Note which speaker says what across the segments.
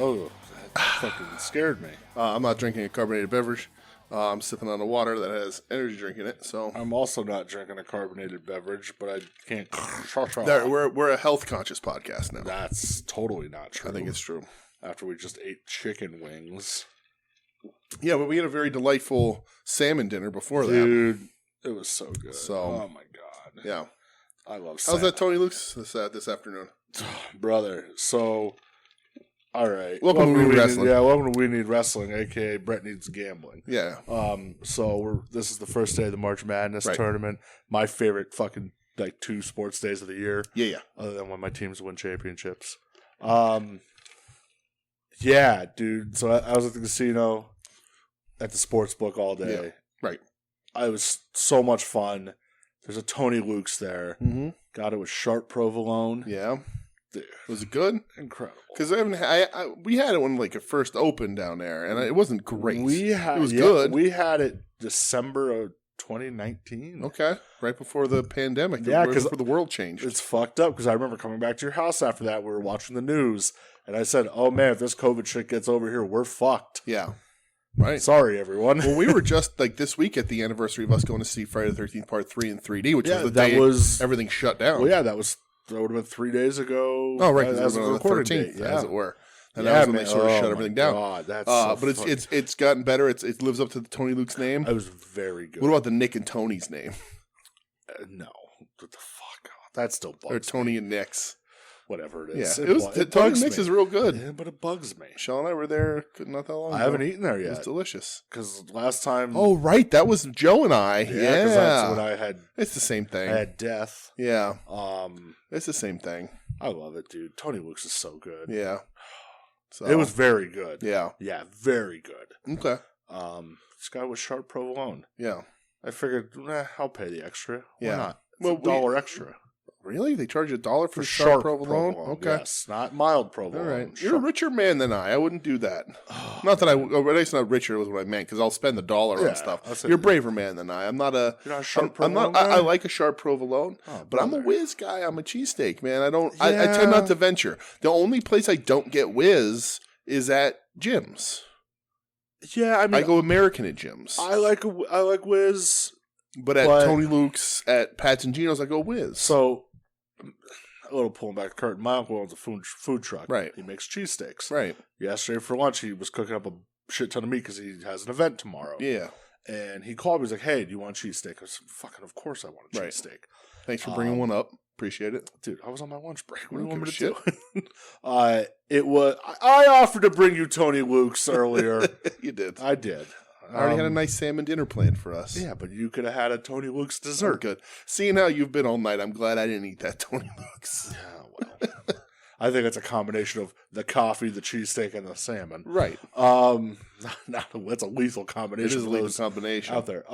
Speaker 1: Oh, that fucking scared me.
Speaker 2: I'm not drinking a carbonated beverage. I'm sipping on a water that has energy drink in it. So
Speaker 1: I'm also not drinking a carbonated beverage, but I can't.
Speaker 2: we're a health conscious podcast now.
Speaker 1: That's totally not true.
Speaker 2: I think it's true.
Speaker 1: After we just ate chicken wings.
Speaker 2: Yeah, but we had a very delightful salmon dinner before that.
Speaker 1: Dude, it was so good.
Speaker 2: So,
Speaker 1: oh my god.
Speaker 2: Yeah.
Speaker 1: I love salmon.
Speaker 2: How's that Tony Luke's this afternoon?
Speaker 1: Brother, so, all right.
Speaker 2: Welcome to WeNeedWrestling.
Speaker 1: Yeah, welcome to WeNeedWrestling, a.k.a. Brett Needs Gambling.
Speaker 2: Yeah.
Speaker 1: So, this is the first day of the March Madness tournament. My favorite fucking, 2 sports days of the year.
Speaker 2: Yeah.
Speaker 1: Other than when my teams win championships. Yeah, dude. So, I was at the casino at the sports book all day.
Speaker 2: Yeah. Right.
Speaker 1: It was so much fun. There's a Tony Luke's there.
Speaker 2: Mm-hmm.
Speaker 1: God, it was sharp provolone.
Speaker 2: Yeah.
Speaker 1: Dude,
Speaker 2: was it good?
Speaker 1: Incredible.
Speaker 2: Because we had it when it first opened down there, and it wasn't great.
Speaker 1: It was
Speaker 2: good.
Speaker 1: We had it December of 2019.
Speaker 2: Okay, right before the pandemic.
Speaker 1: Yeah,
Speaker 2: because the world changed.
Speaker 1: It's fucked up because I remember coming back to your house after that. We were watching the news, and I said, "Oh man, if this COVID shit gets over here, we're fucked."
Speaker 2: Yeah. Right.
Speaker 1: Sorry, everyone.
Speaker 2: Well, we were just this week at the anniversary of us going to see Friday the 13th Part 3 in 3D, which was the day everything shut down.
Speaker 1: Well, yeah, that would have been 3 days ago.
Speaker 2: Oh, right, because
Speaker 1: as
Speaker 2: it was
Speaker 1: of
Speaker 2: on the
Speaker 1: recording
Speaker 2: 13th,
Speaker 1: date,
Speaker 2: as it were. And that was when they sort of shut everything down.
Speaker 1: God, that's so
Speaker 2: but it's gotten better. It lives up to the Tony Luke's name.
Speaker 1: It was very good.
Speaker 2: What about the Nick and Tony's name?
Speaker 1: No. What the fuck? That still bugs me.
Speaker 2: Or Tony and Nick's.
Speaker 1: Whatever it is.
Speaker 2: Yeah, Tony Nick's is real good.
Speaker 1: Yeah, but it bugs me.
Speaker 2: Sean and I were there not that long ago.
Speaker 1: I haven't eaten there yet.
Speaker 2: It was delicious.
Speaker 1: Because last time...
Speaker 2: Oh, right. That was Joe and I. Yeah.
Speaker 1: Because that's when I had...
Speaker 2: It's the same thing.
Speaker 1: I had death.
Speaker 2: Yeah. It's the same thing.
Speaker 1: I love it, dude. Tony Luke's is so good.
Speaker 2: Yeah. So,
Speaker 1: it was very good.
Speaker 2: Yeah.
Speaker 1: Yeah, very good.
Speaker 2: Okay.
Speaker 1: This guy was sharp provolone.
Speaker 2: Yeah.
Speaker 1: I figured, I'll pay the extra. Why not? It's
Speaker 2: well,
Speaker 1: $1 extra.
Speaker 2: Really? They charge you $1 for sharp provolone? Okay.
Speaker 1: Yes, not mild provolone.
Speaker 2: All right. You're a richer man than I would not do that. Not that it's not richer was what I meant, because I'll spend the $1 on stuff. You're a braver man than I. I'm not a...
Speaker 1: You're not a sharp provolone guy?
Speaker 2: I like a sharp provolone, but I'm a whiz guy. I'm a cheesesteak, man. I tend not to venture. The only place I don't get whiz is at gyms.
Speaker 1: Yeah, I mean...
Speaker 2: I go American at gyms.
Speaker 1: I like whiz...
Speaker 2: But at Tony Luke's, at Pat's and Gino's, I go whiz.
Speaker 1: So, a little pulling back the curtain. My uncle owns a food truck.
Speaker 2: Right.
Speaker 1: He makes cheesesteaks.
Speaker 2: Right.
Speaker 1: Yesterday for lunch, he was cooking up a shit ton of meat because he has an event tomorrow.
Speaker 2: Yeah.
Speaker 1: And he called me. He's like, "Hey, do you want a cheesesteak?" I said, "Fucking, of course I want a cheesesteak."
Speaker 2: Thanks for bringing one up. Appreciate it.
Speaker 1: Dude, I was on my lunch break. What do you want me to do? I offered to bring you Tony Luke's earlier.
Speaker 2: You did.
Speaker 1: I did.
Speaker 2: I already had a nice salmon dinner planned for us.
Speaker 1: Yeah, but you could have had a Tony Luke's dessert.
Speaker 2: Oh, good. Seeing how you've been all night, I'm glad I didn't eat that Tony Luke's.
Speaker 1: Yeah, well. I think it's a combination of the coffee, the cheesesteak, and the salmon.
Speaker 2: Right.
Speaker 1: That's a lethal combination.
Speaker 2: It is a lethal combination.
Speaker 1: Out there.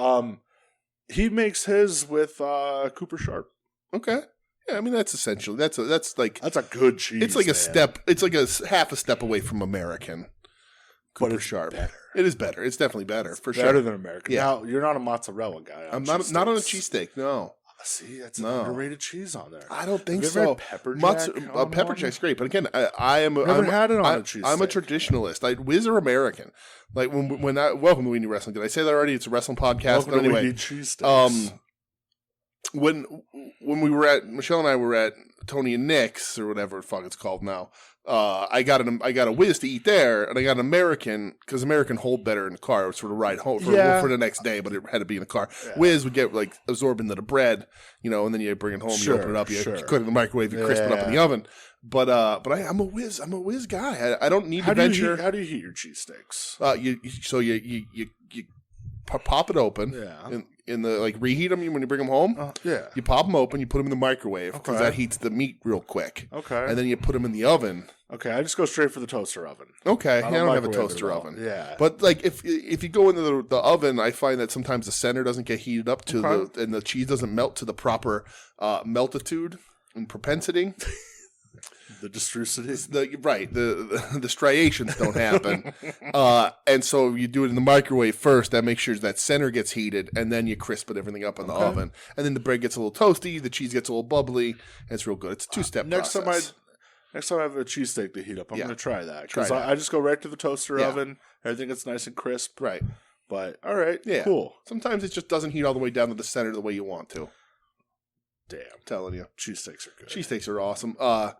Speaker 1: He makes his with Cooper Sharp.
Speaker 2: Okay. Yeah, I mean that's essentially that's a
Speaker 1: good cheese.
Speaker 2: It's like a step. It's like a half a step away from American. Cooper Sharp.
Speaker 1: Better.
Speaker 2: It is better. It's definitely better for sure.
Speaker 1: Better than American.
Speaker 2: Yeah.
Speaker 1: Now you're not a mozzarella guy.
Speaker 2: I'm not on a cheesesteak. No.
Speaker 1: See, that's an underrated cheese on there.
Speaker 2: I don't think
Speaker 1: Have
Speaker 2: so.
Speaker 1: You ever had pepper jack?
Speaker 2: Pepper jack's great, but again, I'm
Speaker 1: had it on a cheesesteak.
Speaker 2: I'm a traditionalist. Whiz or American. Like when I welcome to WeNeedWrestling. Did I say that already? It's a wrestling podcast.
Speaker 1: Welcome
Speaker 2: but anyway,
Speaker 1: to We Need Cheesesteaks.
Speaker 2: When we were at Michelle and I were at Tony and Nick's or whatever the fuck it's called now, I got a whiz to eat there, and I got an American because American hold better in the car. It was sort of ride home for the next day, but it had to be in the car. Yeah. Whiz would get absorbed into the bread, and then you bring it home, you open it up, you cook it in the microwave, you crisp it up in the oven. But I'm a whiz guy. I don't need to venture.
Speaker 1: How do you heat your cheesesteaks?
Speaker 2: You pop it open.
Speaker 1: Yeah.
Speaker 2: In the reheat them when you bring them home.
Speaker 1: Yeah.
Speaker 2: You pop them open. You put them in the microwave because that heats the meat real quick.
Speaker 1: Okay.
Speaker 2: And then you put them in the oven
Speaker 1: Okay, I just go straight for the toaster oven.
Speaker 2: Okay, I don't have a
Speaker 1: microwave it
Speaker 2: toaster
Speaker 1: at all.
Speaker 2: oven.
Speaker 1: Yeah.
Speaker 2: But like if you go into the oven, I find that sometimes the center doesn't get heated up to and the cheese doesn't melt to the proper meltitude and propensity.
Speaker 1: The distrucity.
Speaker 2: The striations don't happen. And so you do it in the microwave first. That makes sure that center gets heated, and then you crisp everything up in the oven. And then the bread gets a little toasty, the cheese gets a little bubbly, and it's real good. It's a two-step process.
Speaker 1: Next time I have a cheesesteak to heat up, I'm going to try that. Because
Speaker 2: Try that.
Speaker 1: I just go right to the toaster oven. Everything gets nice and crisp.
Speaker 2: Right.
Speaker 1: But, all right,
Speaker 2: Yeah.
Speaker 1: cool.
Speaker 2: Sometimes it just doesn't heat all the way down to the center the way you want to.
Speaker 1: Damn.
Speaker 2: I'm telling you.
Speaker 1: Cheesesteaks are good.
Speaker 2: Cheesesteaks are awesome. But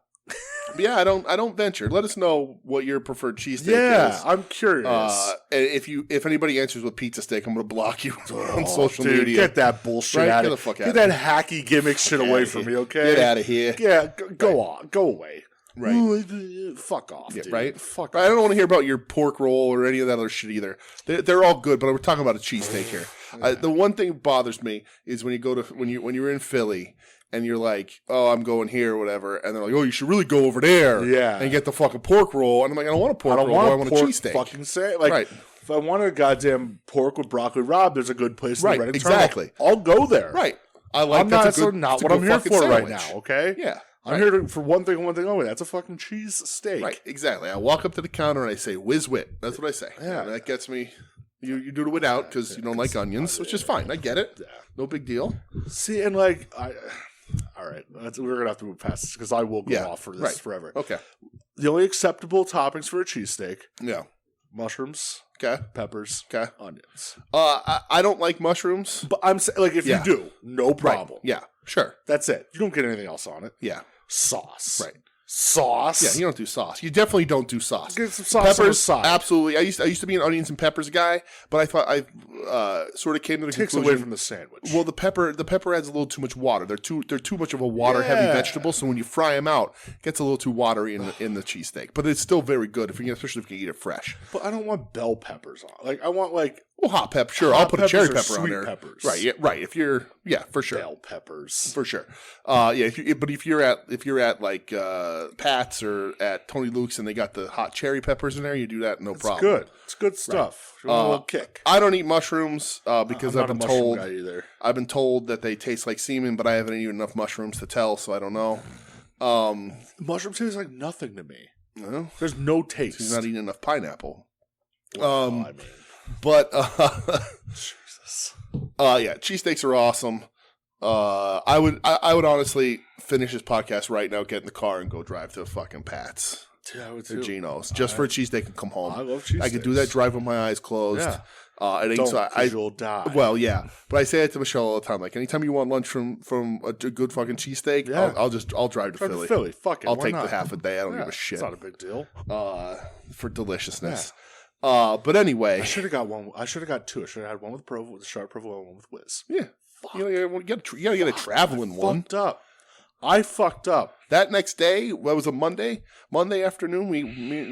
Speaker 2: yeah, I don't venture. Let us know what your preferred cheesesteak is.
Speaker 1: Yeah, I'm curious.
Speaker 2: If anybody answers with pizza steak, I'm going to block you on social
Speaker 1: dude,
Speaker 2: media.
Speaker 1: Get that bullshit out
Speaker 2: Get
Speaker 1: of
Speaker 2: the fuck
Speaker 1: Get
Speaker 2: out
Speaker 1: that
Speaker 2: of
Speaker 1: hacky gimmick shit away from me, okay?
Speaker 2: Get out of here.
Speaker 1: Yeah, go on. Go away.
Speaker 2: Right.
Speaker 1: Ooh, fuck off, dude.
Speaker 2: Right?
Speaker 1: Fuck
Speaker 2: I don't want to hear about your pork roll or any of that other shit either. They're all good, but we're talking about a cheesesteak here. The one thing that bothers me is when you go to when you're in Philly and you're like, oh, I'm going here or whatever, and they're like, oh, you should really go over there and get the fucking pork roll. And I'm like, I don't want a pork roll. I want a cheesesteak.
Speaker 1: Fucking say like, if I want a goddamn pork with broccoli rabe, there's a good place in the Reading
Speaker 2: exactly.
Speaker 1: Terminal. I'll go there.
Speaker 2: Right. I like that's
Speaker 1: not what I'm here for right now, okay?
Speaker 2: Yeah.
Speaker 1: I'm here for one thing and one thing only. That's a fucking cheese steak.
Speaker 2: Right, exactly. I walk up to the counter and I say, whiz wit. That's what I say.
Speaker 1: Yeah.
Speaker 2: And that gets me. You do it without because you don't like onions, which is fine. I get it. Yeah. No big deal.
Speaker 1: See, and like, all right, we're going to have to move past this because I will go off for this forever.
Speaker 2: Okay.
Speaker 1: The only acceptable toppings for a cheesesteak.
Speaker 2: Yeah.
Speaker 1: Mushrooms.
Speaker 2: Okay.
Speaker 1: Peppers.
Speaker 2: Okay.
Speaker 1: Onions.
Speaker 2: I don't like mushrooms.
Speaker 1: But I'm saying, like, if you do, no problem.
Speaker 2: Right. Yeah. Sure.
Speaker 1: That's it. You don't get anything else on it.
Speaker 2: Yeah.
Speaker 1: Sauce.
Speaker 2: Right.
Speaker 1: Sauce.
Speaker 2: Yeah, you don't do sauce. You definitely don't do sauce.
Speaker 1: Get some sauce
Speaker 2: peppers,
Speaker 1: on the side.
Speaker 2: Absolutely. I used to be an onions and peppers guy, but I thought I sort of came to the
Speaker 1: Takes
Speaker 2: conclusion
Speaker 1: away from the sandwich.
Speaker 2: Well, the pepper adds a little too much water. They're too much of a water heavy vegetable. So when you fry them out, it gets a little too watery in the cheesesteak. But it's still very good especially if you can eat it fresh.
Speaker 1: But I don't want bell peppers on. Like I want
Speaker 2: hot pepper. Sure, I'll put a cherry pepper on there.
Speaker 1: Peppers.
Speaker 2: Right. Yeah. Right. If you're for sure.
Speaker 1: Bell peppers
Speaker 2: for sure. If you're at like Pat's or at Tony Luke's and they got the hot cherry peppers in there, you do that no problem.
Speaker 1: Good. It's good stuff. Right. A little kick.
Speaker 2: I don't eat mushrooms because I've been told
Speaker 1: guy either.
Speaker 2: I've been told that they taste like semen, but I haven't eaten enough mushrooms to tell, so I don't know.
Speaker 1: Mushrooms taste like nothing to me.
Speaker 2: No?
Speaker 1: There's no taste.
Speaker 2: He's not eating enough pineapple.
Speaker 1: But
Speaker 2: Jesus. Cheesesteaks are awesome. I would honestly finish this podcast right now, get in the car, and go drive to fucking Pat's.
Speaker 1: Yeah, I would
Speaker 2: or Geno's just for a cheesesteak and come home.
Speaker 1: I love cheesesteaks.
Speaker 2: I could do that drive with my eyes closed.
Speaker 1: Yeah.
Speaker 2: You'll
Speaker 1: die.
Speaker 2: Well, yeah, but I say it to Michelle all the time. Like, anytime you want lunch from a good fucking cheesesteak, I'll drive to Philly.
Speaker 1: Fuck it.
Speaker 2: I'll take the half a day. I don't give a shit.
Speaker 1: It's not a big deal.
Speaker 2: For deliciousness. Yeah. But anyway,
Speaker 1: I should have got one. I should have got two. I should have had one with sharp provolone, and one with whiz.
Speaker 2: Yeah.
Speaker 1: Fuck.
Speaker 2: You gotta get a traveling one.
Speaker 1: I fucked up.
Speaker 2: That next day, what was a Monday? Monday afternoon,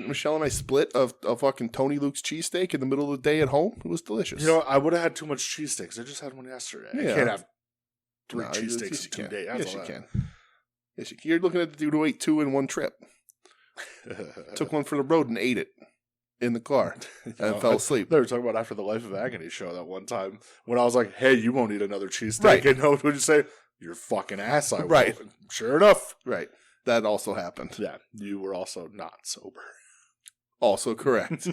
Speaker 2: Michelle and I split a fucking Tony Luke's cheesesteak in the middle of the day at home. It was delicious.
Speaker 1: You know, I would have had too much cheesesteaks. I just had one yesterday.
Speaker 2: Yeah.
Speaker 1: I can't have three cheesesteaks in 2 days.
Speaker 2: Yes, you can. Yes, you can. You're looking at the dude who ate 2 in one trip. Took one for the road and ate it in the car and fell asleep.
Speaker 1: They were talking about after the Life of Agony show that one time when I was like, hey, you won't eat another cheesesteak.
Speaker 2: Right.
Speaker 1: And what would you say? Your fucking ass, I
Speaker 2: right.
Speaker 1: will. Sure enough.
Speaker 2: Right. That also happened.
Speaker 1: Yeah. You were also not sober.
Speaker 2: Also correct.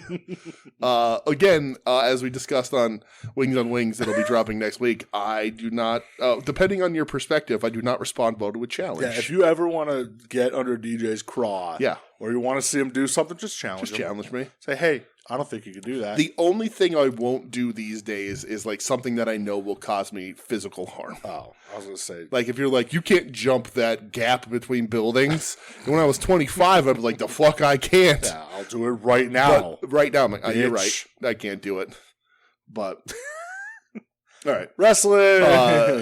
Speaker 2: Again, as we discussed on Wings, it'll be dropping next week. I do not, depending on your perspective, I do not respond well to a challenge.
Speaker 1: Yeah, if you ever want to get under DJ's craw, or you want to see him do something, just challenge him.
Speaker 2: Challenge me.
Speaker 1: Say, hey, I don't think you can do that.
Speaker 2: The only thing I won't do these days is like something that I know will cause me physical harm.
Speaker 1: Oh, I was going to say.
Speaker 2: Like if you're like, you can't jump that gap between buildings. And when I was 25, I was like, the fuck I can't.
Speaker 1: Yeah, I'll do it right now.
Speaker 2: But right now, I'm like, oh, you're right. I can't do it. But, all right.
Speaker 1: Wrestling.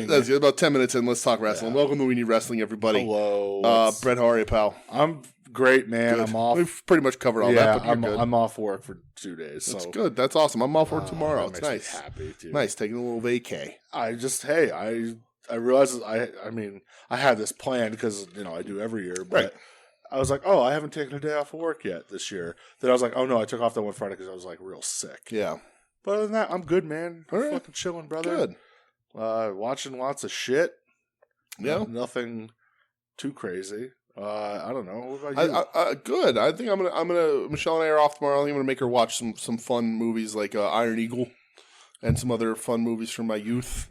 Speaker 2: That's good. About 10 minutes in, let's talk wrestling. Welcome to We Need Wrestling, everybody.
Speaker 1: Hello.
Speaker 2: Brett, how are you, pal?
Speaker 1: I'm great, man.
Speaker 2: Good.
Speaker 1: I'm off.
Speaker 2: We've pretty much covered all that, but you're good.
Speaker 1: I'm off work for 2 days.
Speaker 2: That's
Speaker 1: so.
Speaker 2: good. That's awesome. I'm off work tomorrow.
Speaker 1: That
Speaker 2: It's
Speaker 1: makes
Speaker 2: nice.
Speaker 1: me happy, dude.
Speaker 2: Nice. Taking a little vacay.
Speaker 1: I realized I had this plan because, I do every year, but I was like, oh, I haven't taken a day off of work yet this year. Then I was like, oh no, I took off that one Friday because I was like real sick.
Speaker 2: Yeah.
Speaker 1: But other than that, I'm good, man.
Speaker 2: All right.
Speaker 1: Fucking chilling, brother.
Speaker 2: Good.
Speaker 1: Watching lots of shit.
Speaker 2: Yeah.
Speaker 1: Nothing too crazy. I don't know. What about you?
Speaker 2: Good. I think I'm gonna. Michelle and I are off tomorrow. I think I'm gonna make her watch some fun movies like Iron Eagle and some other fun movies from my youth.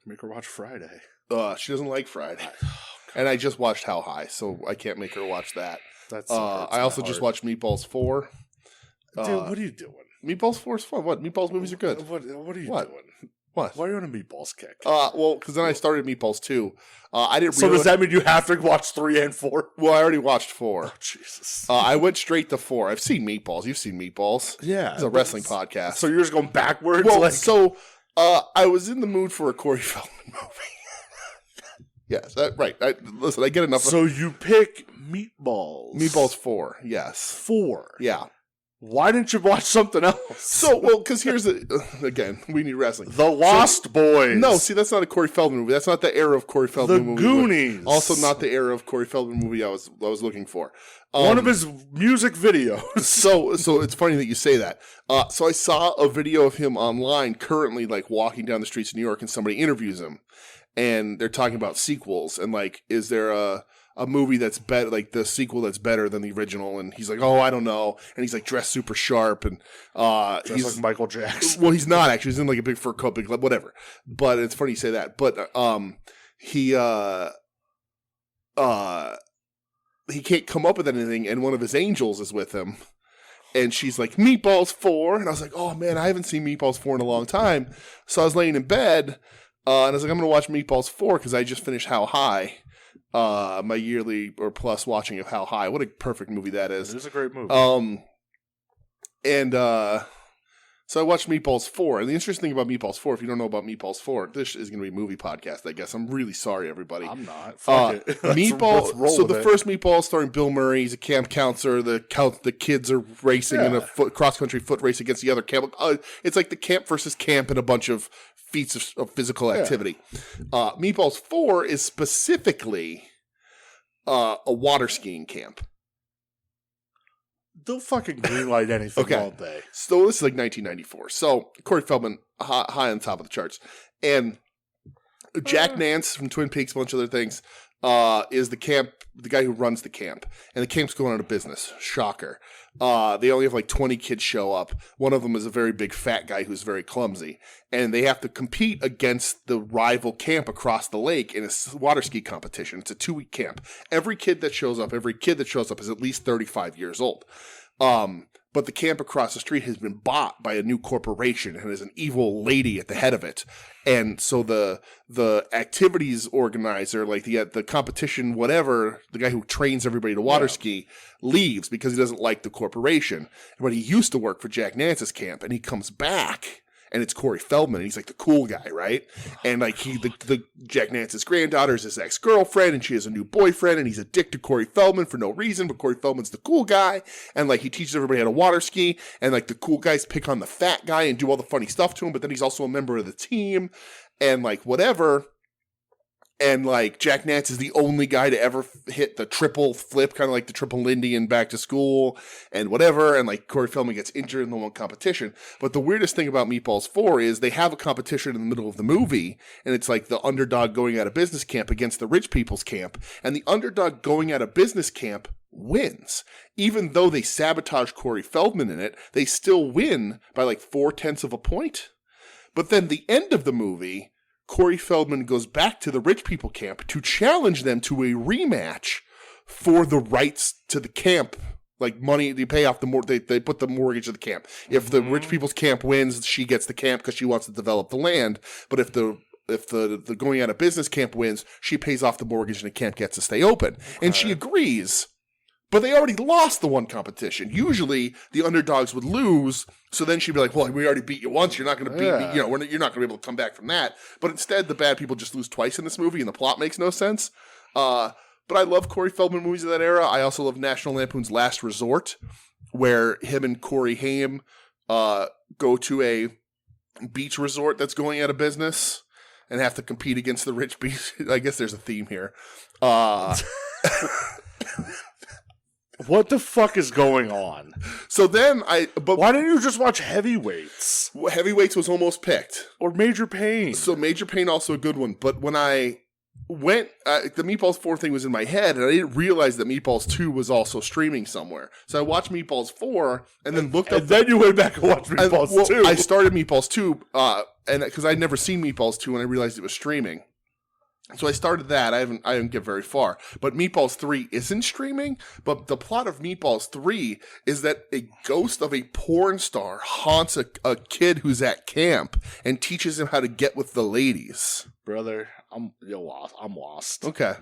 Speaker 1: Make her watch Friday.
Speaker 2: She doesn't like Friday, and I just watched How High, so I can't make her watch that.
Speaker 1: That's.
Speaker 2: I also just watched Meatballs 4.
Speaker 1: Dude, what are you doing?
Speaker 2: Meatballs 4 is fun. What? Meatballs movies are good.
Speaker 1: What are you
Speaker 2: What?
Speaker 1: doing?
Speaker 2: What?
Speaker 1: Why are you on a Meatballs kick?
Speaker 2: Well, because then I started Meatballs 2. I didn't.
Speaker 1: So does that mean you have to watch 3 and 4?
Speaker 2: Well, I already watched 4.
Speaker 1: Oh, Jesus.
Speaker 2: I went straight to 4. I've seen Meatballs. You've seen Meatballs.
Speaker 1: Yeah.
Speaker 2: It's a wrestling podcast.
Speaker 1: So you're just going backwards?
Speaker 2: Well, I was in the mood for a Corey Feldman movie. Yes, right. Listen, I get enough.
Speaker 1: So you pick Meatballs.
Speaker 2: Meatballs 4, yes.
Speaker 1: 4?
Speaker 2: Yeah.
Speaker 1: Why didn't you watch something else?
Speaker 2: So, because here's again, We Need Wrestling.
Speaker 1: The Lost Boys.
Speaker 2: No, see, that's not a Corey Feldman movie. That's not the era of Corey Feldman movie.
Speaker 1: The Goonies.
Speaker 2: Also not the era of Corey Feldman movie I was looking for.
Speaker 1: One of his music videos.
Speaker 2: So it's funny that you say that. So I saw a video of him online currently, like, walking down the streets of New York, and somebody interviews him. And they're talking about sequels. And, like, is there a movie that's better, like the sequel that's better than the original? And he's like, oh, I don't know. And he's like dressed super sharp, and he's
Speaker 1: like Michael Jackson.
Speaker 2: Well, he's not actually. He's in like a big fur coat, big whatever. But it's funny you say that. But he can't come up with anything, and one of his angels is with him. And she's like, Meatballs 4. And I was like, oh man, I haven't seen Meatballs 4 in a long time. So I was laying in bed, and I was like, I'm going to watch Meatballs 4 because I just finished How High. My yearly or plus watching of How High. What a perfect movie that is.
Speaker 1: It is a great movie.
Speaker 2: So I watched Meatballs 4. And the interesting thing about Meatballs 4, if you don't know about Meatballs 4, this is going to be a movie podcast, I guess. I'm really sorry, everybody.
Speaker 1: I'm not. Fuck it.
Speaker 2: Meatballs. So the first Meatball starring Bill Murray. He's a camp counselor. The kids are racing in a cross-country foot race against the other camp. It's like the camp versus camp and a bunch of feats of physical activity. Meatballs 4 is specifically a water skiing camp.
Speaker 1: Don't fucking greenlight anything all day.
Speaker 2: So this is like 1994. So Corey Feldman, high on top of the charts. And Jack Nance from Twin Peaks, a bunch of other things, is the guy who runs the camp. And the camp's going out of business. Shocker. They only have like 20 kids show up. One of them is a very big fat guy who's very clumsy. And they have to compete against the rival camp across the lake in a water ski competition. It's a 2-week camp. Every kid that shows up is at least 35 years old. But the camp across the street has been bought by a new corporation, and there's an evil lady at the head of it. And so the activities organizer, like the competition, whatever, the guy who trains everybody to water ski, leaves because he doesn't like the corporation. But he used to work for Jack Nance's camp, and he comes back. And it's Corey Feldman, and he's like the cool guy, right? And like the Jack Nance's granddaughter is his ex-girlfriend, and she has a new boyfriend, and he's addicted to Corey Feldman for no reason, but Corey Feldman's the cool guy, and like he teaches everybody how to water ski, and like the cool guys pick on the fat guy and do all the funny stuff to him, but then he's also a member of the team, and like whatever. And like Jack Nance is the only guy to ever hit the triple flip, kind of like the triple Lindy in Back to School and whatever. And like Corey Feldman gets injured in the one competition. But the weirdest thing about Meatballs 4 is they have a competition in the middle of the movie. And it's like the underdog going out of business camp against the rich people's camp. And the underdog going out of business camp wins. Even though they sabotage Corey Feldman in it, they still win by like 0.4 of a point. But then the end of the movie, Corey Feldman goes back to the rich people camp to challenge them to a rematch for the rights to the camp. Like money, they pay off they put the mortgage of the camp. If the rich people's camp wins, she gets the camp because she wants to develop the land. But if the going out of business camp wins, she pays off the mortgage and the camp gets to stay open. And she agrees. But they already lost the one competition. Usually, the underdogs would lose, so then she'd be like, well, we already beat you once, you're not going to beat me, you're not going to be able to come back from that. But instead, the bad people just lose twice in this movie, and the plot makes no sense. But I love Corey Feldman movies of that era. I also love National Lampoon's Last Resort, where him and Corey Haim go to a beach resort that's going out of business and have to compete against the rich beach. I guess there's a theme here.
Speaker 1: What the fuck is going on?
Speaker 2: So then but
Speaker 1: Why didn't you just watch Heavyweights?
Speaker 2: Heavyweights was almost picked.
Speaker 1: Or Major Pain?
Speaker 2: So Major Pain also a good one. But when I went, the Meatballs 4 thing was in my head, and I didn't realize that Meatballs 2 was also streaming somewhere. So I watched Meatballs 4 and then looked up.
Speaker 1: And then you went back and watched Meatballs 2.
Speaker 2: I started Meatballs 2 and because I'd never seen Meatballs 2 and I realized it was streaming. So I started that. I didn't get very far. But Meatballs 3 isn't streaming. But the plot of Meatballs 3 is that a ghost of a porn star haunts a kid who's at camp and teaches him how to get with the ladies.
Speaker 1: Brother, I'm lost.
Speaker 2: Okay.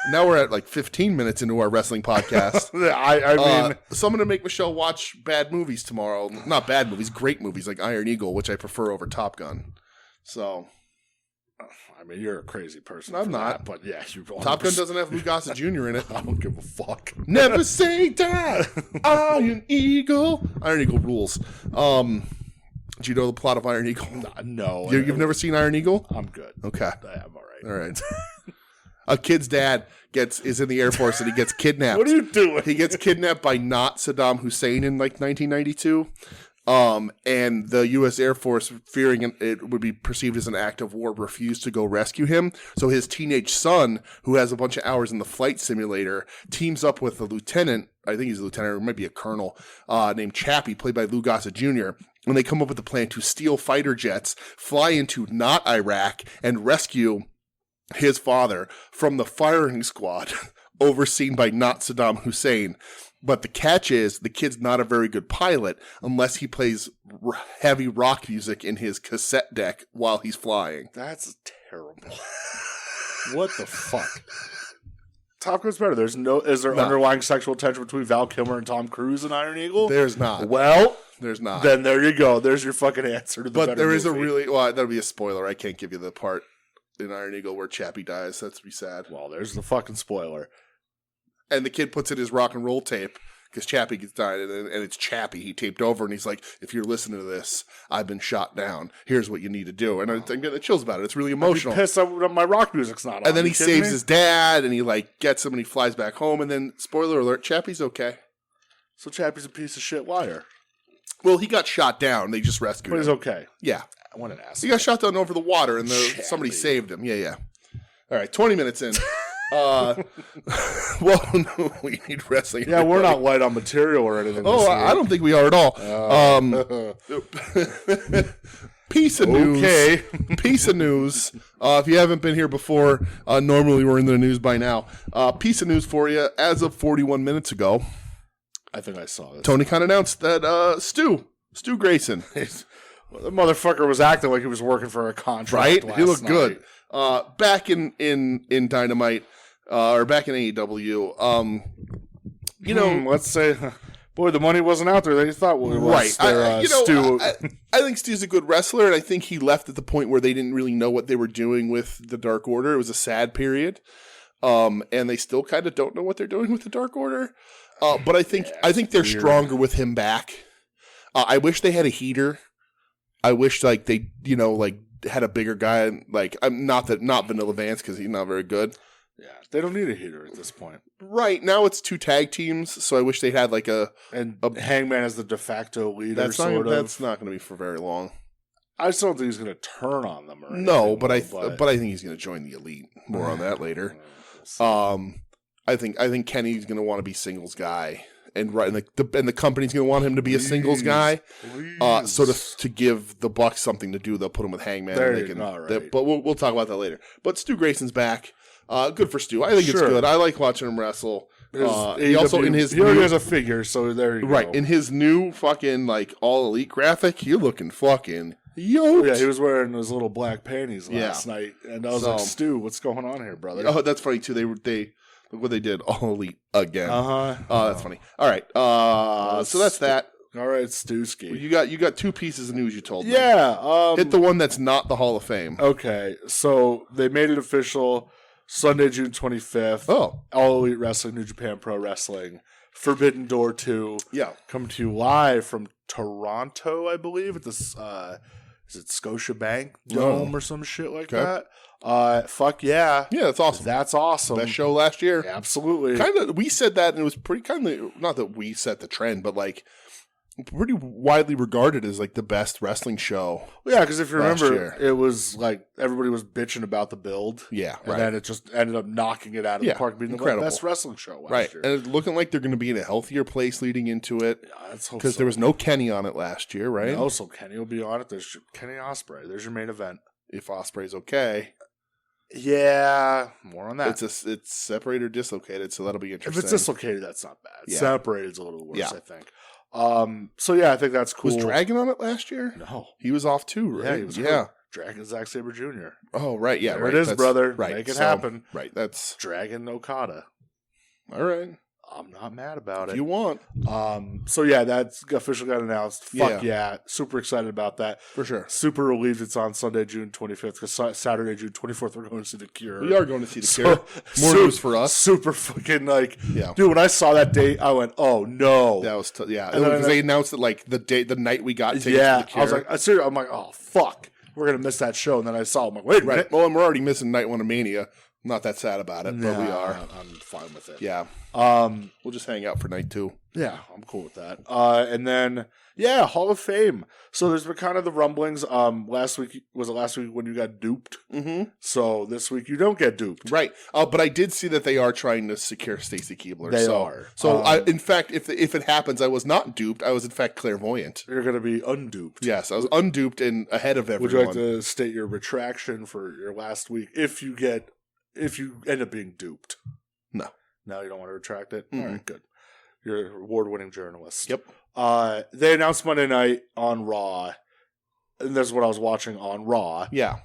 Speaker 2: Now we're at like 15 minutes into our wrestling podcast.
Speaker 1: I mean...
Speaker 2: so I'm going to make Michelle watch bad movies tomorrow. Not bad movies, great movies like Iron Eagle, which I prefer over Top Gun. So...
Speaker 1: I mean, you're a crazy person.
Speaker 2: I'm not.
Speaker 1: That, but yeah, you.
Speaker 2: Top Gun doesn't have Lou Gossett Jr. in it.
Speaker 1: I don't give a fuck.
Speaker 2: Never say die. Iron Eagle. Iron Eagle rules. Do you know the plot of Iron Eagle?
Speaker 1: No.
Speaker 2: You've never seen Iron Eagle?
Speaker 1: I'm good.
Speaker 2: Okay.
Speaker 1: I'm all right.
Speaker 2: All right. A kid's dad is in the Air Force and he gets kidnapped.
Speaker 1: What are you doing?
Speaker 2: He gets kidnapped by not Saddam Hussein in like 1992. And the U.S. Air Force, fearing it would be perceived as an act of war, refused to go rescue him. So his teenage son, who has a bunch of hours in the flight simulator, teams up with a lieutenant, I think he's a lieutenant, or maybe a colonel, named Chappie, played by Lou Gossett Jr., and they come up with a plan to steal fighter jets, fly into not Iraq, and rescue his father from the firing squad overseen by not Saddam Hussein. But the catch is the kid's not a very good pilot unless he plays heavy rock music in his cassette deck while he's flying.
Speaker 1: That's terrible. What the fuck? Top Gun's better. Is there underlying sexual tension between Val Kilmer and Tom Cruise in Iron Eagle?
Speaker 2: There's not.
Speaker 1: Well,
Speaker 2: there's not.
Speaker 1: Then there you go. There's your fucking answer to the
Speaker 2: But
Speaker 1: better
Speaker 2: there is
Speaker 1: movie.
Speaker 2: a really, well, that'll be a spoiler. I can't give you the part in Iron Eagle where Chappie dies. That's be sad.
Speaker 1: Well, there's the fucking spoiler.
Speaker 2: And the kid puts in his rock and roll tape because Chappie gets died, and it's Chappie. He taped over, and he's like, if you're listening to this, I've been shot down. Here's what you need to do. And I'm getting chills about it. It's really emotional.
Speaker 1: I'm pissed that my rock music's not on.
Speaker 2: And then he saves his dad, and he like gets him, and he flies back home. And then, spoiler alert, Chappie's okay.
Speaker 1: So Chappie's a piece of shit liar.
Speaker 2: Well, he got shot down. They just rescued
Speaker 1: But
Speaker 2: him.
Speaker 1: he's okay.
Speaker 2: Yeah.
Speaker 1: What an ass.
Speaker 2: He got shot down over the water, and somebody saved him. Yeah. All right, 20 minutes in. Well, no, we need wrestling.
Speaker 1: Yeah, we're not light on material or anything.
Speaker 2: Oh, I don't think we are at all. Piece of news.
Speaker 1: Okay.
Speaker 2: Piece of news. If you haven't been here before, normally we're in the news by now. Piece of news for you. As of 41 minutes ago,
Speaker 1: I think I saw this.
Speaker 2: Tony Khan announced that Stu Grayson.
Speaker 1: The motherfucker was acting like he was working for a contract.
Speaker 2: Right?
Speaker 1: Last
Speaker 2: He looked
Speaker 1: night.
Speaker 2: good. Back in Dynamite, or back in AEW,
Speaker 1: let's say, boy, the money wasn't out there that you thought it was.
Speaker 2: Right.
Speaker 1: Stu.
Speaker 2: I think Stu's a good wrestler, and I think he left at the point where they didn't really know what they were doing with the Dark Order. It was a sad period. And they still kind of don't know what they're doing with the Dark Order. But I think they're
Speaker 1: weird.
Speaker 2: stronger with him back. I wish they had a heater. I wish they had a bigger guy. Like not Vanilla Vance because he's not very good.
Speaker 1: Yeah, they don't need a heater at this point.
Speaker 2: Right now it's 2 tag teams, so I wish they had like a
Speaker 1: Hangman as the de facto leader.
Speaker 2: That's not going to be for very long.
Speaker 1: I still don't think he's going to turn on them. Or anything,
Speaker 2: no, but I think he's going to join the Elite. More on that later. I think Kenny's going to want to be singles guy, and the company's going to want him to be a singles guy. So to give the Bucks something to do, they'll put him with Hangman. But we'll talk about that later. But Stu Grayson's back. Good for Stu. I think it's good. I like watching him wrestle. He also in his
Speaker 1: he already has a figure, so there you go.
Speaker 2: Right, in his new fucking like all elite graphic, you're looking fucking yoked.
Speaker 1: Yeah, he was wearing those little black panties last night, and I was like, Stu, what's going on here, brother?
Speaker 2: Oh, that's funny too. They look what they did, all elite again. That's funny. All right, so that's that.
Speaker 1: All right, Stewski.
Speaker 2: You got 2 pieces of news you told me.
Speaker 1: Yeah,
Speaker 2: hit the one that's not the Hall of Fame.
Speaker 1: Okay, so they made it official. Sunday, June 25th.
Speaker 2: Oh.
Speaker 1: All Elite Wrestling, New Japan Pro Wrestling. Forbidden Door 2.
Speaker 2: Yeah.
Speaker 1: Coming to you live from Toronto, I believe, at this is it Scotiabank Dome or some shit like
Speaker 2: Okay.
Speaker 1: that. Fuck yeah.
Speaker 2: Yeah, that's awesome.
Speaker 1: That's awesome.
Speaker 2: Best show last year.
Speaker 1: Absolutely.
Speaker 2: Kind of, we said that, and it was pretty kind of, not that we set the trend, but like pretty widely regarded as like the best wrestling show.
Speaker 1: Yeah, because if you
Speaker 2: last
Speaker 1: remember,
Speaker 2: year.
Speaker 1: it was like everybody was bitching about the build.
Speaker 2: Yeah,
Speaker 1: And then it just ended up knocking it out of the park, being
Speaker 2: incredible.
Speaker 1: the best wrestling show last
Speaker 2: Right.
Speaker 1: year.
Speaker 2: And it's looking like they're going to be in a healthier place leading into it.
Speaker 1: Yeah, let's hope
Speaker 2: Because
Speaker 1: so.
Speaker 2: there was no Kenny on it last year, right?
Speaker 1: No, so Kenny will be on it. There's Kenny Ospreay. There's your main event.
Speaker 2: If Osprey's okay.
Speaker 1: Yeah, more on that.
Speaker 2: It's separated or dislocated, so that'll be
Speaker 1: If
Speaker 2: interesting.
Speaker 1: it's dislocated, that's not bad.
Speaker 2: Yeah.
Speaker 1: Separated's a little worse,
Speaker 2: Yeah.
Speaker 1: I think. So yeah, I think that's cool.
Speaker 2: Was Dragon on it last year?
Speaker 1: No.
Speaker 2: He was off too, right?
Speaker 1: Yeah, he was hurt. Dragon Zack Sabre Jr.
Speaker 2: Oh, right. Yeah,
Speaker 1: There
Speaker 2: right.
Speaker 1: it is,
Speaker 2: That's-
Speaker 1: brother.
Speaker 2: Right.
Speaker 1: Make it
Speaker 2: So,
Speaker 1: happen.
Speaker 2: Right. That's
Speaker 1: Dragon Okada.
Speaker 2: all right.
Speaker 1: I'm not mad about
Speaker 2: If
Speaker 1: it.
Speaker 2: you want.
Speaker 1: So yeah, that's officially got announced. Fuck yeah. Super excited about that.
Speaker 2: For sure.
Speaker 1: Super relieved it's on Sunday, June 25th, because Saturday, June 24th, we're going to see The Cure.
Speaker 2: We are going to see the Cure. More
Speaker 1: su-
Speaker 2: news for us.
Speaker 1: Super fucking like,
Speaker 2: Yeah.
Speaker 1: dude, when I saw that date, I went, oh no.
Speaker 2: That was yeah.
Speaker 1: And then-
Speaker 2: Because they announced it like the night we got tickets
Speaker 1: Yeah.
Speaker 2: to the Cure.
Speaker 1: I was like, I'm like, oh fuck. We're going to miss that show. And then I saw, I'm like, wait a minute.
Speaker 2: right. Well, and we're already missing Night One of Mania. I'm not that sad about it, but we
Speaker 1: Nah,
Speaker 2: are.
Speaker 1: I'm fine with it.
Speaker 2: Yeah. We'll just hang out for night 2.
Speaker 1: Yeah, I'm cool with that. And then, yeah, Hall of Fame. So there's been kind of the rumblings. Last week when you got duped?
Speaker 2: Mm-hmm.
Speaker 1: So this week you don't get duped.
Speaker 2: Right. But I did see that they are trying to secure Stacy Keibler.
Speaker 1: They are.
Speaker 2: So, in fact, if it happens, I was not duped. I was, in fact, clairvoyant.
Speaker 1: You're going to be unduped.
Speaker 2: Yes, I was unduped and ahead of everyone.
Speaker 1: Would you like to state your retraction for your last week if you end up being duped?
Speaker 2: No.
Speaker 1: No, you don't want to retract it?
Speaker 2: Mm-mm.
Speaker 1: All right, good. You're an award-winning journalist.
Speaker 2: Yep.
Speaker 1: They announced Monday night on Raw, and that's what I was watching on Raw.
Speaker 2: Yeah.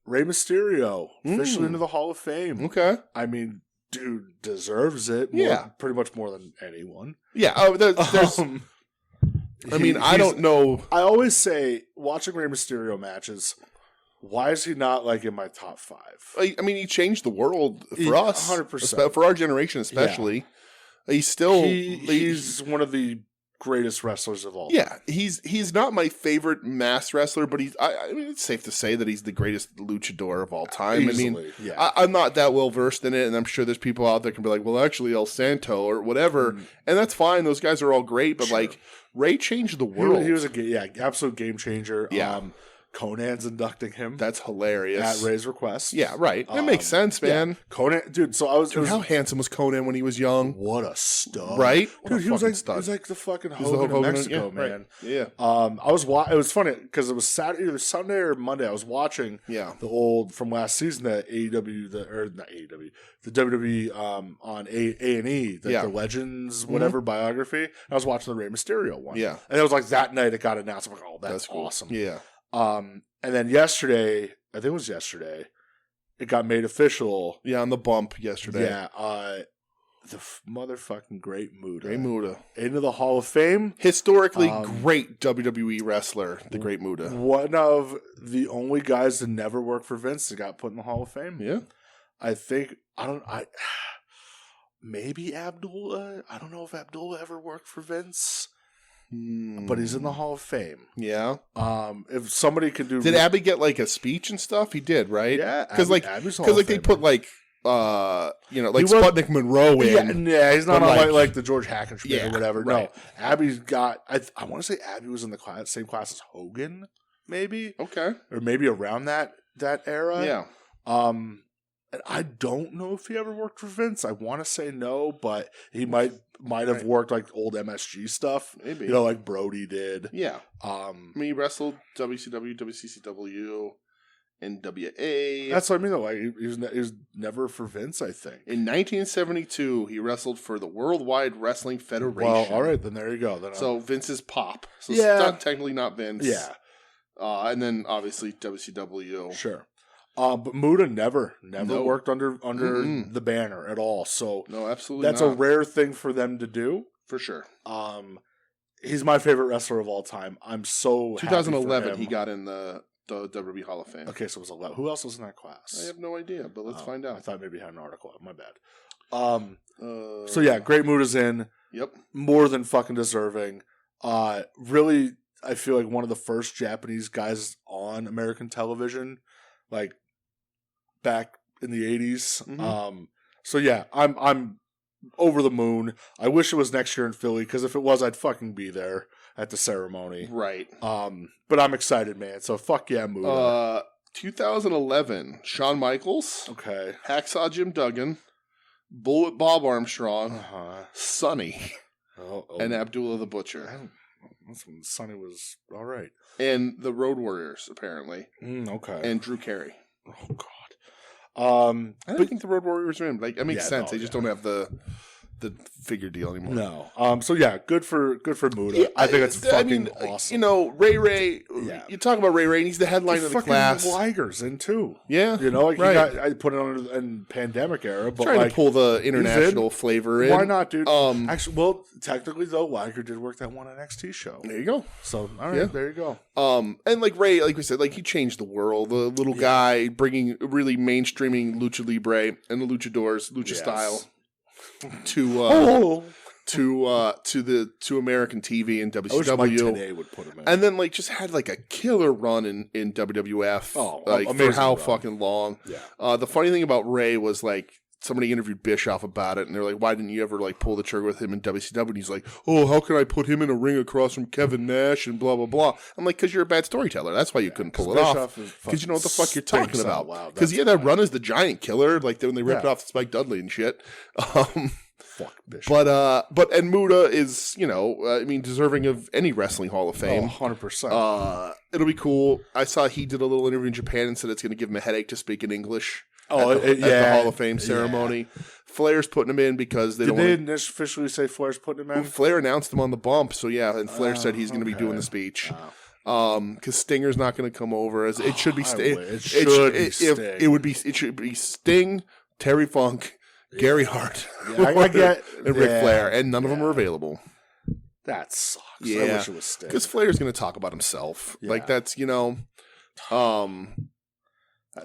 Speaker 1: Rey Mysterio, officially into the Hall of Fame.
Speaker 2: Okay.
Speaker 1: I mean, dude deserves it. Pretty much more than anyone.
Speaker 2: Yeah. Oh, there's. I don't know.
Speaker 1: I always say, watching Rey Mysterio matches, why is he not like in my top 5?
Speaker 2: I mean, he changed the world for us,
Speaker 1: 100%.
Speaker 2: for our generation, especially. He's still
Speaker 1: he's one of the greatest wrestlers of all time.
Speaker 2: Yeah, he's not my favorite mass wrestler, but I mean, it's safe to say that he's the greatest luchador of all time.
Speaker 1: Easily,
Speaker 2: I mean, I'm not that well versed in it, and I'm sure there's people out there can be like, well, actually, El Santo or whatever, and that's fine. Those guys are all great, but like Ray changed the world.
Speaker 1: He was a absolute game changer.
Speaker 2: Yeah.
Speaker 1: Conan's inducting him.
Speaker 2: That's hilarious.
Speaker 1: At Ray's request.
Speaker 2: Yeah, right. That makes sense, man.
Speaker 1: Yeah. Conan, dude. So
Speaker 2: how handsome was Conan when he was young?
Speaker 1: What a stud,
Speaker 2: right?
Speaker 1: Dude, he was like the fucking Hogan of Mexico, man.
Speaker 2: Right. Yeah.
Speaker 1: It was funny because it was Saturday, either Sunday or Monday. I was watching the old from last season, the WWE on A&E, the Legends whatever biography. I was watching the Rey Mysterio one.
Speaker 2: Yeah,
Speaker 1: and it was like that night it got announced. I'm like, oh, that's
Speaker 2: cool.
Speaker 1: Awesome.
Speaker 2: Yeah.
Speaker 1: And then yesterday, I think it was yesterday, it got made official.
Speaker 2: Yeah, on the bump yesterday.
Speaker 1: Yeah, the motherfucking Great Muta.
Speaker 2: Great Muta.
Speaker 1: Into the Hall of Fame.
Speaker 2: Historically great WWE wrestler, the Great Muta.
Speaker 1: One of the only guys to never work for Vince that got put in the Hall of Fame.
Speaker 2: Yeah.
Speaker 1: I think, maybe Abdullah. I don't know if Abdullah ever worked for Vince. But he's in the Hall of Fame.
Speaker 2: Yeah.
Speaker 1: If somebody could do,
Speaker 2: did Abby get like a speech and stuff? He did, right?
Speaker 1: Yeah.
Speaker 2: Because they put like Sputnik Monroe in.
Speaker 1: Yeah, he's not on like the George Hackenschmidt or whatever.
Speaker 2: Right.
Speaker 1: No, Abby's got. I want to say Abby was in the same class as Hogan, maybe.
Speaker 2: Okay.
Speaker 1: Or maybe around that era.
Speaker 2: Yeah.
Speaker 1: And I don't know if he ever worked for Vince. I want to say no, but he might have worked like old MSG stuff.
Speaker 2: Maybe.
Speaker 1: Like Brody did.
Speaker 2: Yeah. He wrestled WCW, WCCW, NWA.
Speaker 1: That's what I mean, though. Like, he was never for Vince, I think.
Speaker 2: In 1972, he wrestled for the Worldwide Wrestling Federation.
Speaker 1: Well, all right, then there you go. Then
Speaker 2: Vince's Pop. So it's technically not Vince.
Speaker 1: Yeah.
Speaker 2: And then, obviously, WCW.
Speaker 1: Sure. But Muta never worked under the banner at all. So
Speaker 2: no, absolutely
Speaker 1: that's a rare thing for them to do.
Speaker 2: For sure.
Speaker 1: He's my favorite wrestler of all time. I'm so
Speaker 2: 2011 he got in the WWE Hall of Fame.
Speaker 1: Okay, so it was 11. Who else was in that class?
Speaker 2: I have no idea, but let's find out.
Speaker 1: I thought maybe you had an article. My bad. So yeah, Great Muta's in.
Speaker 2: Yep.
Speaker 1: More than fucking deserving. Really I feel like one of the first Japanese guys on American television, like back in the 80s.
Speaker 2: Mm-hmm.
Speaker 1: So yeah, I'm over the moon. I wish it was next year in Philly, because if it was, I'd fucking be there at the ceremony.
Speaker 2: Right.
Speaker 1: But I'm excited, man. So fuck yeah, Muda.
Speaker 2: 2011, Shawn Michaels.
Speaker 1: Okay.
Speaker 2: Hacksaw Jim Duggan. Bullet Bob Armstrong. Sonny. And Abdullah the Butcher.
Speaker 1: That's when Sonny was all right.
Speaker 2: And the Road Warriors, apparently.
Speaker 1: Okay.
Speaker 2: And Drew Carey.
Speaker 1: Oh, God.
Speaker 2: I don't think the Road Warriors are in. Like, that makes sense. They just don't have the figure deal anymore.
Speaker 1: No. So yeah, good for Muda. Yeah, I think it's fucking awesome.
Speaker 2: You know, Ray. Yeah. You talk about Ray, and he's the headline of the class.
Speaker 1: Liger's in too.
Speaker 2: Yeah.
Speaker 1: You know, like I put it on in pandemic era, but
Speaker 2: trying to pull the international flavor in.
Speaker 1: Why not, dude? Actually, well, technically though, Liger did work that one NXT show.
Speaker 2: There you go.
Speaker 1: So all right, there you go.
Speaker 2: And like Ray, like we said, like he changed the world. The little guy bringing really mainstreaming lucha libre and the luchadors, lucha style. To American TV and WCW.
Speaker 1: I wish Mike Tenay would put him in.
Speaker 2: And then like just had like a killer run in WWF. For how fucking long.
Speaker 1: Yeah.
Speaker 2: The funny thing about Ray was like somebody interviewed Bischoff about it, and they're like, "Why didn't you ever like pull the trigger with him in WCW?" And he's like, "Oh, how can I put him in a ring across from Kevin Nash and blah blah blah?" I'm like, "Because you're a bad storyteller. That's why you couldn't pull it off. Because you know what the fuck you're talking about. Because he had that run as the Giant Killer, like when they ripped off Spike Dudley and shit."
Speaker 1: Fuck Bishop.
Speaker 2: But Muda is, you know, I mean, deserving of any wrestling Hall of Fame.
Speaker 1: 100%.
Speaker 2: It'll be cool. I saw he did a little interview in Japan and said it's going to give him a headache to speak in English. At the Hall of Fame ceremony. Yeah. Flair's putting him in because they don't.
Speaker 1: Did they officially say Flair's putting him in?
Speaker 2: Flair announced him on the bump, so yeah, and Flair said he's going to be doing the speech. Because Stinger's not going to come over. As it should be. It should be Sting, Terry Funk, Gary Hart,
Speaker 1: I get,
Speaker 2: and Ric Flair, and none of them are available.
Speaker 1: That sucks.
Speaker 2: Yeah,
Speaker 1: I wish it was Sting.
Speaker 2: Because Flair's going to talk about himself. Yeah. Like that's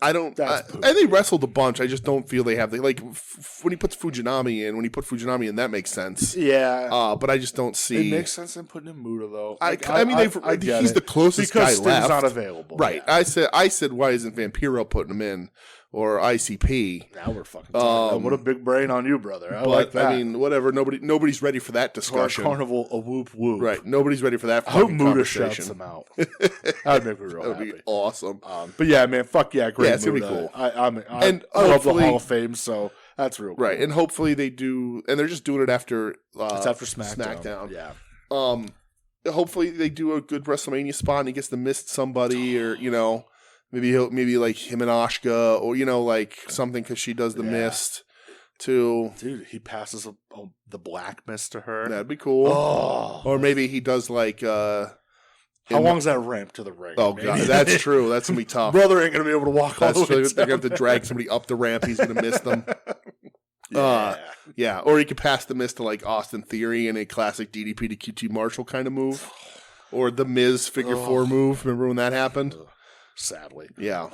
Speaker 2: and they wrestled a bunch. I just don't feel they have when he puts Fujinami in. When he put Fujinami in, that makes sense.
Speaker 1: Yeah,
Speaker 2: but I just don't see.
Speaker 1: It makes sense in putting in Muda though.
Speaker 2: He's the closest
Speaker 1: because
Speaker 2: guy
Speaker 1: Sting's
Speaker 2: left.
Speaker 1: Not available,
Speaker 2: right? Yeah. I said, why isn't Vampiro putting him in or ICP?
Speaker 1: Now we're fucking talking. What a big brain on you, brother. I like that.
Speaker 2: I mean, whatever. Nobody's ready for that discussion.
Speaker 1: Carnival, a whoop whoop.
Speaker 2: Right. Nobody's ready for that.
Speaker 1: I hope Muda shouts him out. That'd make me real happy.
Speaker 2: That'd be awesome.
Speaker 1: But yeah, man, fuck yeah, great.
Speaker 2: Yeah, it's gonna be cool.
Speaker 1: I love the Hall of Fame, so that's real cool.
Speaker 2: Right, and hopefully they do, and they're just doing it after.
Speaker 1: It's after SmackDown.
Speaker 2: Yeah. Hopefully they do a good WrestleMania spot, and he gets to miss somebody, or maybe like him and Asuka, or like something because she does the mist too.
Speaker 1: Dude, he passes the black mist to her.
Speaker 2: That'd be cool.
Speaker 1: Oh.
Speaker 2: Or maybe he does like.
Speaker 1: How long's that ramp to the ring?
Speaker 2: Oh, God, that's true. That's going to be tough.
Speaker 1: Brother ain't going to be able to walk all the way down.
Speaker 2: They're going to have to drag somebody up the ramp. He's going to miss them.
Speaker 1: Yeah.
Speaker 2: Or he could pass the miss to like Austin Theory in a classic DDP to QT Marshall kind of move. Or the Miz figure four move. Remember when that happened?
Speaker 1: Sadly.
Speaker 2: Yeah.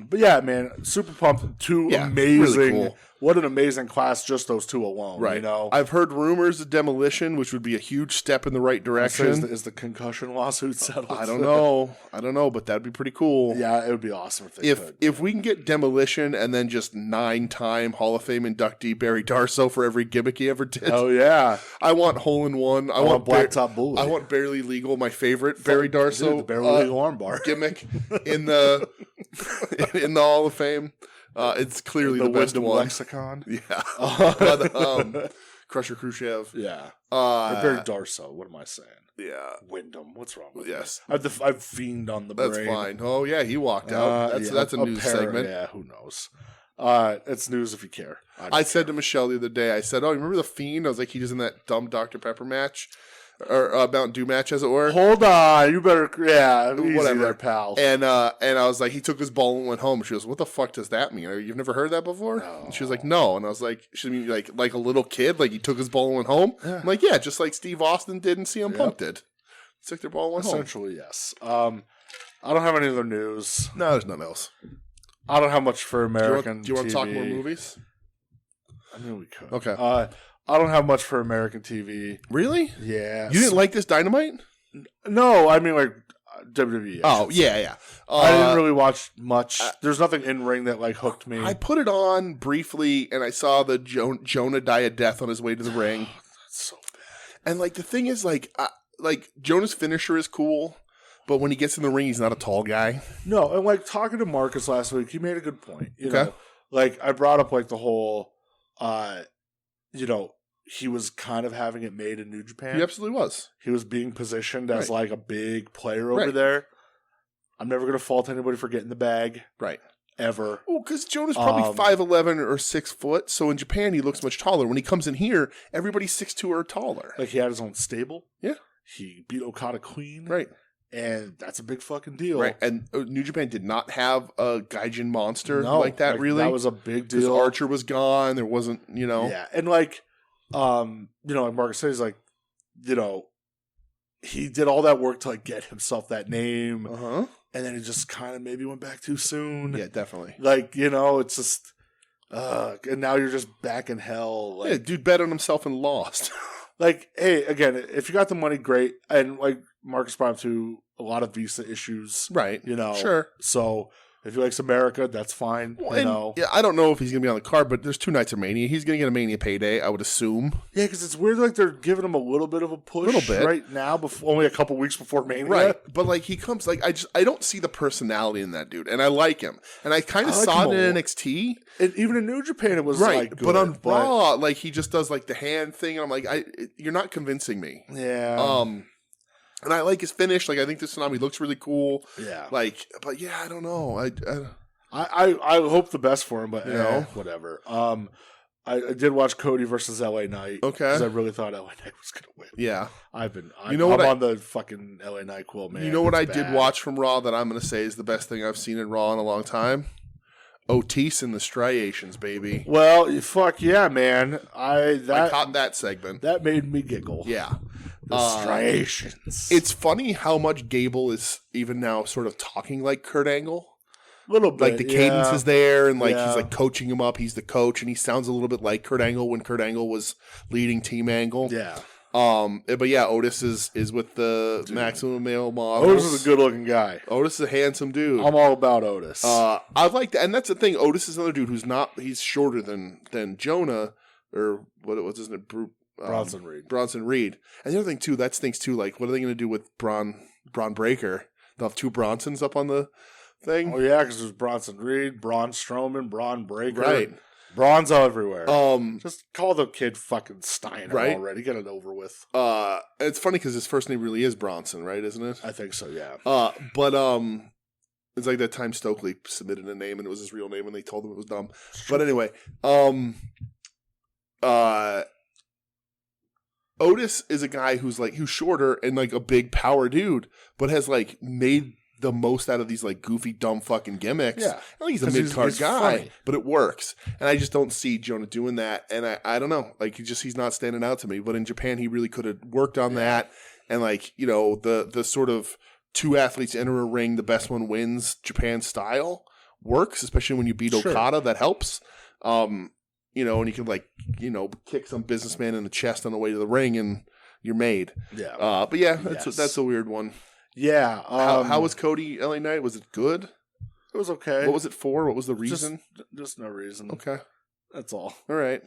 Speaker 1: But yeah, man, super pumped. Two amazing. Really cool. What an amazing class, just those two alone.
Speaker 2: Right. I've heard rumors of Demolition, which would be a huge step in the right direction.
Speaker 1: Is the concussion lawsuit settled?
Speaker 2: I don't know, but that'd be pretty cool.
Speaker 1: Yeah, it would be awesome if they could.
Speaker 2: If we can get Demolition and then just 9-time Hall of Fame inductee Barry Darsow for every gimmick he ever did.
Speaker 1: Oh, yeah.
Speaker 2: I want Hole in One.
Speaker 1: I want Blacktop Bully.
Speaker 2: I want Barely Legal, my favorite Barry Darsow.
Speaker 1: The Barely Legal armbar.
Speaker 2: Gimmick in the Hall of Fame. It's clearly the best one.
Speaker 1: Lexicon.
Speaker 2: Yeah. Crusher Khrushchev.
Speaker 1: Yeah. Barry Darsow. What am I saying?
Speaker 2: Yeah.
Speaker 1: Wyndham. What's wrong with
Speaker 2: Yes.
Speaker 1: I've fiend on the brain.
Speaker 2: That's fine. Oh, yeah. He walked out. That's a news segment.
Speaker 1: Yeah, who knows? It's news if you care.
Speaker 2: I said to Michelle the other day, I said, "Oh, you remember the Fiend?" I was like, he was in that dumb Dr. Pepper match. Or Mountain Dew match, as it were.
Speaker 1: Hold on, you better, whatever, there, pal.
Speaker 2: And I was like, he took his ball and went home. She goes, "What the fuck does that mean? You've never heard that before?" No. And she was like, "No." And I was like, "Should mean like a little kid? Like he took his ball and went home?" Yeah. I'm like, "Yeah, just like Steve Austin did and CM Punk did. He took their ball and went home."
Speaker 1: Essentially, yes. I don't have any other news.
Speaker 2: No, there's nothing else.
Speaker 1: I don't have much for American.
Speaker 2: Do you want to talk more movies?
Speaker 1: I mean, we could.
Speaker 2: Okay.
Speaker 1: I don't have much for American TV.
Speaker 2: Really?
Speaker 1: Yeah.
Speaker 2: You didn't like this Dynamite?
Speaker 1: No, I mean like WWE.
Speaker 2: Yeah.
Speaker 1: I didn't really watch much. There's nothing in ring that like hooked me.
Speaker 2: I put it on briefly, and I saw the Jonah die a death on his way to the ring.
Speaker 1: That's so bad.
Speaker 2: And like the thing is, like Jonah's finisher is cool, but when he gets in the ring, he's not a tall guy.
Speaker 1: No, and like talking to Marcus last week, he made a good point. You know, like I brought up like the whole, you know, he was kind of having it made in New Japan.
Speaker 2: He absolutely was.
Speaker 1: He was being positioned as like a big player over there. I'm never going to fault anybody for getting the bag.
Speaker 2: Right.
Speaker 1: Ever.
Speaker 2: Well, because Jonah's probably 5'11" or 6 foot, so in Japan he looks much taller. When he comes in here, everybody's 6'2" or taller.
Speaker 1: Like he had his own stable.
Speaker 2: Yeah.
Speaker 1: He beat Okada Queen.
Speaker 2: Right.
Speaker 1: And that's a big fucking deal.
Speaker 2: Right. And New Japan did not have a Gaijin monster like that, really.
Speaker 1: That was a big deal.
Speaker 2: Because Archer was gone. There wasn't, you know.
Speaker 1: Yeah. And like, you know, like Marcus says, like, you know, he did all that work to like get himself that name.
Speaker 2: Uh-huh.
Speaker 1: And then he just kind of maybe went back too soon.
Speaker 2: Yeah, definitely.
Speaker 1: Like, you know, it's just, and now you're just back in hell. Like,
Speaker 2: yeah, dude bet on himself and lost.
Speaker 1: Like, hey, again, if you got the money, great. And like Marcus brought up to a lot of visa issues.
Speaker 2: Right.
Speaker 1: You know.
Speaker 2: Sure.
Speaker 1: So if he likes America, that's fine.
Speaker 2: Well,
Speaker 1: you know.
Speaker 2: Yeah, I don't know if he's going to be on the card, but there's 2 nights of Mania. He's going to get a Mania payday, I would assume.
Speaker 1: Yeah, because it's weird like they're giving him a little bit of a push right now, only a couple weeks before Mania.
Speaker 2: Right. But like he comes, like I don't see the personality in that dude. And I like him. And I kind of saw it in NXT.
Speaker 1: And even in New Japan it was like good.
Speaker 2: But on Raw, like he just does like the hand thing. And I'm like, you're not convincing me.
Speaker 1: Yeah.
Speaker 2: And I like his finish. Like I think this Tsunami looks really cool.
Speaker 1: Yeah.
Speaker 2: Like, but yeah, I don't know.
Speaker 1: I hope the best for him, but
Speaker 2: you know,
Speaker 1: whatever. I did watch Cody versus LA Knight.
Speaker 2: Okay.
Speaker 1: Because I really thought LA Knight was going to win.
Speaker 2: Yeah.
Speaker 1: I'm on the fucking LA Knight quill, man.
Speaker 2: You know what I did watch from Raw that I'm going to say is the best thing I've seen in Raw in a long time? Otis and the Striations, baby.
Speaker 1: Well, fuck yeah, man. I
Speaker 2: caught that segment.
Speaker 1: That made me giggle.
Speaker 2: Yeah.
Speaker 1: The Striations.
Speaker 2: It's funny how much Gable is even now sort of talking like Kurt Angle.
Speaker 1: A little bit.
Speaker 2: Like the cadence is there, and like he's like coaching him up. He's the coach, and he sounds a little bit like Kurt Angle when Kurt Angle was leading Team Angle.
Speaker 1: Yeah.
Speaker 2: But yeah, Otis is with the Maximum Male Models.
Speaker 1: Otis is a good looking guy.
Speaker 2: Otis is a handsome dude.
Speaker 1: I'm all about Otis.
Speaker 2: I like that, and that's the thing. Otis is another dude he's shorter than Jonah, or what's his name?
Speaker 1: Bronson Reed.
Speaker 2: Bronson Reed. And the other thing too, that stinks too. Like, what are they going to do with Braun Breaker? They'll have 2 Bronsons up on the thing.
Speaker 1: Oh yeah, because there's Bronson Reed, Braun Strowman, Braun Breaker.
Speaker 2: Right.
Speaker 1: Braun's everywhere.
Speaker 2: Just
Speaker 1: call the kid fucking Steiner already. Get it over with.
Speaker 2: It's funny because his first name really is Bronson, right? Isn't it?
Speaker 1: I think so. Yeah.
Speaker 2: But it's like that time Stokely submitted a name and it was his real name and they told him it was dumb. But anyway, Otis is a guy who's shorter and like a big power dude, but has like made the most out of these like goofy, dumb fucking gimmicks.
Speaker 1: Yeah.
Speaker 2: I think he's a mid-card guy,
Speaker 1: funny.
Speaker 2: but it works. And I just don't see Jonah doing that. And I don't know, like he's not standing out to me. But in Japan, he really could have worked on that. And like, you know, the sort of 2 athletes enter a ring, the best one wins Japan style works, especially when you beat Okada. That helps. You know, and you can like, you know, kick some businessman in the chest on the way to the ring and you're made.
Speaker 1: Yeah.
Speaker 2: But yeah, that's a weird one.
Speaker 1: Yeah.
Speaker 2: How was Cody LA Knight? Was it good?
Speaker 1: It was okay.
Speaker 2: What was it for? What was the reason?
Speaker 1: Just no reason.
Speaker 2: Okay.
Speaker 1: That's all.
Speaker 2: All right.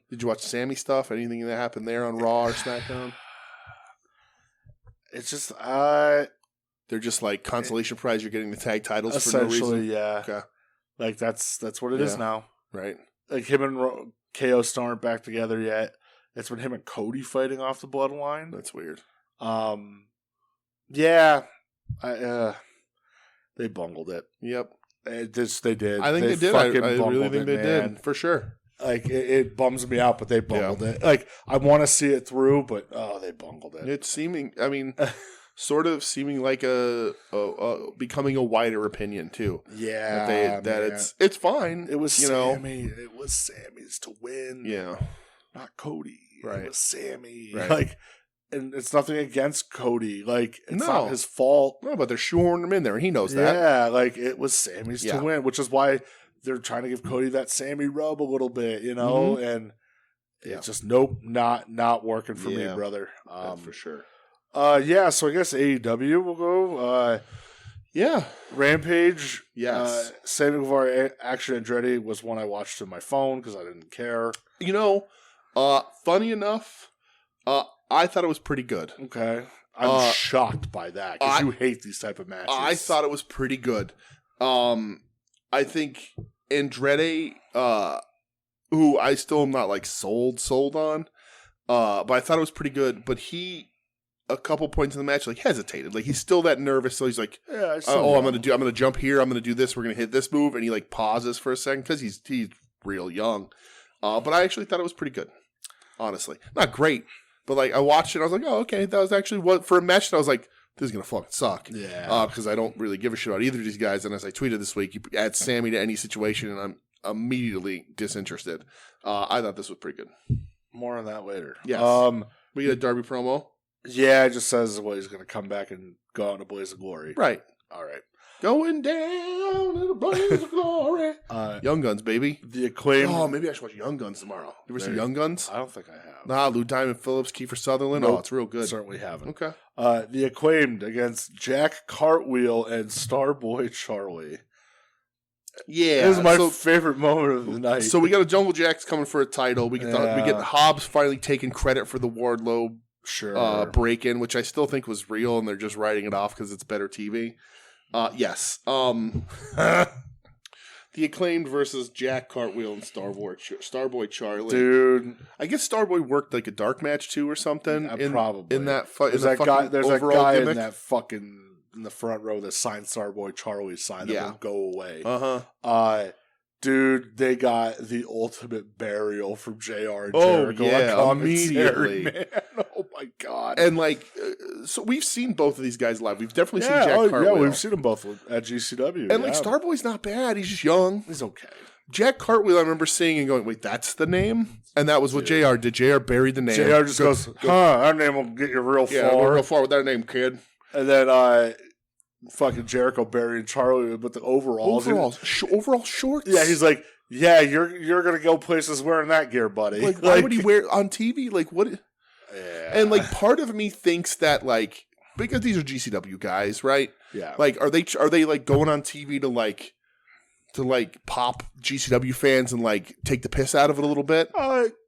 Speaker 2: Did you watch Sammy stuff? Anything that happened there on Raw or SmackDown?
Speaker 1: It's just
Speaker 2: they're just like consolation prize. You're getting the tag titles for no reason.
Speaker 1: Essentially, yeah.
Speaker 2: Okay.
Speaker 1: Like that's what it is now.
Speaker 2: Right.
Speaker 1: Like him and KO still aren't back together yet. It's been him and Cody fighting off the bloodline.
Speaker 2: That's weird.
Speaker 1: Yeah. They bungled it.
Speaker 2: Yep.
Speaker 1: They did.
Speaker 2: I think they did. I really think they did. For sure.
Speaker 1: Like, it bums me out, but they bungled it. Like, I want to see it through, but, they bungled it.
Speaker 2: It's seeming, I mean, sort of seeming like a becoming a wider opinion, too.
Speaker 1: Yeah.
Speaker 2: That it's fine.
Speaker 1: It was
Speaker 2: you
Speaker 1: Sammy. It was Sammy's to win.
Speaker 2: Yeah.
Speaker 1: Not Cody.
Speaker 2: Right.
Speaker 1: It was Sammy.
Speaker 2: Right.
Speaker 1: Like, and it's nothing against Cody. Like, it's
Speaker 2: No.
Speaker 1: not his fault.
Speaker 2: No, but they're shoehorning him in there, and he knows that.
Speaker 1: Yeah, like, it was Sammy's
Speaker 2: Yeah.
Speaker 1: to win, which is why they're trying to give Cody that Sammy rub a little bit, you know?
Speaker 2: Mm-hmm.
Speaker 1: And it's just, nope, not working for me, brother.
Speaker 2: For sure.
Speaker 1: Yeah, so I guess AEW will go.
Speaker 2: Yeah.
Speaker 1: Rampage.
Speaker 2: Yes.
Speaker 1: Saving Guevara Action Andretti was one I watched on my phone because I didn't care.
Speaker 2: You know, funny enough, I thought it was pretty good.
Speaker 1: Okay. I'm shocked by that because you hate these type of matches.
Speaker 2: I thought it was pretty good. I think Andretti, who I still am not like sold on, but I thought it was pretty good. But he, a couple points in the match, like hesitated. Like he's still that nervous. So he's like, I'm gonna jump here. I'm gonna do this. We're gonna hit this move, and he like pauses for a second because he's real young. But I actually thought it was pretty good. Honestly, not great, but like I watched it. I was like, oh, okay, that was actually what for a match that I was like, this is going to fucking suck.
Speaker 1: Yeah.
Speaker 2: Because I don't really give a shit about either of these guys. And as I tweeted this week, you add Sammy to any situation and I'm immediately disinterested. I thought this was pretty good.
Speaker 1: More on that later.
Speaker 2: Yes. We get a Darby promo.
Speaker 1: Yeah, it just says, well, he's going to come back and go out in a blaze of glory.
Speaker 2: Right.
Speaker 1: All right.
Speaker 2: Going down in a blaze of glory. Young Guns, baby.
Speaker 1: The Acclaimed.
Speaker 2: Oh, maybe I should watch Young Guns tomorrow. You ever see Young Guns?
Speaker 1: I don't think I have.
Speaker 2: Nah, Lou Diamond Phillips, Kiefer Sutherland.
Speaker 1: Nope.
Speaker 2: Oh, it's real good.
Speaker 1: Certainly haven't.
Speaker 2: Okay.
Speaker 1: The Acclaimed against Jack Cartwheel and Starboy Charlie.
Speaker 2: Yeah.
Speaker 1: This is my favorite moment of the night.
Speaker 2: So we got a Jungle Jack's coming for a title. We get Hobbs finally taking credit for the Wardlow break-in, which I still think was real, and they're just writing it off because it's better TV. Yes. The Acclaimed versus Jack Cartwheel and Starboy Charlie.
Speaker 1: Dude.
Speaker 2: I guess Starboy worked like a dark match too or something.
Speaker 1: Probably.
Speaker 2: In that
Speaker 1: there's that guy
Speaker 2: gimmick.
Speaker 1: in that fucking in the front row that signed Starboy Charlie's sign that won't go away. Dude, they got the ultimate burial from JR and Jericho.
Speaker 2: Yeah, immediately.
Speaker 1: Man. Oh my god.
Speaker 2: And like, so we've seen both of these guys live. We've definitely seen Jack Cartwheel.
Speaker 1: Yeah, we've seen them both at GCW.
Speaker 2: And like, Starboy's not bad. He's just young.
Speaker 1: He's okay.
Speaker 2: Jack Cartwheel, I remember seeing and going, wait, that's the name? And that was what JR did. JR buried the name.
Speaker 1: JR just goes, that name will get you real far.
Speaker 2: Yeah, real far with that name, kid.
Speaker 1: And then, fucking Jericho burying Charlie, but the overalls.
Speaker 2: Overall shorts?
Speaker 1: Yeah, he's like, yeah, you're going to go places wearing that gear, buddy.
Speaker 2: Like, why would he wear it on TV? Like, what? Yeah. And, like, part of me thinks that, like, because these are GCW guys, right?
Speaker 1: Yeah.
Speaker 2: Like, are they like, going on TV to, like, pop GCW fans and, like, take the piss out of it a little bit?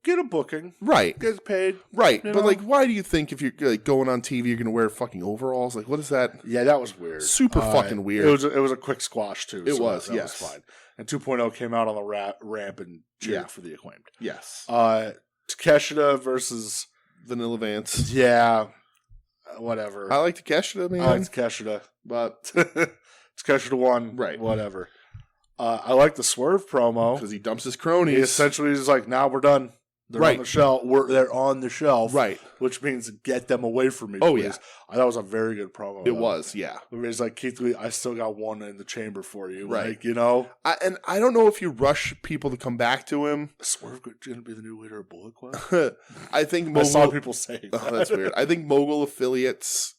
Speaker 1: Get a booking.
Speaker 2: Right.
Speaker 1: Get paid.
Speaker 2: Right. But, like, why do you think if you're, like, going on TV, you're going to wear fucking overalls? Like, what is that?
Speaker 1: Yeah, that was weird.
Speaker 2: Super fucking weird.
Speaker 1: It was a quick squash, too.
Speaker 2: It
Speaker 1: so
Speaker 2: was,
Speaker 1: that was fine. And 2.0 came out on the ramp and cheered for the Acclaimed.
Speaker 2: Yes.
Speaker 1: Takeshita versus
Speaker 2: Vanilla Vance.
Speaker 1: Yeah. Whatever.
Speaker 2: I like Takeshita, man.
Speaker 1: I like Takeshita. But Takeshita won.
Speaker 2: Right.
Speaker 1: Whatever. I like the Swerve promo.
Speaker 2: Because he dumps his cronies.
Speaker 1: He essentially is like, now we're done. They're on the shelf. They're on the shelf.
Speaker 2: Right.
Speaker 1: Which means get them away from me.
Speaker 2: Oh,
Speaker 1: please.
Speaker 2: yeah.
Speaker 1: I thought it was a very good promo.
Speaker 2: It was, yeah.
Speaker 1: He's like, Keith Lee, I still got one in the chamber for you.
Speaker 2: Right.
Speaker 1: Like, you know?
Speaker 2: And I don't know if you rush people to come back to him.
Speaker 1: Swerve going to be the new leader of Bullet Club?
Speaker 2: I think
Speaker 1: I saw people saying that.
Speaker 2: Oh, that's weird. I think Mogul Affiliates...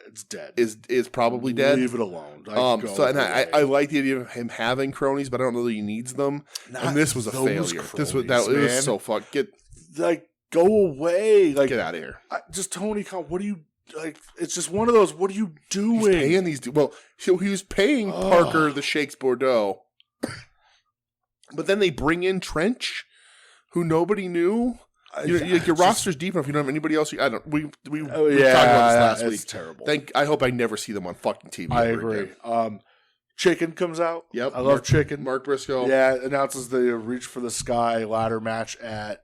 Speaker 1: it's dead.
Speaker 2: Is probably dead.
Speaker 1: Leave it alone.
Speaker 2: I like the idea of him having cronies, but I don't know that he needs them. And this was a failure. It was so fucked.
Speaker 1: Go away. Like,
Speaker 2: get out of here.
Speaker 1: Just Tony Khan. What do you like? It's just one of those. What are you doing?
Speaker 2: He's paying these. Well, he was paying Parker the Shakes Bordeaux, but then they bring in Trench, who nobody knew. Your roster's deep enough. You don't have anybody else. We talked about this last week.
Speaker 1: Terrible.
Speaker 2: I hope I never see them on fucking TV.
Speaker 1: I agree. Chicken comes out.
Speaker 2: Yep,
Speaker 1: I love Chicken.
Speaker 2: Mark Briscoe.
Speaker 1: Yeah, announces the Reach for the Sky ladder match at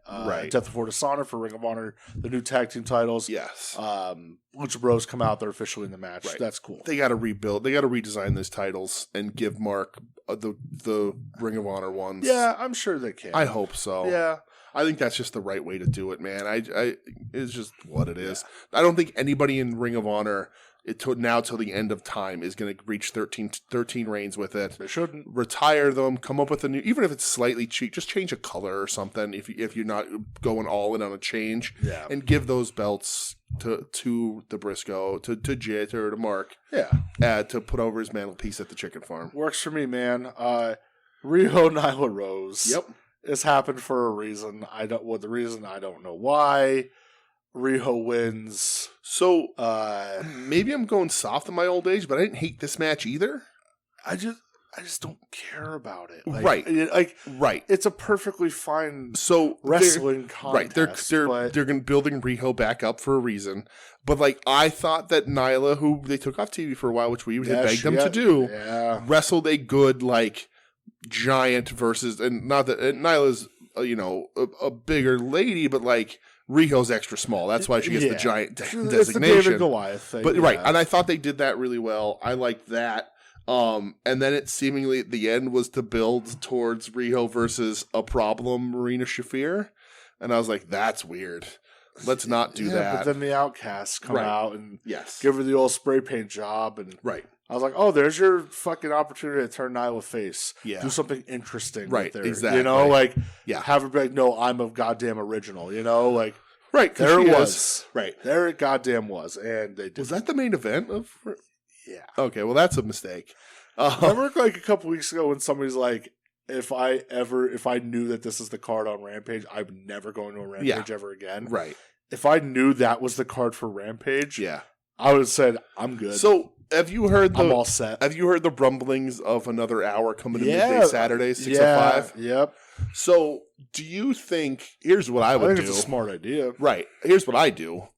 Speaker 1: Death Before Dishonor for Ring of Honor, the new tag team titles.
Speaker 2: Yes.
Speaker 1: Lucha Bros come out. They're officially in the match.
Speaker 2: Right.
Speaker 1: That's cool.
Speaker 2: They got to rebuild. They got to redesign those titles and give Mark the Ring of Honor ones.
Speaker 1: Yeah, I'm sure they can.
Speaker 2: I hope so.
Speaker 1: Yeah.
Speaker 2: I think that's just the right way to do it, man. It's just what it is. I don't think anybody in Ring of Honor till the end of time is going to reach 13 reigns with it.
Speaker 1: They shouldn't.
Speaker 2: Retire them, come up with a new, even if it's slightly cheap, just change a color or something if you're not going all in on a change.
Speaker 1: Yeah.
Speaker 2: And give those belts to the Briscoe, to Jit or to Mark.
Speaker 1: Yeah.
Speaker 2: To put over his mantelpiece at the chicken farm.
Speaker 1: Works for me, man. Rio Nyla Rose.
Speaker 2: Yep.
Speaker 1: This happened for a reason. The reason I don't know why. Riho wins.
Speaker 2: So maybe I'm going soft in my old age, but I didn't hate this match either.
Speaker 1: I just don't care about it.
Speaker 2: Right. Right.
Speaker 1: It's a perfectly fine wrestling contest.
Speaker 2: Right. They're building Riho back up for a reason. But like I thought that Nyla, who they took off TV for a while, which we had begged them to do, wrestled a good like giant versus, and not that Nyla's a bigger lady, but like Riho's extra small. That's why she gets the giant designation.
Speaker 1: It's the David Goliath thing.
Speaker 2: But right, and I thought they did that really well. I liked that. And then it seemingly at the end was to build towards Riho versus a problem Marina Shafir, and I was like, that's weird. Let's not do that.
Speaker 1: But then the Outcasts come out and give her the old spray paint job, and I was like, oh, there's your fucking opportunity to turn Nyla face. Yeah. Do something interesting.
Speaker 2: Right,
Speaker 1: with her.
Speaker 2: exactly.
Speaker 1: Have her be like, no, I'm a goddamn original,
Speaker 2: Right,
Speaker 1: there it was. Right. There it goddamn was. And they did.
Speaker 2: Was that the main event of...
Speaker 1: Yeah.
Speaker 2: Okay, well, that's a mistake.
Speaker 1: Remember like a couple weeks ago when somebody's like, if I knew that this is the card on Rampage, I'm never going to a Rampage ever again.
Speaker 2: Right.
Speaker 1: If I knew that was the card for Rampage, I would have said, I'm good.
Speaker 2: So, I'm
Speaker 1: all set.
Speaker 2: Have you heard the rumblings of another hour coming to midday Saturday, 6:05?
Speaker 1: Yep.
Speaker 2: So, do you think, here's what I would do.
Speaker 1: It's a smart idea.
Speaker 2: Right. Here's what I do.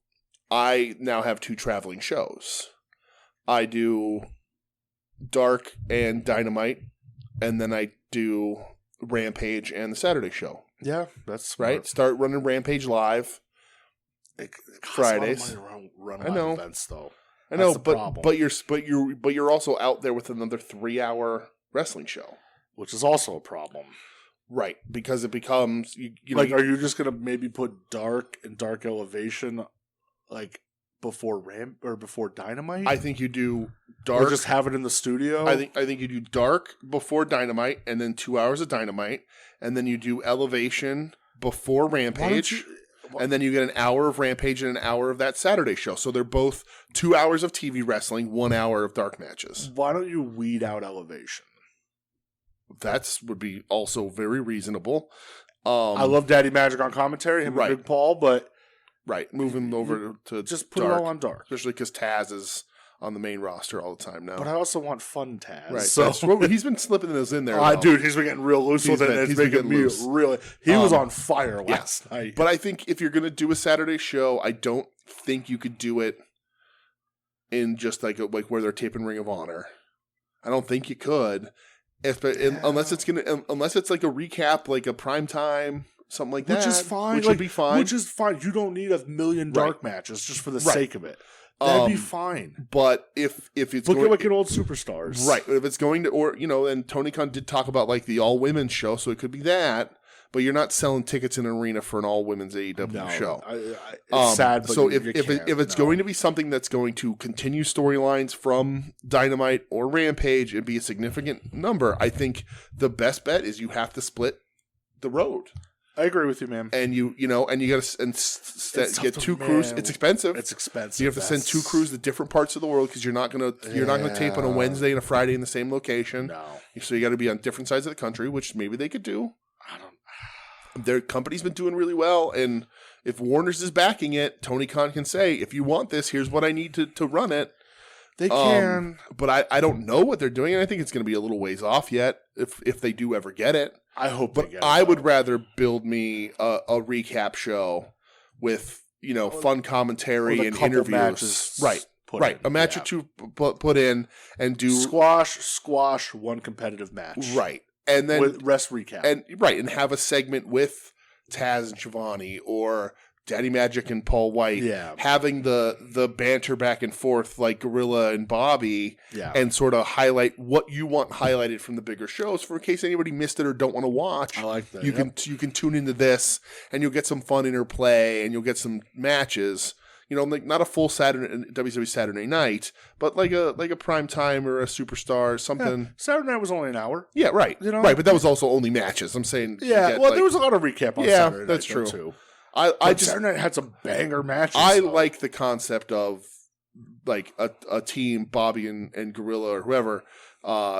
Speaker 2: I now have 2 traveling shows. I do Dark and Dynamite, and then I do Rampage and the Saturday show.
Speaker 1: Yeah, that's smart.
Speaker 2: Right. Start running Rampage live Fridays.
Speaker 1: I know events though.
Speaker 2: I know, but you're also out there with another 3-hour wrestling show,
Speaker 1: which is also a problem.
Speaker 2: Right, because it becomes
Speaker 1: are you just gonna maybe put Dark and Dark Elevation like before before Dynamite?
Speaker 2: I think you do Dark.
Speaker 1: Or just have it in the studio.
Speaker 2: I think you do Dark before Dynamite, and then 2 hours of Dynamite, and then you do Elevation before Rampage, and then you get an hour of Rampage and an hour of that Saturday show. So they're both 2 hours of TV wrestling, 1 hour of dark matches.
Speaker 1: Why don't you weed out Elevation?
Speaker 2: That would be also very reasonable.
Speaker 1: I love Daddy Magic on commentary, him and Big Paul, but
Speaker 2: move him over to
Speaker 1: just put
Speaker 2: Dark,
Speaker 1: it all on Dark,
Speaker 2: especially because Taz is on the main roster all the time now.
Speaker 1: But I also want fun Taz.
Speaker 2: Right, so he's been slipping those in there.
Speaker 1: Dude, he's been getting real loose with it. It's making me really. He was on fire last night.
Speaker 2: But I think if you're going to do a Saturday show, I don't think you could do it in just like where they're taping Ring of Honor. I don't think you could, unless it's like a recap, like a prime time. Something like that.
Speaker 1: Which is fine.
Speaker 2: Which would be fine.
Speaker 1: Which is fine. You don't need 1,000,000 dark matches just for the sake of it. That'd be fine.
Speaker 2: But if it's
Speaker 1: look at old superstars.
Speaker 2: Right. If it's going to, and Tony Khan did talk about like the all women's show, so it could be that. But you're not selling tickets in an arena for an all women's AEW show.
Speaker 1: It's sad. But
Speaker 2: so if it's going to be something that's going to continue storylines from Dynamite or Rampage and be a significant number, I think the best bet is you have to split the road.
Speaker 1: I agree with you, man.
Speaker 2: And you got to get 2 crews. It's expensive.
Speaker 1: It's expensive.
Speaker 2: You have to send 2 crews to different parts of the world because you're not gonna tape on a Wednesday and a Friday in the same location.
Speaker 1: No.
Speaker 2: So you got to be on different sides of the country, which maybe they could do. Their company's been doing really well, and if Warner's is backing it, Tony Khan can say, if you want this, here's what I need to run it.
Speaker 1: They can.
Speaker 2: But I don't know what they're doing, and I think it's going to be a little ways off yet if they do ever get it.
Speaker 1: I hope
Speaker 2: but I would rather build me a recap show with, fun commentary and interviews. Right. A match or 2 put in and do
Speaker 1: squash 1 competitive match.
Speaker 2: Right. And then
Speaker 1: with rest recap.
Speaker 2: And have a segment with Taz and Shivani or Daddy Magic and Paul White, having the banter back and forth like Gorilla and Bobby, and sort of highlight what you want highlighted from the bigger shows. For in case anybody missed it or don't want to watch,
Speaker 1: I like that.
Speaker 2: You can tune into this, and you'll get some fun interplay, and you'll get some matches. Like not a full WWE Saturday night, but like a prime time or a superstar or something.
Speaker 1: Yeah, Saturday night was only an hour.
Speaker 2: Yeah, right. Right, but that was also only matches. I'm saying.
Speaker 1: Yeah, there was a lot of recap on Saturday night.
Speaker 2: That's true.
Speaker 1: Too.
Speaker 2: I just
Speaker 1: Saturday night had some banger matches.
Speaker 2: I like the concept of like a team, Bobby and Gorilla or whoever,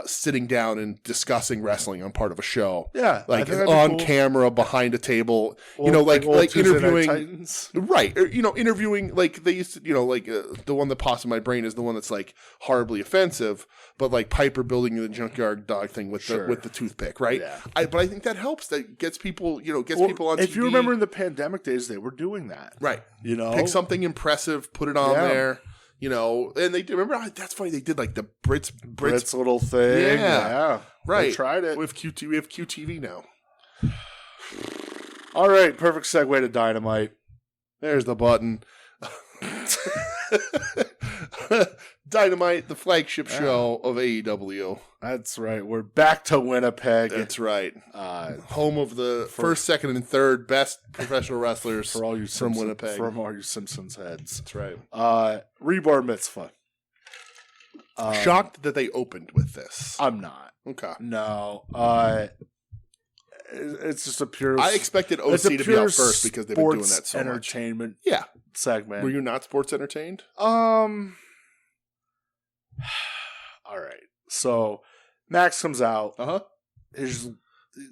Speaker 2: sitting down and discussing wrestling on part of a show.
Speaker 1: Yeah,
Speaker 2: like on camera behind a table.
Speaker 1: Well,
Speaker 2: like interviewing
Speaker 1: Titans.
Speaker 2: Right, or, interviewing like they used to. Like the one that pops in my brain is the one that's like horribly offensive, but like Piper building the junkyard dog thing with the toothpick, right?
Speaker 1: Yeah.
Speaker 2: But I think that helps. That gets people, people on TV.
Speaker 1: If you remember in the pandemic days, they were doing that.
Speaker 2: Right.
Speaker 1: Pick
Speaker 2: something impressive, put it on there. And they remember that's funny. They did like the Brits
Speaker 1: little thing. Yeah.
Speaker 2: Right.
Speaker 1: They tried it.
Speaker 2: We have QTV now.
Speaker 1: All right. Perfect segue to Dynamite.
Speaker 2: There's the button. Dynamite, the flagship show of AEW.
Speaker 1: That's right. We're back to Winnipeg.
Speaker 2: That's right. Home of the first, second, and third best professional wrestlers
Speaker 1: for all you
Speaker 2: from Winnipeg.
Speaker 1: From all you Simpsons heads.
Speaker 2: That's right.
Speaker 1: Rebar Mitzvah.
Speaker 2: Shocked that they opened with this.
Speaker 1: I'm not.
Speaker 2: Okay.
Speaker 1: No. It's just a pure...
Speaker 2: I expected OC to be out first because they've been doing that so
Speaker 1: entertainment
Speaker 2: much. Yeah.
Speaker 1: Segment.
Speaker 2: Were you not sports entertained?
Speaker 1: All right. So Max comes out.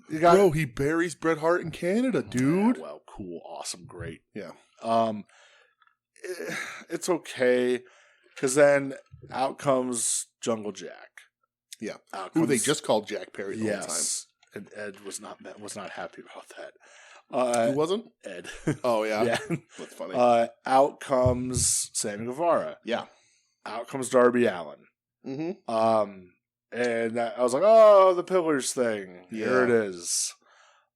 Speaker 2: Bro, he buries Bret Hart in Canada, dude.
Speaker 1: Yeah, well, cool, awesome, great.
Speaker 2: Yeah.
Speaker 1: It's okay because then out comes Jungle Jack.
Speaker 2: Yeah. Who they just called Jack Perry the whole time.
Speaker 1: And Ed was not happy about that.
Speaker 2: Who wasn't?
Speaker 1: Ed.
Speaker 2: Oh yeah.
Speaker 1: Yeah.
Speaker 2: That's funny.
Speaker 1: Out comes Sammy Guevara.
Speaker 2: Yeah.
Speaker 1: Out comes Darby Allin.
Speaker 2: Mm-hmm.
Speaker 1: And I was like, oh, the Pillars thing. Yeah. Here it is.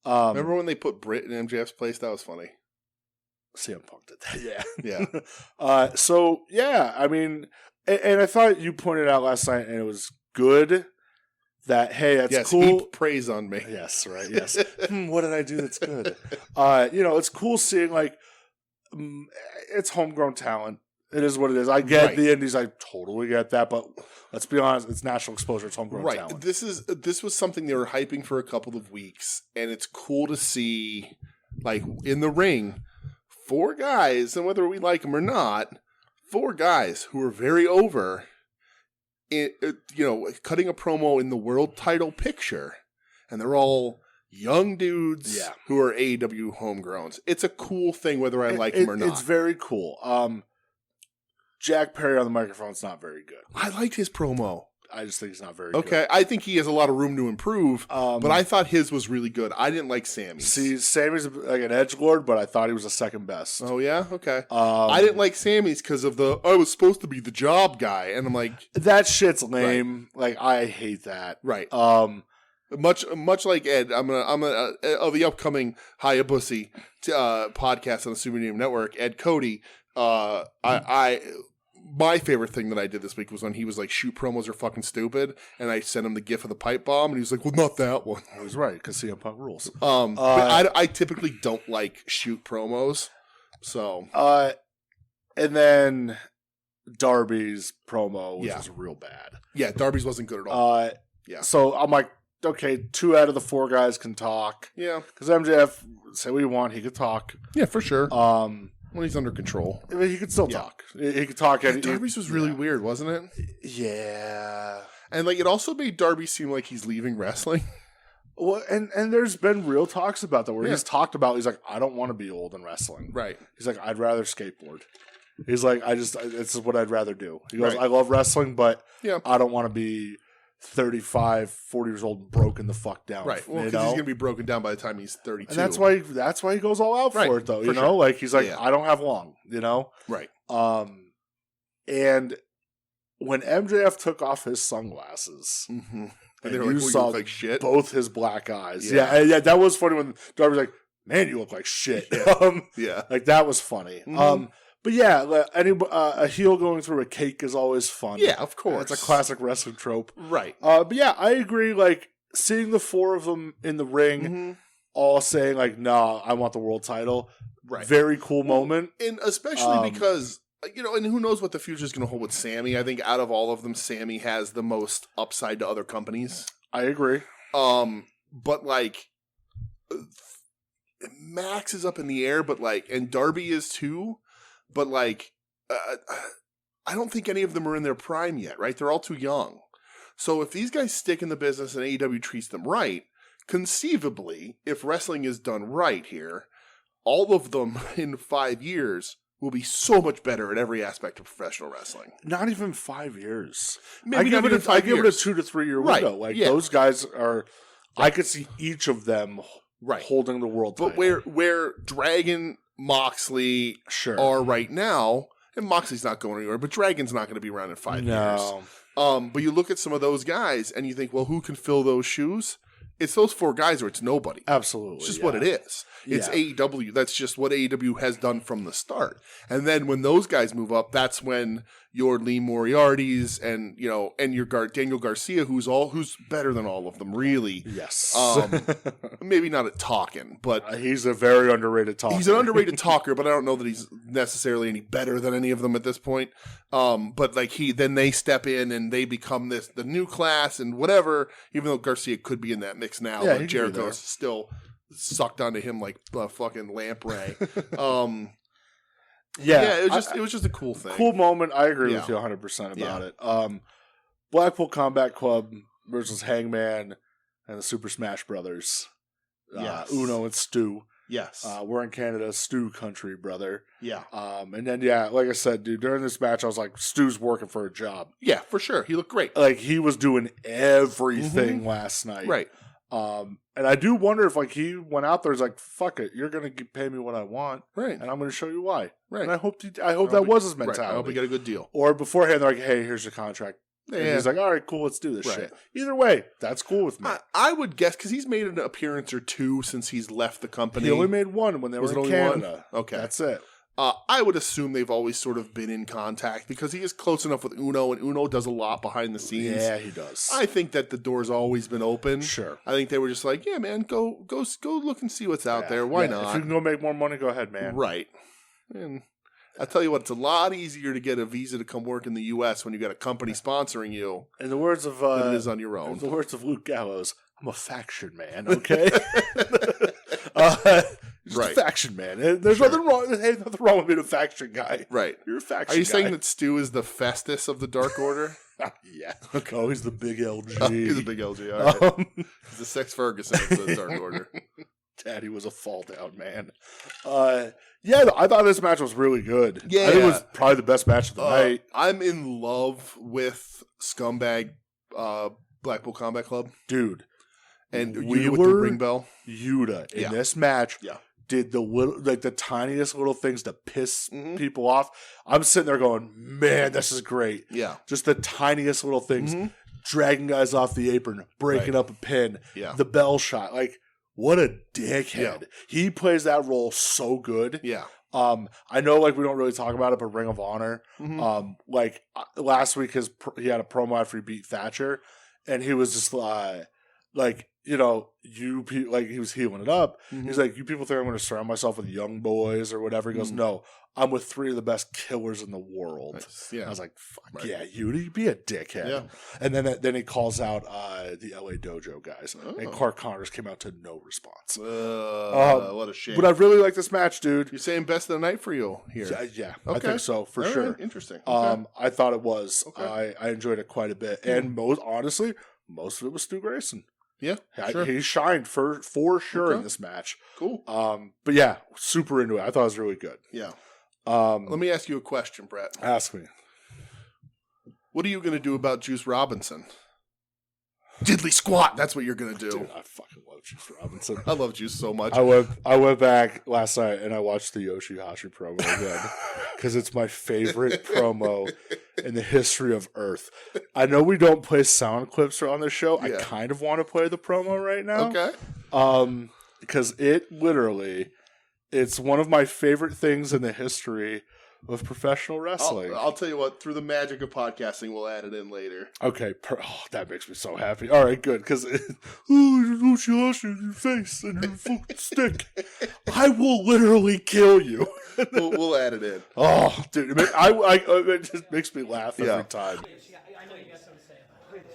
Speaker 2: Remember when they put Britt in MJF's place? That was funny.
Speaker 1: CM Punk did that. Yeah.
Speaker 2: Yeah.
Speaker 1: So, yeah, I mean, and I thought you pointed out last night, and it was good that, hey, that's cool.
Speaker 2: Heap praise on me.
Speaker 1: Yes, right. Yes. What did I do that's good? It's cool seeing, like, it's homegrown talent. It is what it is. I get the indies. I totally get that. But let's be honest, it's national exposure. It's homegrown talent.
Speaker 2: This was something they were hyping for a couple of weeks, and it's cool to see, like, in the ring, 4 guys, and whether we like them or not, 4 guys who are very over, cutting a promo in the world title picture, and they're all young dudes who are AEW homegrowns. It's a cool thing whether I like them or not.
Speaker 1: It's very cool. Jack Perry on the microphone is not very good.
Speaker 2: I liked his promo.
Speaker 1: I just think he's not very good.
Speaker 2: Okay, I think he has a lot of room to improve, but I thought his was really good. I didn't like Sammy's.
Speaker 1: See, Sammy's like an edgelord, but I thought he was the second best.
Speaker 2: Oh, yeah? Okay. I didn't like Sammy's because of I was supposed to be the job guy, and I'm like...
Speaker 1: That shit's lame. Right. Like, I hate that.
Speaker 2: Right. Much like Ed, I'm gonna of the upcoming Hayabusa podcast on the Super Name Network, Ed Cody, my favorite thing that I did this week was when he was like, shoot promos are fucking stupid, and I sent him the gif of the pipe bomb, and he was like, well, not that one.
Speaker 1: He was right, because CM Punk rules.
Speaker 2: But I typically don't like shoot promos, so.
Speaker 1: And then Darby's promo, which was real bad.
Speaker 2: Yeah, Darby's wasn't good at all.
Speaker 1: Yeah. So I'm like, okay, 2 out of the 4 guys can talk.
Speaker 2: Yeah.
Speaker 1: Because MJF, say what you want, he could talk.
Speaker 2: Yeah, for sure. When he's under control.
Speaker 1: I mean, he could still talk. He could talk.
Speaker 2: Darby's was really weird, wasn't it?
Speaker 1: Yeah.
Speaker 2: And like, it also made Darby seem like he's leaving wrestling.
Speaker 1: Well, and there's been real talks about that where he's talked about, he's like, I don't want to be old in wrestling. Right. He's like, I'd rather skateboard. He's like, this is what I'd rather do. He goes, I love wrestling, but I don't want to be 35, 40 years old and broken the fuck down.
Speaker 2: Right. Well, because he's going to be broken down by the time he's 32.
Speaker 1: And that's why he goes all out for it, though. You know? Like, he's like, I don't have long, you know?
Speaker 2: Right.
Speaker 1: And when MJF took off his sunglasses,
Speaker 2: and
Speaker 1: you saw
Speaker 2: like shit.
Speaker 1: Both his black eyes. Yeah, that was funny when Darby was like, man, you look like shit. Like, that was funny. But yeah, a heel going through a cake is always fun.
Speaker 2: Yeah, of course.
Speaker 1: It's a classic wrestling trope.
Speaker 2: Right.
Speaker 1: But yeah, I agree. Like, seeing the 4 of them in the ring, all saying like, "Nah, I want the world title." Right. Very cool moment,
Speaker 2: and especially because and who knows what the future is going to hold with Sammy. I think out of all of them, Sammy has the most upside to other companies.
Speaker 1: I agree.
Speaker 2: But like, Max is up in the air, but like, and Darby is too. But like, I don't think any of them are in their prime yet, right? They're all too young. So if these guys stick in the business and AEW treats them right, conceivably, if wrestling is done right here, all of them in 5 years will be so much better at every aspect of professional wrestling.
Speaker 1: Not even 5 years.
Speaker 2: Maybe
Speaker 1: I give it a 2 to 3 year window.
Speaker 2: Right.
Speaker 1: Like those guys are. I could see each of them holding the world title.
Speaker 2: But where Dragon, Moxley are right now, and Moxley's not going anywhere, but Dragon's not going to be around in 5 years. But you look at some of those guys and you think, well, who can fill those shoes? It's those 4 guys or it's nobody.
Speaker 1: Absolutely.
Speaker 2: It's just what it is. It's AEW. That's just what AEW has done from the start. And then when those guys move up, that's when your Lee Moriarty's and your Daniel Garcia, who's better than all of them, really.
Speaker 1: Yes.
Speaker 2: Maybe not at talking, but
Speaker 1: he's a very underrated talker.
Speaker 2: He's an underrated talker, but I don't know that he's necessarily any better than any of them at this point. But like then they step in and they become the new class and whatever. Even though Garcia could be in that mix now, but Jericho's still sucked onto him like a fucking lamprey. It was just a cool thing.
Speaker 1: Cool moment. I agree with you 100% about it. Blackpool Combat Club versus Hangman and the Super Smash Brothers. Uno and Stu.
Speaker 2: Yes.
Speaker 1: We're in Canada, Stu country, brother.
Speaker 2: Yeah.
Speaker 1: And then, like I said, dude, during this match, I was like, Stu's working for a job.
Speaker 2: Yeah, for sure. He looked great.
Speaker 1: Like, he was doing everything last night.
Speaker 2: Right.
Speaker 1: And I do wonder if, like, he went out there and was like, fuck it, you're going to pay me what I want.
Speaker 2: Right.
Speaker 1: And I'm going to show you why.
Speaker 2: Right.
Speaker 1: And I hope that was his mentality.
Speaker 2: Right. I hope he got a good deal.
Speaker 1: Or beforehand, they're like, hey, here's your contract. And he's like, all right, cool, let's do this shit. Either way, that's cool with me.
Speaker 2: I would guess, because he's made an appearance or 2 since he's left the company.
Speaker 1: He only made 1 when they were in Canada.
Speaker 2: Okay.
Speaker 1: That's it.
Speaker 2: I would assume they've always sort of been in contact because he is close enough with Uno, and Uno does a lot behind the scenes.
Speaker 1: Yeah, he does.
Speaker 2: I think that the door's always been open.
Speaker 1: Sure.
Speaker 2: I think they were just like, yeah, man, go look and see what's out there. Why not?
Speaker 1: If you can go make more money, go ahead, man.
Speaker 2: Right. And I tell you what, it's a lot easier to get a visa to come work in the U.S. when you got a company sponsoring you.
Speaker 1: In the words of
Speaker 2: than it is on your own.
Speaker 1: In the words of Luke Gallows, I'm a faction man. Okay. Just a faction man. There's nothing wrong. Hey, nothing wrong with being a faction guy.
Speaker 2: Right.
Speaker 1: You're a faction.
Speaker 2: Are you saying that Stu is the Festus of the Dark Order?
Speaker 1: Yeah. Okay. Oh, he's the big LG.
Speaker 2: Oh, he's a big LG. All right. He's the Sex Ferguson of the Dark Order.
Speaker 1: Daddy was a fall down man. I thought this match was really good.
Speaker 2: Yeah.
Speaker 1: I think it was probably the best match of the night.
Speaker 2: I'm in love with Scumbag Blackpool Combat Club.
Speaker 1: Dude.
Speaker 2: And Yuta with the ring bell.
Speaker 1: Yuta in this match did the tiniest little things to piss people off. I'm sitting there going, man, this is great.
Speaker 2: Yeah.
Speaker 1: Just the tiniest little things. Dragging guys off the apron, breaking up a pin, the bell shot. Like, what a dickhead. Yeah. He plays that role so good.
Speaker 2: Yeah.
Speaker 1: I know, like, we don't really talk about it, but Ring of Honor, like, last week he had a promo after he beat Thatcher, and he was just like, you know, he was healing it up. He's like, you people think I'm going to surround myself with young boys or whatever. He goes, no, I'm with 3 of the best killers in the world.
Speaker 2: Nice. Yeah.
Speaker 1: I was like, fuck yeah, you be a dickhead. Yeah. And then he calls out the LA Dojo guys. And Clark Connors came out to no response.
Speaker 2: What a shame.
Speaker 1: But I really like this match, dude.
Speaker 2: You're saying best of the night for you here.
Speaker 1: Yeah,
Speaker 2: okay.
Speaker 1: I think so, for sure.
Speaker 2: Right. Interesting. Okay.
Speaker 1: I thought it was.
Speaker 2: Okay.
Speaker 1: I enjoyed it quite a bit. And most of it was Stu Grayson.
Speaker 2: Yeah, sure.
Speaker 1: He shined for sure in this match.
Speaker 2: Cool.
Speaker 1: But yeah, super into it. I thought it was really good.
Speaker 2: Yeah. Let me ask you a question, Brett.
Speaker 1: Ask me.
Speaker 2: What are you going to do about Juice Robinson? Diddly squat. That's what you're going to do.
Speaker 1: Dude, I fucking love Juice Robinson.
Speaker 2: I love Juice so much.
Speaker 1: I went back last night and I watched the Yoshihashi promo again because it's my favorite promo in the history of Earth. I know we don't play sound clips on the show. Yeah. I kind of want to play the promo right now.
Speaker 2: Okay.
Speaker 1: Because it's one of my favorite things in the history of professional wrestling.
Speaker 2: I'll tell you what, through the magic of podcasting, we'll add it in later.
Speaker 1: Okay. That makes me so happy. All right, good. Because, your face and your fucking stick. I will literally kill you.
Speaker 2: We'll add it in.
Speaker 1: Oh, dude. It just makes me laugh every time.
Speaker 3: I know you got something to say about it.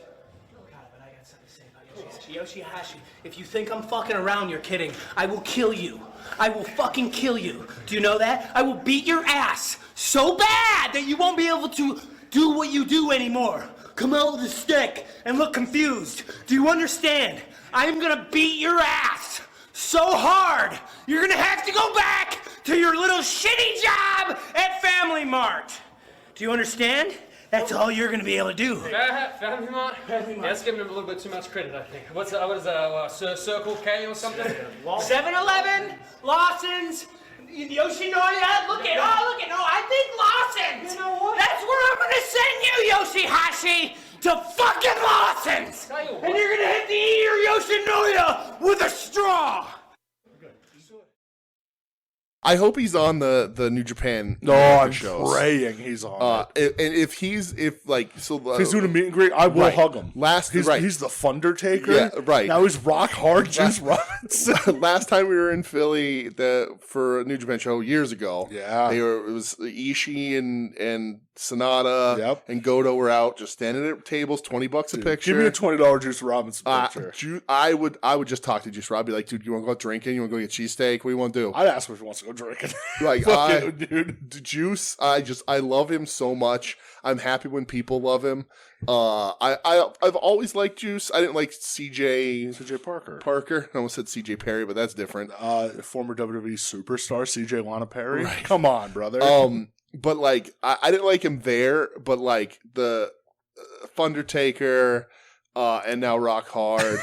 Speaker 3: Oh, God, but I got got something to say about Yoshihashi. If you think I'm fucking around, you're kidding. I will kill you. I will fucking kill you. Do you know that? I will beat your ass so bad that you won't be able to do what you do anymore. Come out with a stick and look confused. Do you understand? I am gonna beat your ass so hard, you're gonna have to go back to your little shitty job at Family Mart. Do you understand? That's all you're gonna be able to do.
Speaker 4: Family Mart? That's giving him a little bit too much credit, I think. What is that, Circle K or something?
Speaker 3: 7-Eleven, Lawsons, Yoshinoya, look at, I think Lawsons. You know what? That's where I'm gonna send you, Yoshihashi, to fucking Lawsons. And you're gonna have to eat your Yoshinoya with a straw.
Speaker 2: I hope he's on the New Japan.
Speaker 1: No, I'm
Speaker 2: shows.
Speaker 1: praying he's on.
Speaker 2: And if he's doing
Speaker 1: a meet and greet, I will hug him. He's the Thundertaker.
Speaker 2: Yeah, right.
Speaker 1: Now he's Rock Hard Juice Robinson.
Speaker 2: Last time we were in Philly for a New Japan show years ago.
Speaker 1: Yeah,
Speaker 2: it was Ishii and Sonata and Goto were out just standing at tables, $20 a picture.
Speaker 1: Give me a $20 Juice Robinson picture.
Speaker 2: I would just talk to Juice Rob, be like, dude, you want to go out drinking? You want to go get cheesesteak? What do you want to do?
Speaker 1: I'd ask him if he wants to go drinking.
Speaker 2: Like, dude, Juice, I love him so much. I'm happy when people love him. I've always liked Juice. I didn't like CJ Parker. I almost said CJ Perry, but that's different.
Speaker 1: Former WWE superstar CJ Lana Perry.
Speaker 2: Right.
Speaker 1: Come on, brother.
Speaker 2: But like, I didn't like him there. But like the Thundertaker, and now Rock Hard.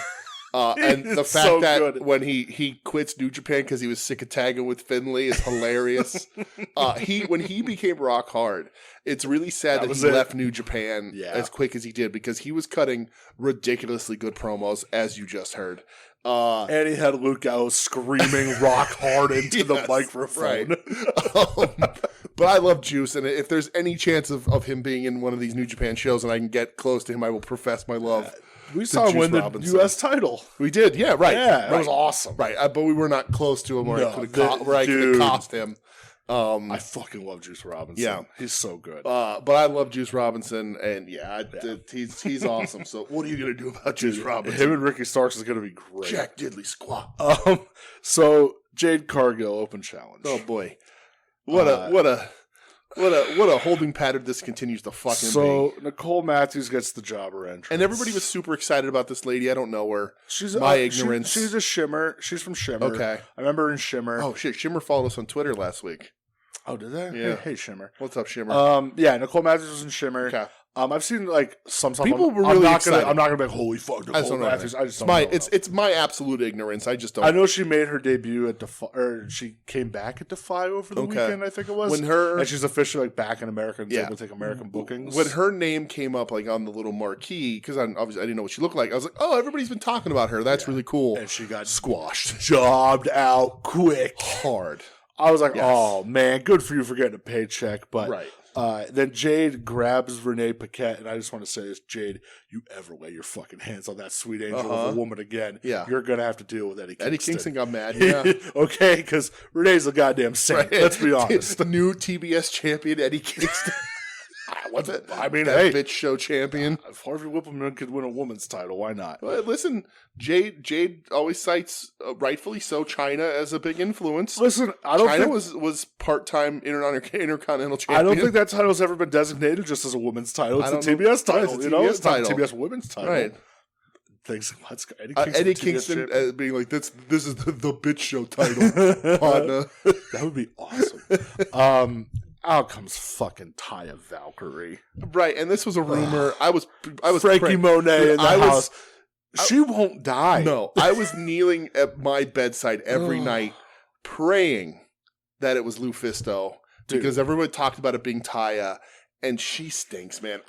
Speaker 2: And the fact that when he quits New Japan because he was sick of tagging with Finlay is hilarious. When he became Rock Hard, it's really sad that he left New Japan as quick as he did because he was cutting ridiculously good promos, as you just heard.
Speaker 1: And he had Luke Gallows screaming Rock Hard into the microphone.
Speaker 2: Right. But I love Juice, and if there's any chance of him being in one of these New Japan shows and I can get close to him, I will profess my love.
Speaker 1: We saw him win the U.S. title.
Speaker 2: We did, yeah, right.
Speaker 1: Yeah, that was awesome.
Speaker 2: Right, but we were not close to him where I could have cost him.
Speaker 1: I fucking love Juice Robinson.
Speaker 2: Yeah.
Speaker 1: He's so good.
Speaker 2: But I love Juice Robinson, and he's awesome. So what are you going to do about Juice Robinson?
Speaker 1: Him and Ricky Starks is going to be great.
Speaker 2: Jack Diddley squat.
Speaker 1: So Jade Cargill open challenge.
Speaker 2: Oh boy, what a holding pattern this continues to fucking be.
Speaker 1: So Nicole Matthews gets the jobber entrance.
Speaker 2: And everybody was super excited about this lady. I don't know her. She's my ignorance.
Speaker 1: She's a Shimmer. She's from Shimmer.
Speaker 2: Okay.
Speaker 1: I remember her in Shimmer.
Speaker 2: Oh shit, Shimmer followed us on Twitter last week.
Speaker 1: Oh, did they?
Speaker 2: Yeah.
Speaker 1: Hey, Shimmer.
Speaker 2: What's up, Shimmer?
Speaker 1: Yeah, Nicole Matthews was in Shimmer.
Speaker 2: Okay.
Speaker 1: I've seen like some stuff.
Speaker 2: People were really excited.
Speaker 1: I'm not gonna be like, holy fuck, Nicole Matthews. I just don't know.
Speaker 2: It's my absolute ignorance. I just don't.
Speaker 1: I know she made her debut at Defy, or she came back at Defy over the weekend. I think it was and she's officially like back in America and able to take American bookings.
Speaker 2: When her name came up like on the little marquee, because obviously I didn't know what she looked like. I was like, oh, everybody's been talking about her. That's really cool.
Speaker 1: And she got
Speaker 2: squashed,
Speaker 1: jobbed out quick,
Speaker 2: hard.
Speaker 1: I was like, oh man, good for you for getting a paycheck, but
Speaker 2: right.
Speaker 1: Then Jade grabs Renee Paquette, and I just want to say this, Jade, you ever lay your fucking hands on that sweet angel of a woman again, you're going to have to deal with Eddie Kingston.
Speaker 2: Eddie Kingston got mad, yeah.
Speaker 1: Okay, because Renee's a goddamn saint, let's be honest.
Speaker 2: The new TBS champion, Eddie Kingston.
Speaker 1: I mean,
Speaker 2: that bitch show champion.
Speaker 1: If Harvey Whippleman could win a woman's title, why not?
Speaker 2: Well, listen, Jade always cites, rightfully so, China as a big influence.
Speaker 1: Listen, I don't
Speaker 2: China
Speaker 1: think
Speaker 2: was part-time intercontinental champion.
Speaker 1: I don't think that title's ever been designated just as a women's title. It's a TBS title. It's not a TBS women's title.
Speaker 2: Right.
Speaker 1: Thanks. Let's go.
Speaker 2: Eddie Kingston being like, this is the bitch show title.
Speaker 1: That would be awesome. Out comes fucking Taya Valkyrie.
Speaker 2: Right, and this was a rumor. I was
Speaker 1: Frankie Monet in the house. She won't die.
Speaker 2: No, I was kneeling at my bedside every night praying that it was Lufisto because everyone talked about it being Taya, and she stinks, man.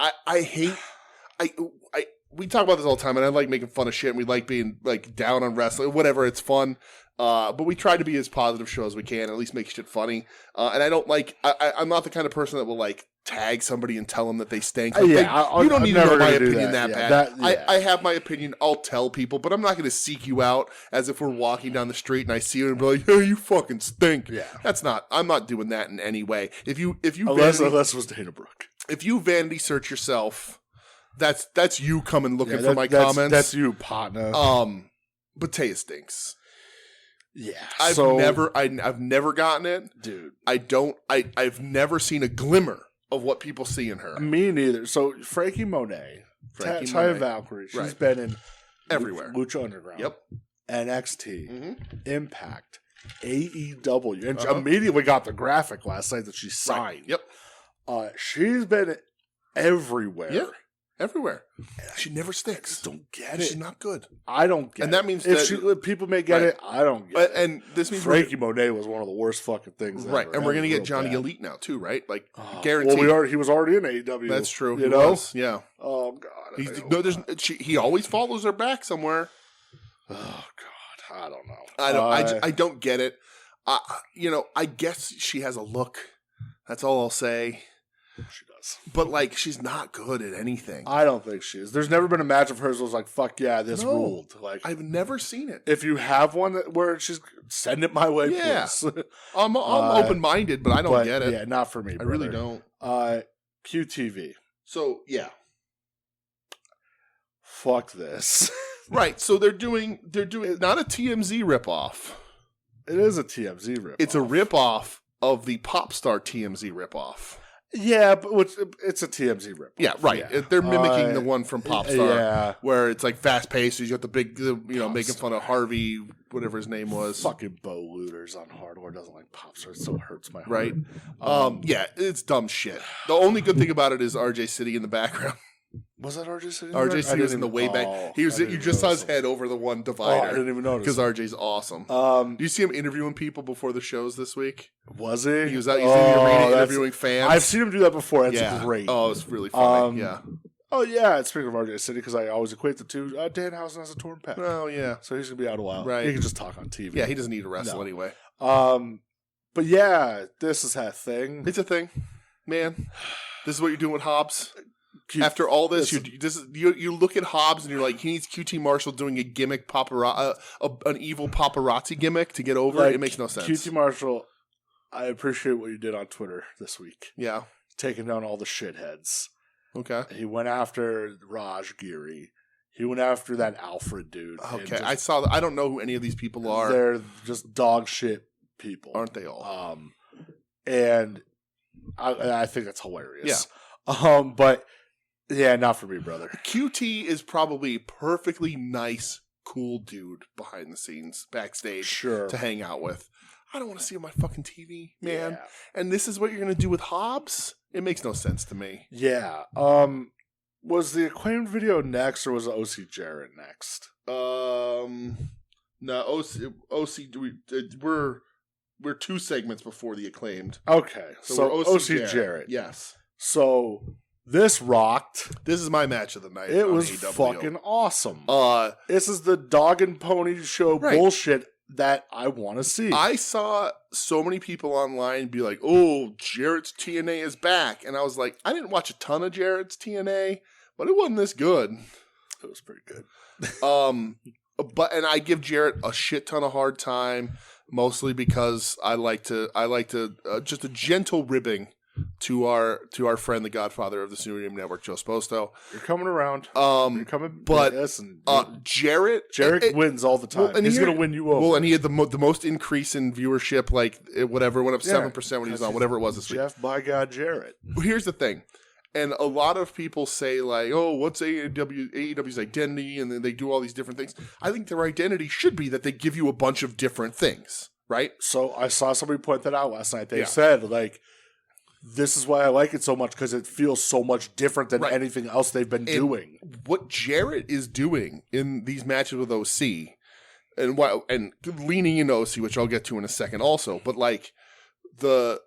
Speaker 2: We talk about this all the time, and I like making fun of shit, and we like being like down on wrestling, whatever. It's fun. But we try to be as positive show as we can, at least make shit funny. And I don't like, I'm not the kind of person that will like tag somebody and tell them that they stink. You don't need to know my opinion that bad. I have my opinion. I'll tell people, but I'm not going to seek you out as if we're walking down the street and I see you and be like, hey, you fucking stink. Yeah. I'm not doing that in any way. If you
Speaker 1: unless it was Dana Brooke.
Speaker 2: If you vanity search yourself, That's you coming looking for my comments.
Speaker 1: That's you, partner.
Speaker 2: But Taya stinks.
Speaker 1: Yeah,
Speaker 2: I've never gotten it,
Speaker 1: dude.
Speaker 2: I've never seen a glimmer of what people see in her.
Speaker 1: Me neither. So Frankie Monet, Taya Valkyrie, she's been in
Speaker 2: everywhere.
Speaker 1: Lucha Underground.
Speaker 2: Yep.
Speaker 1: NXT, Impact, AEW, and immediately got the graphic last night that she signed.
Speaker 2: Yep.
Speaker 1: She's been everywhere.
Speaker 2: Yeah. Everywhere. She never sticks.
Speaker 1: I just don't get it.
Speaker 2: She's not good.
Speaker 1: I don't get it.
Speaker 2: And that means
Speaker 1: if people may get it, I don't get it.
Speaker 2: And this means
Speaker 1: Frankie Monet was one of the worst fucking things ever.
Speaker 2: Right. And we're going to get Johnny Elite now, too, right? Like, guaranteed.
Speaker 1: Well, he was already in AEW.
Speaker 2: That's true.
Speaker 1: You know?
Speaker 2: Yeah.
Speaker 1: Oh, God.
Speaker 2: He always follows her back somewhere.
Speaker 1: Oh, God. I don't know.
Speaker 2: I don't get it. I guess she has a look. That's all I'll say.
Speaker 1: She does.
Speaker 2: But, like, she's not good at anything.
Speaker 1: I don't think she is. There's never been a match of hers that was like, fuck yeah, this ruled. Like,
Speaker 2: I've never seen it.
Speaker 1: If you have one where she's, send it my way, please.
Speaker 2: I'm open-minded, but I don't get it.
Speaker 1: Yeah, not for me, brother.
Speaker 2: I really don't.
Speaker 1: QTV.
Speaker 2: So, yeah.
Speaker 1: Fuck this.
Speaker 2: Right, so they're doing not a TMZ ripoff.
Speaker 1: It is a TMZ ripoff.
Speaker 2: It's a ripoff of the Popstar TMZ ripoff.
Speaker 1: Yeah, but it's a TMZ ripoff.
Speaker 2: Yeah, right. Yeah. They're mimicking the one from Popstar, where it's like fast paced. You got the big, making fun of Harvey, whatever his name was.
Speaker 1: Fucking Bo Looters on Hardcore doesn't like Popstar. It so hurts my heart.
Speaker 2: Right. Yeah, it's dumb shit. The only good thing about it is RJ City in the background.
Speaker 1: Was that RJ City?
Speaker 2: RJ City was in the way back. You just saw his head over the one divider.
Speaker 1: I didn't even notice
Speaker 2: because RJ's awesome. Do you see him interviewing people before the shows this week?
Speaker 1: Was he?
Speaker 2: He was out. He's in the arena interviewing fans.
Speaker 1: I've seen him do that before. It's great.
Speaker 2: Oh, it's really funny. Yeah.
Speaker 1: Oh yeah. Speaking of RJ City, because I always equate the two. Danhausen has a torn pec.
Speaker 2: Oh yeah.
Speaker 1: So he's gonna be out a while.
Speaker 2: Right.
Speaker 1: He can just talk on TV.
Speaker 2: Yeah. He doesn't need to wrestle anyway.
Speaker 1: But yeah, this is that thing.
Speaker 2: It's a thing, man. This is what you're doing with Hobbs. After all this, you look at Hobbs and you're like, he needs QT Marshall doing a gimmick an evil paparazzi gimmick to get over it. It makes no sense.
Speaker 1: QT Marshall, I appreciate what you did on Twitter this week.
Speaker 2: Yeah.
Speaker 1: Taking down all the shitheads.
Speaker 2: Okay.
Speaker 1: He went after Raj Giri. He went after that Alfred dude.
Speaker 2: Okay. I saw that. I don't know who any of these people are.
Speaker 1: They're just dog shit people.
Speaker 2: Aren't they all?
Speaker 1: And I think it's hilarious. Yeah. But yeah, not for me, brother.
Speaker 2: QT is probably a perfectly nice, cool dude behind the scenes, backstage, to hang out with. I don't want to see him on my fucking TV, man. Yeah. And this is what you're going to do with Hobbs? It makes no sense to me.
Speaker 1: Yeah. Was the Acclaimed video next, or was it OC Jarrett next?
Speaker 2: No, OC. We're 2 segments before the Acclaimed.
Speaker 1: Okay, so OC Jarrett.
Speaker 2: Yes.
Speaker 1: So this rocked.
Speaker 2: This is my match of the night.
Speaker 1: It was fucking awesome. This is the dog and pony show bullshit that I want to see.
Speaker 2: I saw so many people online be like, "Oh, Jarrett's TNA is back," and I was like, I didn't watch a ton of Jarrett's TNA, but it wasn't this good.
Speaker 1: It was pretty good.
Speaker 2: And I give Jarrett a shit ton of hard time, mostly because I like to just a gentle ribbing to our friend, the Godfather of the Supreme Network, Joe Sposto.
Speaker 1: You're coming around. You're coming.
Speaker 2: But Jarrett
Speaker 1: wins all the time. And he's going to win you over.
Speaker 2: Well, and he had the most increase in viewership, like whatever, went up 7% when he was on, whatever it was this week.
Speaker 1: Jeff, by God, Jarrett.
Speaker 2: Here's the thing. And a lot of people say, like, oh, what's AEW's identity? And then they do all these different things. I think their identity should be that they give you a bunch of different things, right?
Speaker 1: So I saw somebody point that out last night. They said, like, this is why I like it so much, because it feels so much different than anything else they've been doing.
Speaker 2: What Jarrett is doing in these matches with OC, and leaning into OC, which I'll get to in a second also, but like the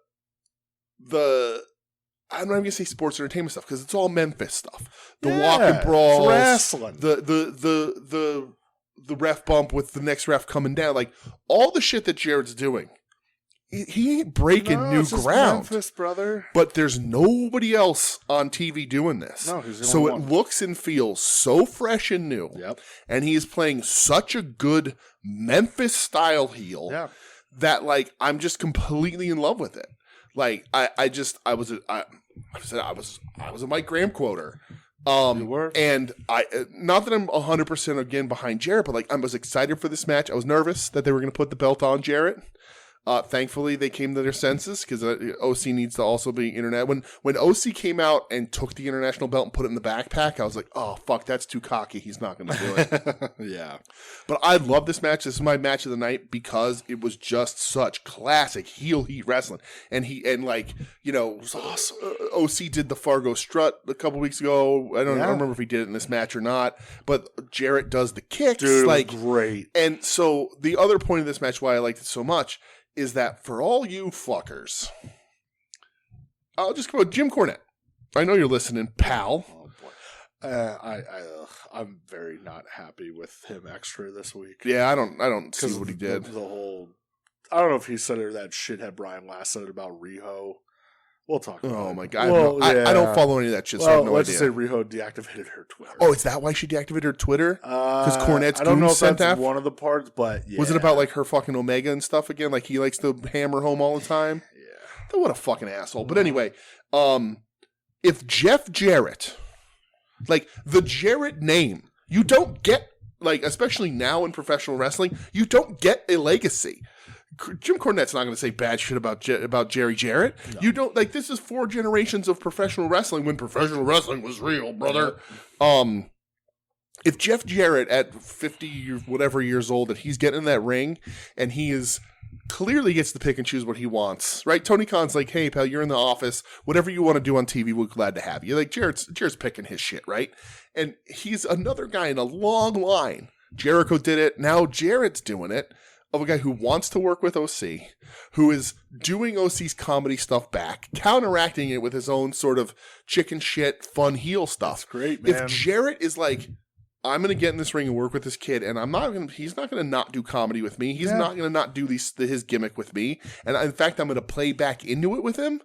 Speaker 2: I'm not even gonna say sports entertainment stuff because it's all Memphis stuff. The walk and brawls,
Speaker 1: wrestling,
Speaker 2: the ref bump with the next ref coming down, like all the shit that Jarrett's doing. He ain't breaking new ground,
Speaker 1: Memphis, brother.
Speaker 2: But there's nobody else on TV doing this.
Speaker 1: No, he's the
Speaker 2: so
Speaker 1: only
Speaker 2: it
Speaker 1: one.
Speaker 2: Looks and feels so fresh and new.
Speaker 1: Yep.
Speaker 2: And he is playing such a good Memphis style heel that like I'm just completely in love with it. Like I was a Mike Graham quoter. And I, not that I'm 100% again behind Jarrett, but like I was excited for this match. I was nervous that they were going to put the belt on Jarrett. Thankfully, they came to their senses because OC needs to also be internet. When OC came out and took the international belt and put it in the backpack, I was like, oh, fuck, that's too cocky. He's not going to do it.
Speaker 1: Yeah.
Speaker 2: But I love this match. This is my match of the night because it was just such classic heel heat wrestling. And it was awesome. OC did the Fargo strut a couple weeks ago. I don't remember if he did it in this match or not. But Jarrett does the kicks.
Speaker 1: Dude, it was great.
Speaker 2: And so the other point of this match, why I liked it so much, is that for all you fuckers, I'll just go with Jim Cornette. I know you're listening, pal.
Speaker 1: Oh boy, I'm very not happy with him extra this week.
Speaker 2: Yeah, I don't see what he did.
Speaker 1: The whole, I don't know if he said it or that shithead Brian Last said it about Riho. We'll talk about it.
Speaker 2: Oh my god, I don't follow any of that shit. So I have no
Speaker 1: let's
Speaker 2: idea.
Speaker 1: just say Riho deactivated her Twitter.
Speaker 2: Oh, is that why she deactivated her Twitter? Because Cornette's
Speaker 1: I don't know if
Speaker 2: sent
Speaker 1: that's
Speaker 2: after?
Speaker 1: one of the parts, but yeah.
Speaker 2: Was it about like her fucking Omega and stuff again? Like he likes to hammer home all the time?
Speaker 1: Yeah.
Speaker 2: What a fucking asshole. But anyway, if Jeff Jarrett, like the Jarrett name, you don't get, like, especially now in professional wrestling, you don't get a legacy. Jim Cornette's not going to say bad shit about Jerry Jarrett. No. You don't, like, this is 4 generations of professional wrestling when professional wrestling was real, brother. If Jeff Jarrett at 50 whatever years old, that he's getting in that ring and he is clearly gets to pick and choose what he wants, right? Tony Khan's like, hey, pal, you're in the office. Whatever you want to do on TV, we're glad to have you. Like, Jarrett's picking his shit, right? And he's another guy in a long line. Jericho did it. Now Jarrett's doing it. Of a guy who wants to work with OC, who is doing OC's comedy stuff back, counteracting it with his own sort of chicken shit, fun heel stuff.
Speaker 1: That's great, man.
Speaker 2: If Jarrett is like, I'm going to get in this ring and work with this kid, and he's not going to not do comedy with me. He's not going to not do his gimmick with me. And in fact, I'm going to play back into it with him.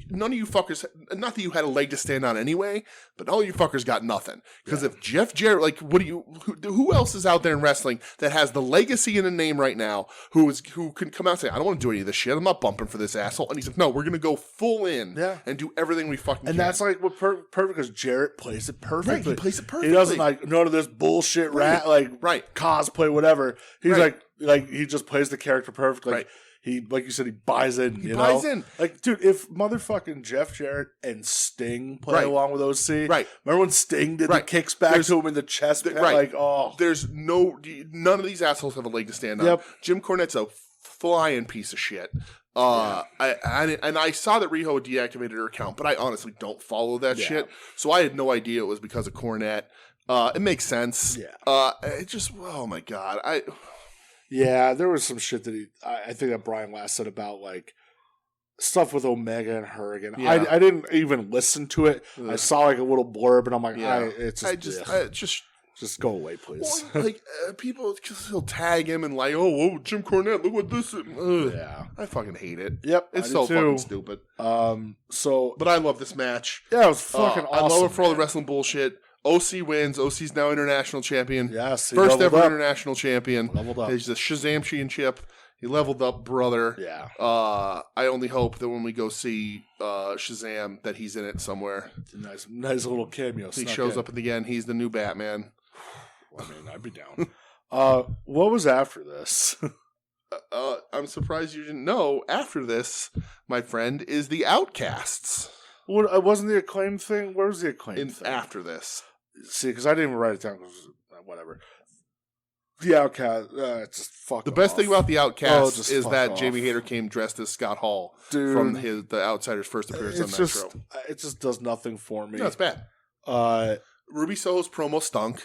Speaker 2: None of you fuckers, not that you had a leg to stand on anyway, but all you fuckers got nothing. Because if Jeff Jarrett, like, who else is out there in wrestling that has the legacy in a name right now who can come out and say, I don't want to do any of this shit. I'm not bumping for this asshole. And he's like, no, we're going to go full in and do everything we fucking can.
Speaker 1: And that's like what perfect because Jarrett plays it perfectly.
Speaker 2: Right, he plays it perfectly.
Speaker 1: He doesn't like none of this bullshit cosplay, whatever. He's like he just plays the character perfectly.
Speaker 2: Right.
Speaker 1: He, like you said, he buys in. He
Speaker 2: buys in.
Speaker 1: Like, dude, if motherfucking Jeff Jarrett and Sting play along with OC,
Speaker 2: right? Remember
Speaker 1: when Sting did the kicks back to him in the chest? Like, oh,
Speaker 2: there's none of these assholes have a leg to stand on. Jim Cornette's a flying piece of shit. I saw that Riho deactivated her account, but I honestly don't follow that shit, so I had no idea it was because of Cornette. It makes sense. It just, oh my god,
Speaker 1: Yeah, there was some shit that I think that Brian Last said about like stuff with Omega and her again. Yeah. I didn't even listen to it. Ugh. I saw like a little blurb and I'm like, just go away, please.
Speaker 2: Well, like people, he'll tag him and like, oh, Jim Cornette, look what this is. Yeah, I fucking hate it.
Speaker 1: Yep,
Speaker 2: it's so fucking stupid. But I love this match.
Speaker 1: Yeah, it was fucking awesome.
Speaker 2: I love it for all the wrestling bullshit. OC wins. OC's now international champion.
Speaker 1: Yes,
Speaker 2: first ever international champion.
Speaker 1: Leveled up.
Speaker 2: He's the Shazam championship. He leveled up, brother.
Speaker 1: Yeah.
Speaker 2: I only hope that when we go see Shazam, that he's in it somewhere.
Speaker 1: Nice little cameo.
Speaker 2: He shows up at the end. He's the new Batman.
Speaker 1: I mean, I'd be down. What was after this?
Speaker 2: I'm surprised you didn't know. After this, my friend, is the Outcasts.
Speaker 1: What wasn't the Acclaim thing? Where was the Acclaim thing?
Speaker 2: After this.
Speaker 1: See, because I didn't even write it down. Whatever. The Outcast, it's just fuck.
Speaker 2: The best thing about the Outcasts is that Jamie Hayter came dressed as Scott Hall from the Outsider's first appearance on Nitro.
Speaker 1: It just does nothing for me.
Speaker 2: No, it's bad. Ruby Soho's promo stunk.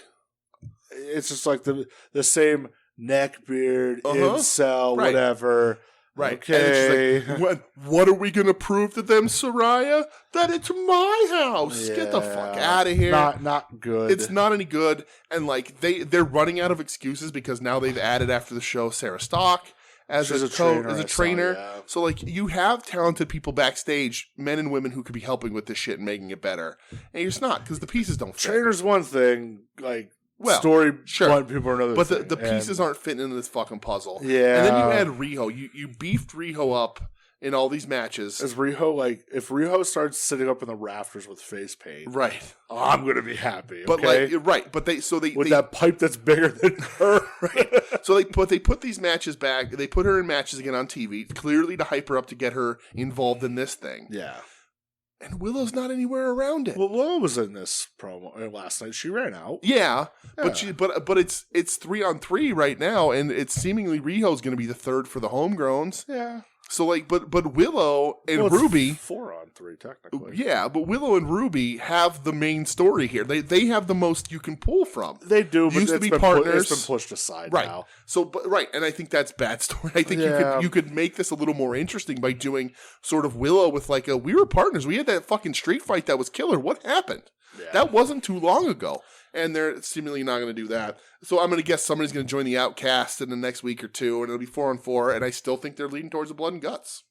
Speaker 1: It's just like the same neck beard, incel, whatever.
Speaker 2: Right.
Speaker 1: Okay.
Speaker 2: Like, what are we going to prove to them, Soraya? That it's my house. Get the fuck out of here.
Speaker 1: Not good.
Speaker 2: It's not any good. And like they're running out of excuses because now they've added after the show Sarah Stock as a trainer. So like you have talented people backstage, men and women who could be helping with this shit and making it better. And you're just not because the pieces don't fit.
Speaker 1: Trainer's one thing, like story,
Speaker 2: sure.
Speaker 1: People are another
Speaker 2: but
Speaker 1: thing.
Speaker 2: the pieces aren't fitting into this fucking puzzle.
Speaker 1: Yeah.
Speaker 2: And then you add Riho. You beefed Riho up in all these matches.
Speaker 1: Is Riho if Riho starts sitting up in the rafters with face paint,
Speaker 2: Right.
Speaker 1: I'm gonna be happy.
Speaker 2: But
Speaker 1: okay?
Speaker 2: but they
Speaker 1: with that pipe that's bigger than her.
Speaker 2: Right. So they put these matches back. They put her in matches again on TV, clearly to hype her up to get her involved in this thing.
Speaker 1: Yeah.
Speaker 2: And Willow's not anywhere around it.
Speaker 1: Well, Willow was in this promo last night. She ran out.
Speaker 2: Yeah. But it's 3-on-3 right now, and it's seemingly Riho's going to be the third for the homegrowns.
Speaker 1: Yeah.
Speaker 2: So but Willow and Ruby
Speaker 1: 4-on-3 technically.
Speaker 2: Yeah, but Willow and Ruby have the main story here. They have the most you can pull from.
Speaker 1: They do, but
Speaker 2: Used to be
Speaker 1: it's
Speaker 2: partners.
Speaker 1: been pushed aside
Speaker 2: Right.
Speaker 1: now.
Speaker 2: So and I think that's bad story. I think you could make this a little more interesting by doing sort of Willow with like we were partners. We had that fucking street fight that was killer. What happened?
Speaker 1: Yeah.
Speaker 2: That wasn't too long ago. And they're seemingly not going to do that. So I'm going to guess somebody's going to join the Outcast in the next week or two, and it'll be 4-on-4, and I still think they're leading towards the blood and guts.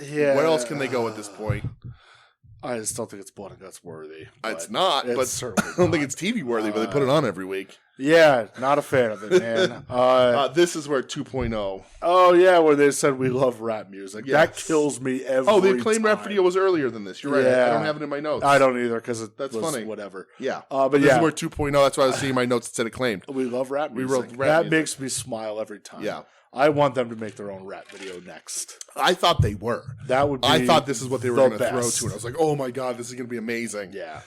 Speaker 1: Yeah.
Speaker 2: Where else can they go at this point?
Speaker 1: I just don't think it's blood and guts worthy.
Speaker 2: It's not, but
Speaker 1: certainly
Speaker 2: I don't think it's TV worthy, but they put it on every week.
Speaker 1: Yeah, not a fan of it, man.
Speaker 2: This is where 2.0.
Speaker 1: Oh, yeah, where they said we love rap music.
Speaker 2: Yes.
Speaker 1: That kills me every time.
Speaker 2: Oh, they claimed rap video was earlier than this. You're right.
Speaker 1: Yeah.
Speaker 2: I don't have it in my notes.
Speaker 1: I don't either because
Speaker 2: That's
Speaker 1: was
Speaker 2: funny.
Speaker 1: Whatever.
Speaker 2: Yeah.
Speaker 1: But
Speaker 2: this
Speaker 1: yeah.
Speaker 2: is where 2.0. That's why I was seeing my notes that said it claimed.
Speaker 1: We love rap music.
Speaker 2: wrote rap
Speaker 1: that
Speaker 2: music.
Speaker 1: makes me smile every time.
Speaker 2: Yeah.
Speaker 1: I want them to make their own rap video next.
Speaker 2: I thought they were.
Speaker 1: That would be
Speaker 2: I thought this is what they were going to throw
Speaker 1: best.
Speaker 2: to it. I was like, oh my God, this is going to be amazing.
Speaker 1: Yeah.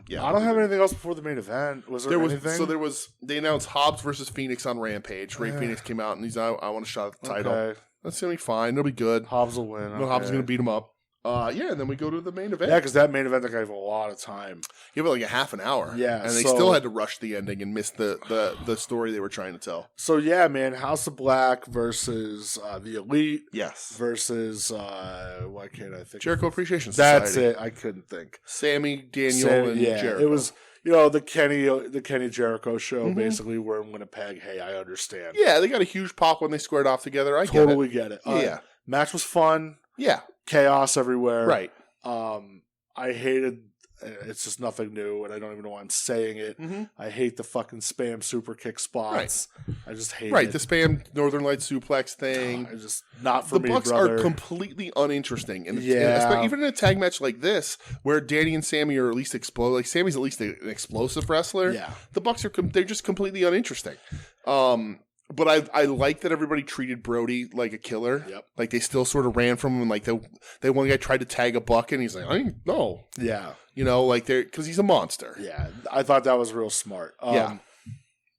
Speaker 2: Yeah.
Speaker 1: I don't have anything else before the main event. Was there anything?
Speaker 2: So they announced Hobbs versus Phoenix on Rampage. Ray Phoenix came out and he's I want a shot at the title.
Speaker 1: Okay.
Speaker 2: That's going to be fine. It'll be good.
Speaker 1: Hobbs will win.
Speaker 2: No, Hobbs is going to beat him up. And then we go to the main event.
Speaker 1: Yeah, because that main event, they gave a lot of time.
Speaker 2: Give it like a half an hour.
Speaker 1: Yeah,
Speaker 2: and they
Speaker 1: so-
Speaker 2: still had to rush the ending and miss the story they were trying to tell.
Speaker 1: So, yeah, man, House of Black versus the Elite
Speaker 2: Yes.
Speaker 1: versus, why can't I think?
Speaker 2: Jericho Appreciation Society.
Speaker 1: That's it. I couldn't think.
Speaker 2: Sammy, Daniel, and Jericho.
Speaker 1: It was, the Kenny Jericho show, basically, where in Winnipeg. Hey, I understand.
Speaker 2: Yeah, they got a huge pop when they squared off together. I
Speaker 1: Totally get it.
Speaker 2: Yeah.
Speaker 1: Match was fun.
Speaker 2: Yeah.
Speaker 1: Chaos everywhere.
Speaker 2: Right.
Speaker 1: I hated. It's just nothing new, and I don't even know why I'm saying it.
Speaker 2: Mm-hmm.
Speaker 1: I hate the fucking spam super kick spots.
Speaker 2: Right.
Speaker 1: I just hate
Speaker 2: Right,
Speaker 1: it.
Speaker 2: the spam Northern Light suplex thing.
Speaker 1: I just not for
Speaker 2: The
Speaker 1: me,
Speaker 2: Bucks
Speaker 1: brother.
Speaker 2: are completely uninteresting. And
Speaker 1: Yeah.
Speaker 2: even in a tag match like this, where Danny and Sammy are at least explode. Like Sammy's at least an explosive wrestler.
Speaker 1: Yeah.
Speaker 2: The Bucks are they're just completely uninteresting. But I like that everybody treated Brody like a killer.
Speaker 1: Yep.
Speaker 2: Like they still sort of ran from him. Like they one guy tried to tag a Buck and he's like, no.
Speaker 1: Yeah.
Speaker 2: Like because he's a monster.
Speaker 1: Yeah. I thought that was real smart.
Speaker 2: Yeah.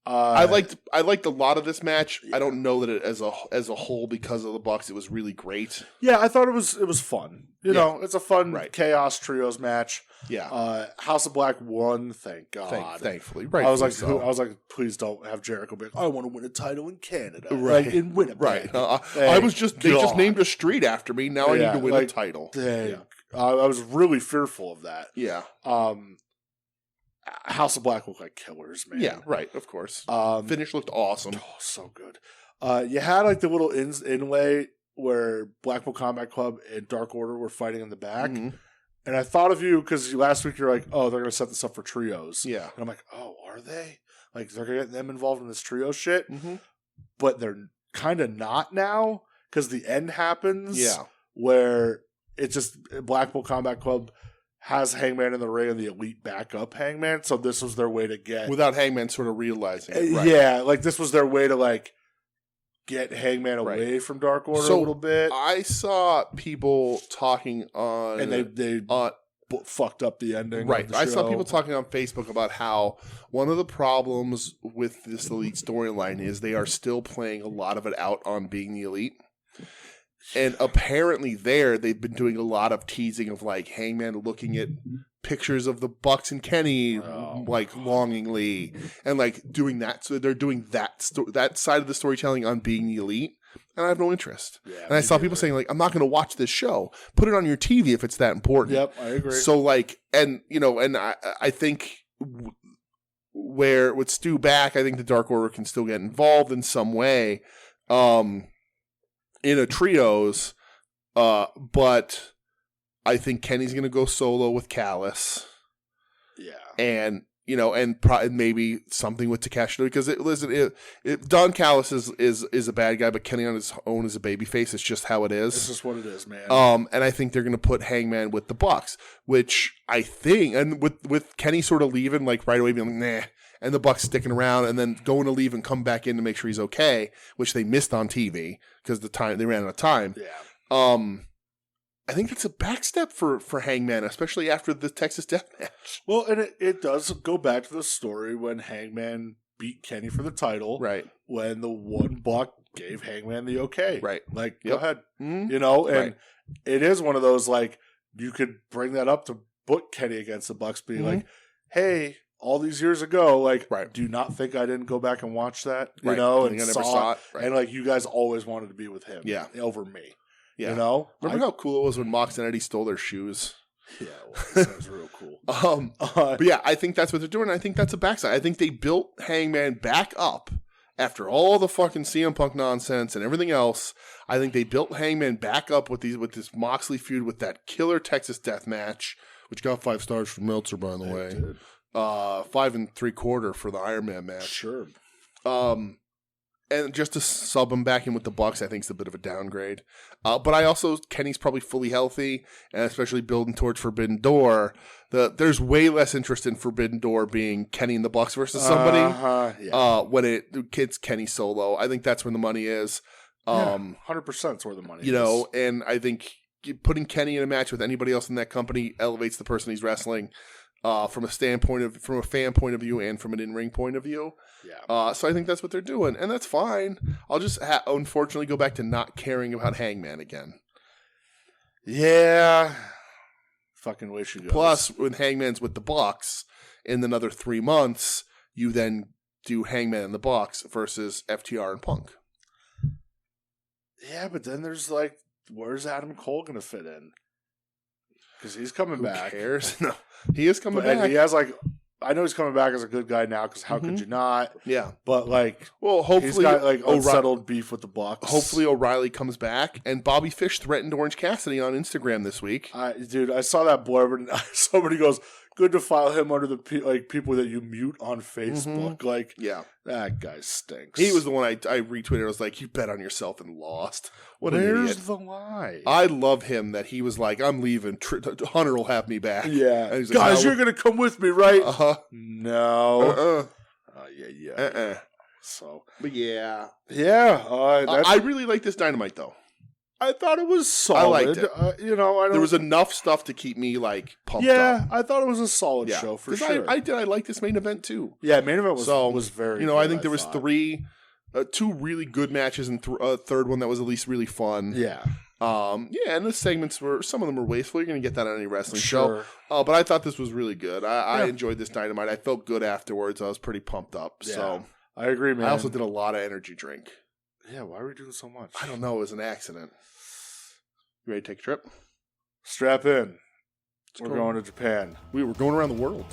Speaker 2: I liked a lot of this match. Yeah. I don't know that it as a whole because of the Bucks it was really great.
Speaker 1: Yeah, I thought it was fun. You know, it's a fun chaos trios match.
Speaker 2: Yeah.
Speaker 1: House of Black won, thank God.
Speaker 2: Thankfully. Right.
Speaker 1: I was like, please don't have Jericho be like, I want to win a title in Canada.
Speaker 2: Right.
Speaker 1: Like in Winnipeg.
Speaker 2: Right. They just named a street after me. Now I need to win a title.
Speaker 1: I was really fearful of that.
Speaker 2: Yeah.
Speaker 1: House of Black looked like killers, man.
Speaker 2: Yeah, right, of course. Finish looked awesome.
Speaker 1: Oh, so good. You had like the little inlay where Blackpool Combat Club and Dark Order were fighting in the back.
Speaker 2: Mm-hmm.
Speaker 1: And I thought of you because last week you're like, oh, they're going to set this up for trios.
Speaker 2: Yeah.
Speaker 1: And I'm like, oh, are they? Like, they're going to get them involved in this trio shit?
Speaker 2: Mm-hmm.
Speaker 1: But they're kind of not now because the end happens.
Speaker 2: Yeah.
Speaker 1: Where it's just Blackpool Combat Club has Hangman in the ring and the Elite back up Hangman. So this was their way to get...
Speaker 2: Without Hangman sort of realizing it. Right.
Speaker 1: Yeah, like this was their way to like get Hangman away from Dark Order a little bit.
Speaker 2: I saw people talking on...
Speaker 1: And they fucked up the ending.
Speaker 2: Right.
Speaker 1: Of the
Speaker 2: I saw
Speaker 1: show.
Speaker 2: people talking on Facebook about how one of the problems with this Elite storyline is they are still playing a lot of it out on being the Elite. And apparently they've been doing a lot of teasing of like Hangman looking at pictures of the Bucks and Kenny like longingly and like doing that. So they're doing that side of the storytelling on being the Elite. And I have no interest. Yeah, and I saw people saying like, I'm not going to watch this show. Put it on your TV if it's that important.
Speaker 1: Yep, I agree.
Speaker 2: So like, and I think where with Stu back, I think the Dark Order can still get involved in some way. In a trios, but I think Kenny's going to go solo with Callis.
Speaker 1: Yeah.
Speaker 2: And and maybe something with Takeshi, because Don Callis is a bad guy, but Kenny on his own is a babyface. It's just how it is.
Speaker 1: It's just what it is, man.
Speaker 2: And I think they're going to put Hangman with the Bucks, which I think, and with Kenny sort of leaving like right away, being like, nah, and the Bucks sticking around, and then going to leave and come back in to make sure he's okay, which they missed on TV because they ran out of time.
Speaker 1: Yeah.
Speaker 2: I think that's a backstep for Hangman, especially after the Texas Death Match.
Speaker 1: Well, and it does go back to the story when Hangman beat Kenny for the title.
Speaker 2: Right.
Speaker 1: When the one Buck gave Hangman the okay.
Speaker 2: Right.
Speaker 1: Like, go ahead.
Speaker 2: Mm-hmm.
Speaker 1: And it is one of those, like, you could bring that up to book Kenny against the Bucks, being like, hey, all these years ago, like, do you not think I didn't go back and watch that? You know, and
Speaker 2: I never saw it. Right.
Speaker 1: And, like, you guys always wanted to be with him.
Speaker 2: Yeah.
Speaker 1: Over me.
Speaker 2: Yeah.
Speaker 1: You know?
Speaker 2: Remember how cool it was when Mox and Eddie stole their shoes?
Speaker 1: Yeah, that was real cool.
Speaker 2: But yeah, I think that's what they're doing. I think that's a backside. I think they built Hangman back up after all the fucking CM Punk nonsense and everything else. I think they built Hangman back up with this Moxley feud with that killer Texas Death Match, which got 5 stars from Meltzer, by the way.
Speaker 1: Did.
Speaker 2: 5 3/4 for the Iron Man match.
Speaker 1: Sure.
Speaker 2: And just to sub him back in with the Bucks, I think is a bit of a downgrade. But I also, Kenny's probably fully healthy, and especially building towards Forbidden Door. There's way less interest in Forbidden Door being Kenny and the Bucks versus somebody when it's Kenny solo. I think that's where the money is.
Speaker 1: 100% is where the money is.
Speaker 2: And I think putting Kenny in a match with anybody else in that company elevates the person he's wrestling. From a fan point of view and from an in-ring point of view.
Speaker 1: Yeah.
Speaker 2: So I think that's what they're doing, and that's fine. I'll just unfortunately go back to not caring about Hangman again.
Speaker 1: Yeah. Fucking way she goes.
Speaker 2: Plus, when Hangman's with the Bucks in another 3 months, you then do Hangman and the Bucks versus FTR and Punk.
Speaker 1: Yeah, but then there's like, where's Adam Cole going to fit in? Because he's coming back.
Speaker 2: Who cares? No. He is coming back.
Speaker 1: And he has I know he's coming back as a good guy now, because how could you not?
Speaker 2: Yeah.
Speaker 1: But
Speaker 2: hopefully
Speaker 1: he's got unsettled beef with the Bucks.
Speaker 2: Hopefully O'Reilly comes back, and Bobby Fish threatened Orange Cassidy on Instagram this week.
Speaker 1: Dude, I saw that blurb, and somebody goes, good to file him under the people that you mute on Facebook.
Speaker 2: Yeah.
Speaker 1: That guy stinks.
Speaker 2: He was the one I retweeted. I was like, you bet on yourself and lost. What an idiot.
Speaker 1: Where's the lie?
Speaker 2: I love him that he was like, I'm leaving. Hunter will have me back.
Speaker 1: Yeah.
Speaker 2: And he's like,
Speaker 1: guys, you're going to come with me, right?
Speaker 2: Uh-huh.
Speaker 1: No. Yeah. So.
Speaker 2: But yeah.
Speaker 1: Yeah.
Speaker 2: I really like this Dynamite, though.
Speaker 1: I thought it was solid.
Speaker 2: I liked it.
Speaker 1: There
Speaker 2: was enough stuff to keep me pumped up.
Speaker 1: Yeah, I thought it was a solid show for sure.
Speaker 2: I like this main event too.
Speaker 1: Yeah, main event was very. Good,
Speaker 2: I think there was 2 really good matches and a third one that was at least really fun.
Speaker 1: Yeah.
Speaker 2: And the segments some of them were wasteful. You're going to get that on any wrestling show. But I thought this was really good. I enjoyed this Dynamite. I felt good afterwards. I was pretty pumped up. Yeah. So
Speaker 1: I agree, man.
Speaker 2: I also did a lot of energy drink.
Speaker 1: Yeah, why are we doing so much?
Speaker 2: I don't know. It was an accident. You ready to take a trip?
Speaker 1: Strap in. We're going to Japan.
Speaker 2: We were going around the world.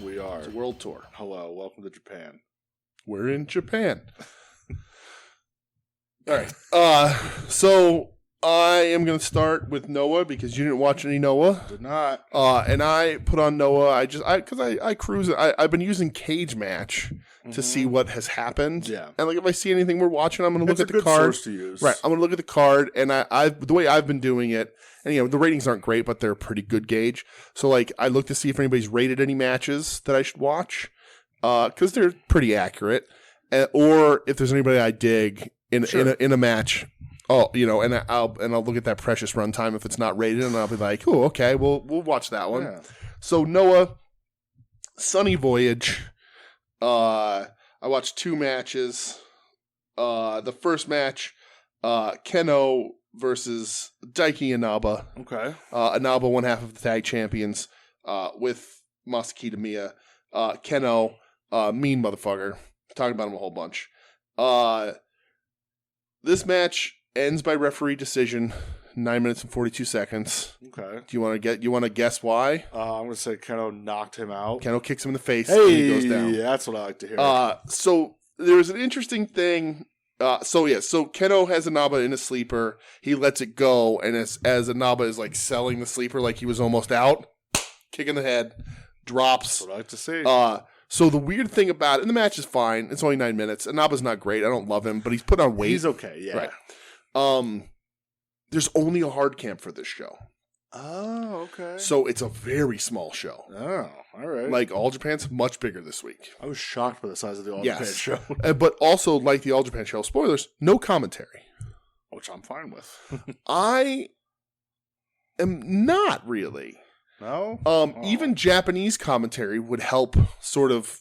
Speaker 1: We are.
Speaker 2: It's a world tour.
Speaker 1: Hello, welcome to Japan.
Speaker 2: We're in Japan. All right. So I am going to start with Noah because you didn't watch any Noah.
Speaker 1: Did not.
Speaker 2: And I put on Noah. Because I cruise. I've been using Cage Match to see what has happened.
Speaker 1: Yeah.
Speaker 2: And if I see anything we're watching, I'm going to look at the card.
Speaker 1: Source to use.
Speaker 2: Right. I'm going to look at the card, and the way I've been doing it, and the ratings aren't great, but they're a pretty good gauge. So I look to see if anybody's rated any matches that I should watch, because they're pretty accurate, or if there's anybody I dig in a match. Oh, and I'll look at that precious runtime if it's not rated, and I'll be like, oh, okay, we'll watch that one. Yeah. So Noah, Sunny Voyage. I watched 2 matches. The first match, Keno versus Daiki Inaba.
Speaker 1: Okay.
Speaker 2: Inaba, one half of the tag champions, with Masaki Miya. Keno, mean motherfucker. Talking about him a whole bunch. This match ends by referee decision. 9 minutes and 42 seconds.
Speaker 1: Okay.
Speaker 2: Do you want to guess why?
Speaker 1: I'm gonna say Keno knocked him out.
Speaker 2: Keno kicks him in the face.
Speaker 1: Hey,
Speaker 2: and he goes down.
Speaker 1: That's what I like to hear.
Speaker 2: So there was an interesting thing. So Keno has Inaba in a sleeper. He lets it go, and as Inaba is like selling the sleeper, like he was almost out, kick in the head, drops.
Speaker 1: That's what I like to see.
Speaker 2: So the weird thing about it, and the match is fine. It's only 9 minutes. Inaba's not great. I don't love him, but he's put on weight.
Speaker 1: He's okay. Yeah.
Speaker 2: Right. There's only a hard camp for this show.
Speaker 1: Oh, okay.
Speaker 2: So it's a very small show.
Speaker 1: Oh, all right.
Speaker 2: Like All Japan's much bigger this week.
Speaker 1: I was shocked by the size of the All Japan show.
Speaker 2: But also, like the All Japan show, spoilers, no commentary.
Speaker 1: Which I'm fine with.
Speaker 2: I am not really.
Speaker 1: No?
Speaker 2: Even Japanese commentary would help sort of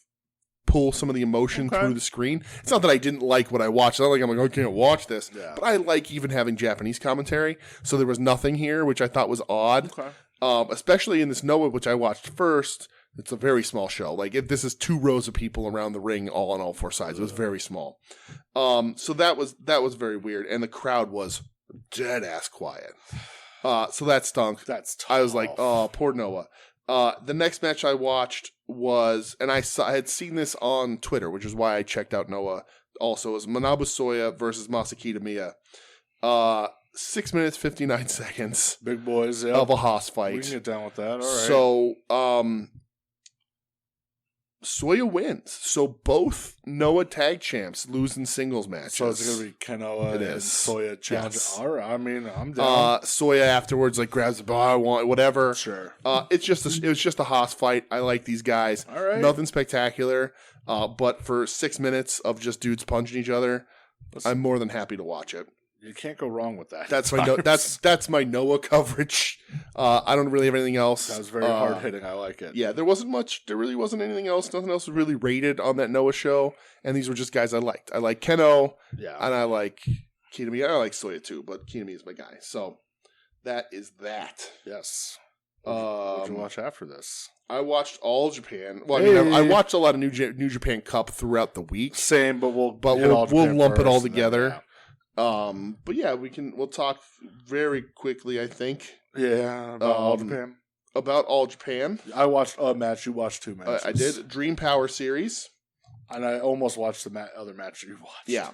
Speaker 2: pull some of the emotion through the screen. It's not that I didn't like what I watched. It's not like I'm like, I can't watch this. Yeah. But I like even having Japanese commentary. So there was nothing here, which I thought was odd. Okay. Especially in this Noah, which I watched first. It's a very small show. Like, if this is 2 rows of people around the ring, all on all 4 sides. It was very small. So that was very weird. And the crowd was dead ass quiet. So that stunk.
Speaker 1: That's tough.
Speaker 2: I was like, oh, poor Noah. The next match I watched was, and I had seen this on Twitter, which is why I checked out Noah also, was Manabu Soya versus Masakita Miya. 6 minutes, 59 seconds.
Speaker 1: Big boys,
Speaker 2: of a Haas fight.
Speaker 1: We can get down with that. All right.
Speaker 2: So, Soya wins. So both Noah tag champs lose in singles matches.
Speaker 1: So it's going to be Kenoa and Soya challenge.
Speaker 2: Yes.
Speaker 1: All right. I mean, I'm down.
Speaker 2: Soya afterwards like grabs the ball, I want whatever.
Speaker 1: Sure.
Speaker 2: It was just a Haas fight. I like these guys.
Speaker 1: All right.
Speaker 2: Nothing spectacular. But for 6 minutes of just dudes punching each other, I'm more than happy to watch it.
Speaker 1: You can't go wrong with that.
Speaker 2: That's my Noah coverage. I don't really have anything else.
Speaker 1: That was very hard hitting. I like it.
Speaker 2: Yeah, there wasn't much. There really wasn't anything else. Nothing else was really rated on that Noah show. And these were just guys I liked. I like Keno.
Speaker 1: Yeah.
Speaker 2: And I like Kinami. I like Soya too, but Kinami is my guy. So that is that.
Speaker 1: Yes. What did you watch after this?
Speaker 2: I watched All Japan. Well, I mean, I watched a lot of New Japan Cup throughout the week.
Speaker 1: Same, but we'll
Speaker 2: lump it all together. But yeah, we'll talk very quickly, I think.
Speaker 1: Yeah, about All Japan.
Speaker 2: About All Japan.
Speaker 1: I watched a match. You watched 2 matches.
Speaker 2: I did. Dream Power Series.
Speaker 1: And I almost watched the other match you watched.
Speaker 2: Yeah.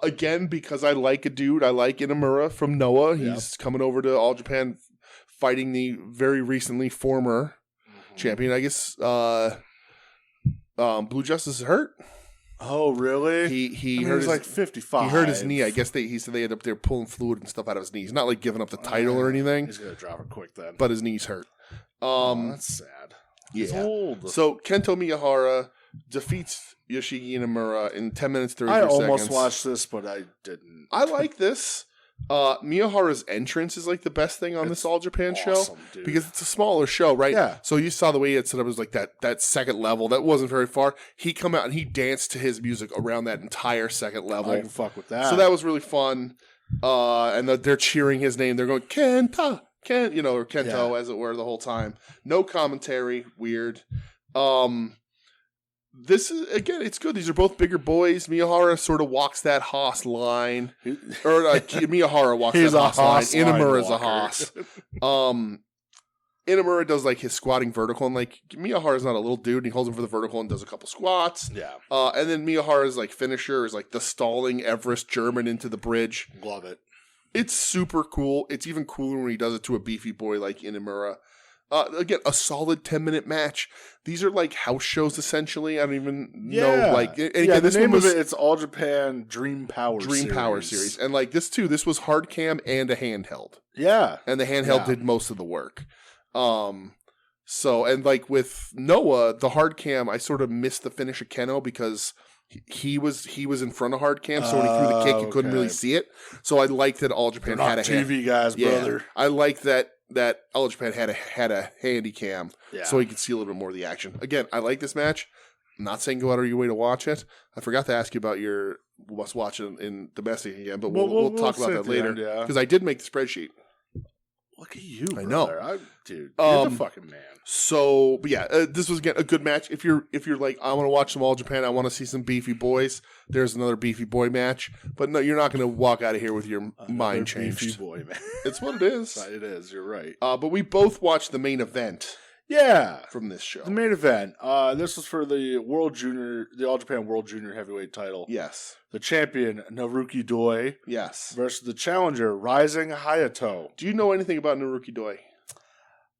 Speaker 2: Again, because I like a dude. I like Inamura from Noah. He's coming over to All Japan, fighting the very recently former champion. I guess Blue Justice is hurt.
Speaker 1: Oh, really?
Speaker 2: He hurt his,
Speaker 1: like 55.
Speaker 2: He hurt his knee. I guess he said they ended up there pulling fluid and stuff out of his knee. He's not like giving up the title or anything.
Speaker 1: He's gonna drop it quick then.
Speaker 2: But his knee's hurt.
Speaker 1: That's sad.
Speaker 2: He's
Speaker 1: old.
Speaker 2: So Kento Miyahara defeats Yoshiki Inamura in 10 minutes 33 seconds.
Speaker 1: I almost watched this, but I didn't.
Speaker 2: I like this. Miyahara's entrance is like the best thing on this All Japan show because it's a smaller show, right?
Speaker 1: Yeah.
Speaker 2: So you saw the way it set up was like that second level that wasn't very far. He come out and he danced to his music around that entire second level.
Speaker 1: I can fuck with that.
Speaker 2: So that was really fun. And they're cheering his name. They're going Kenta, or Kento as it were the whole time. No commentary. Weird. This is, again, it's good. These are both bigger boys. Miyahara sort of walks that Haas line. Or Miyahara walks that Haas line. Inamura is a Haas. Inamura does like his squatting vertical. And like Miyahara's not a little dude. And he holds him for the vertical and does a couple squats.
Speaker 1: Yeah.
Speaker 2: And then Miyahara's like finisher is like the stalling Everest German into the bridge.
Speaker 1: Love it.
Speaker 2: It's super cool. It's even cooler when he does it to a beefy boy like Inamura. Again, a solid 10-minute match. These are like house shows, essentially. I don't even know. Like,
Speaker 1: the name of it's All Japan Dream Power
Speaker 2: Series. And like this, too, this was hard cam and a handheld.
Speaker 1: Yeah.
Speaker 2: And the handheld did most of the work. So, and like with Noah, the hard cam, I sort of missed the finish of Keno because he was in front of hard cam, so when he threw the kick, you couldn't really see it. So I liked that All Japan had a
Speaker 1: TV guys, brother.
Speaker 2: I like that All Japan had a handy cam, so he could see a little bit more of the action. Again, I like this match. I'm not saying go out of your way to watch it. I forgot to ask you about your must watch in domestic again, but we'll talk about that later because I did make the spreadsheet.
Speaker 1: Look at you, brother.
Speaker 2: I know.
Speaker 1: Dude, you're the fucking man.
Speaker 2: So, but yeah, this was again a good match. If you're like, I want to watch some All Japan, I want to see some beefy boys. There's another beefy boy match. But no, you're not going to walk out of here with your mind changed.
Speaker 1: Beefy boy, man.
Speaker 2: It's what it is.
Speaker 1: It is. You're right.
Speaker 2: But we both watched the main event.
Speaker 1: Yeah,
Speaker 2: from this show,
Speaker 1: the main event. This was for the All Japan World Junior Heavyweight title.
Speaker 2: Yes,
Speaker 1: the champion Naruki Doi.
Speaker 2: Yes,
Speaker 1: versus the challenger Rising Hayato.
Speaker 2: Do you know anything about Naruki Doi?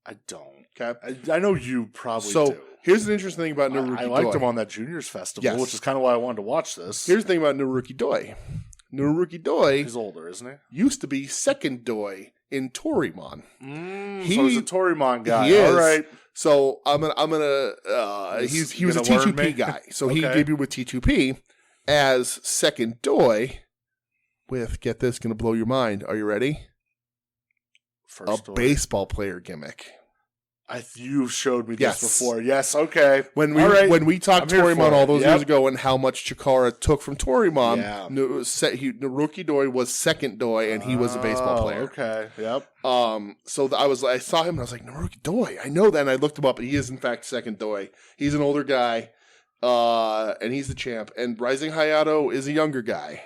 Speaker 1: I don't.
Speaker 2: Okay,
Speaker 1: I know you probably do.
Speaker 2: Here's the interesting thing about Naruki Doi.
Speaker 1: I liked him on that Juniors Festival, which is kind of why I wanted to watch this.
Speaker 2: Here's the thing about Naruki Doi. Naruki Doi,
Speaker 1: he's older, isn't he?
Speaker 2: Used to be second Doi in Torimon.
Speaker 1: So he's a Torimon guy.
Speaker 2: He is.
Speaker 1: All right.
Speaker 2: So I'm gonna he was a T2P guy. So he debuted with T2P as second Doi with, get this, gonna blow your mind. Are you ready?
Speaker 1: First
Speaker 2: a baseball player gimmick.
Speaker 1: You showed me this before. Yes, okay.
Speaker 2: When we talked Torimon all those years ago and how much Chikara took from Torimon, Naruki Doi was second Doi and he was a baseball player.
Speaker 1: Okay, yep.
Speaker 2: So I saw him and I was like, Naruki Doi, I know that. And I looked him up. He is in fact second Doi. He's an older guy, and he's the champ. And Rising Hayato is a younger guy.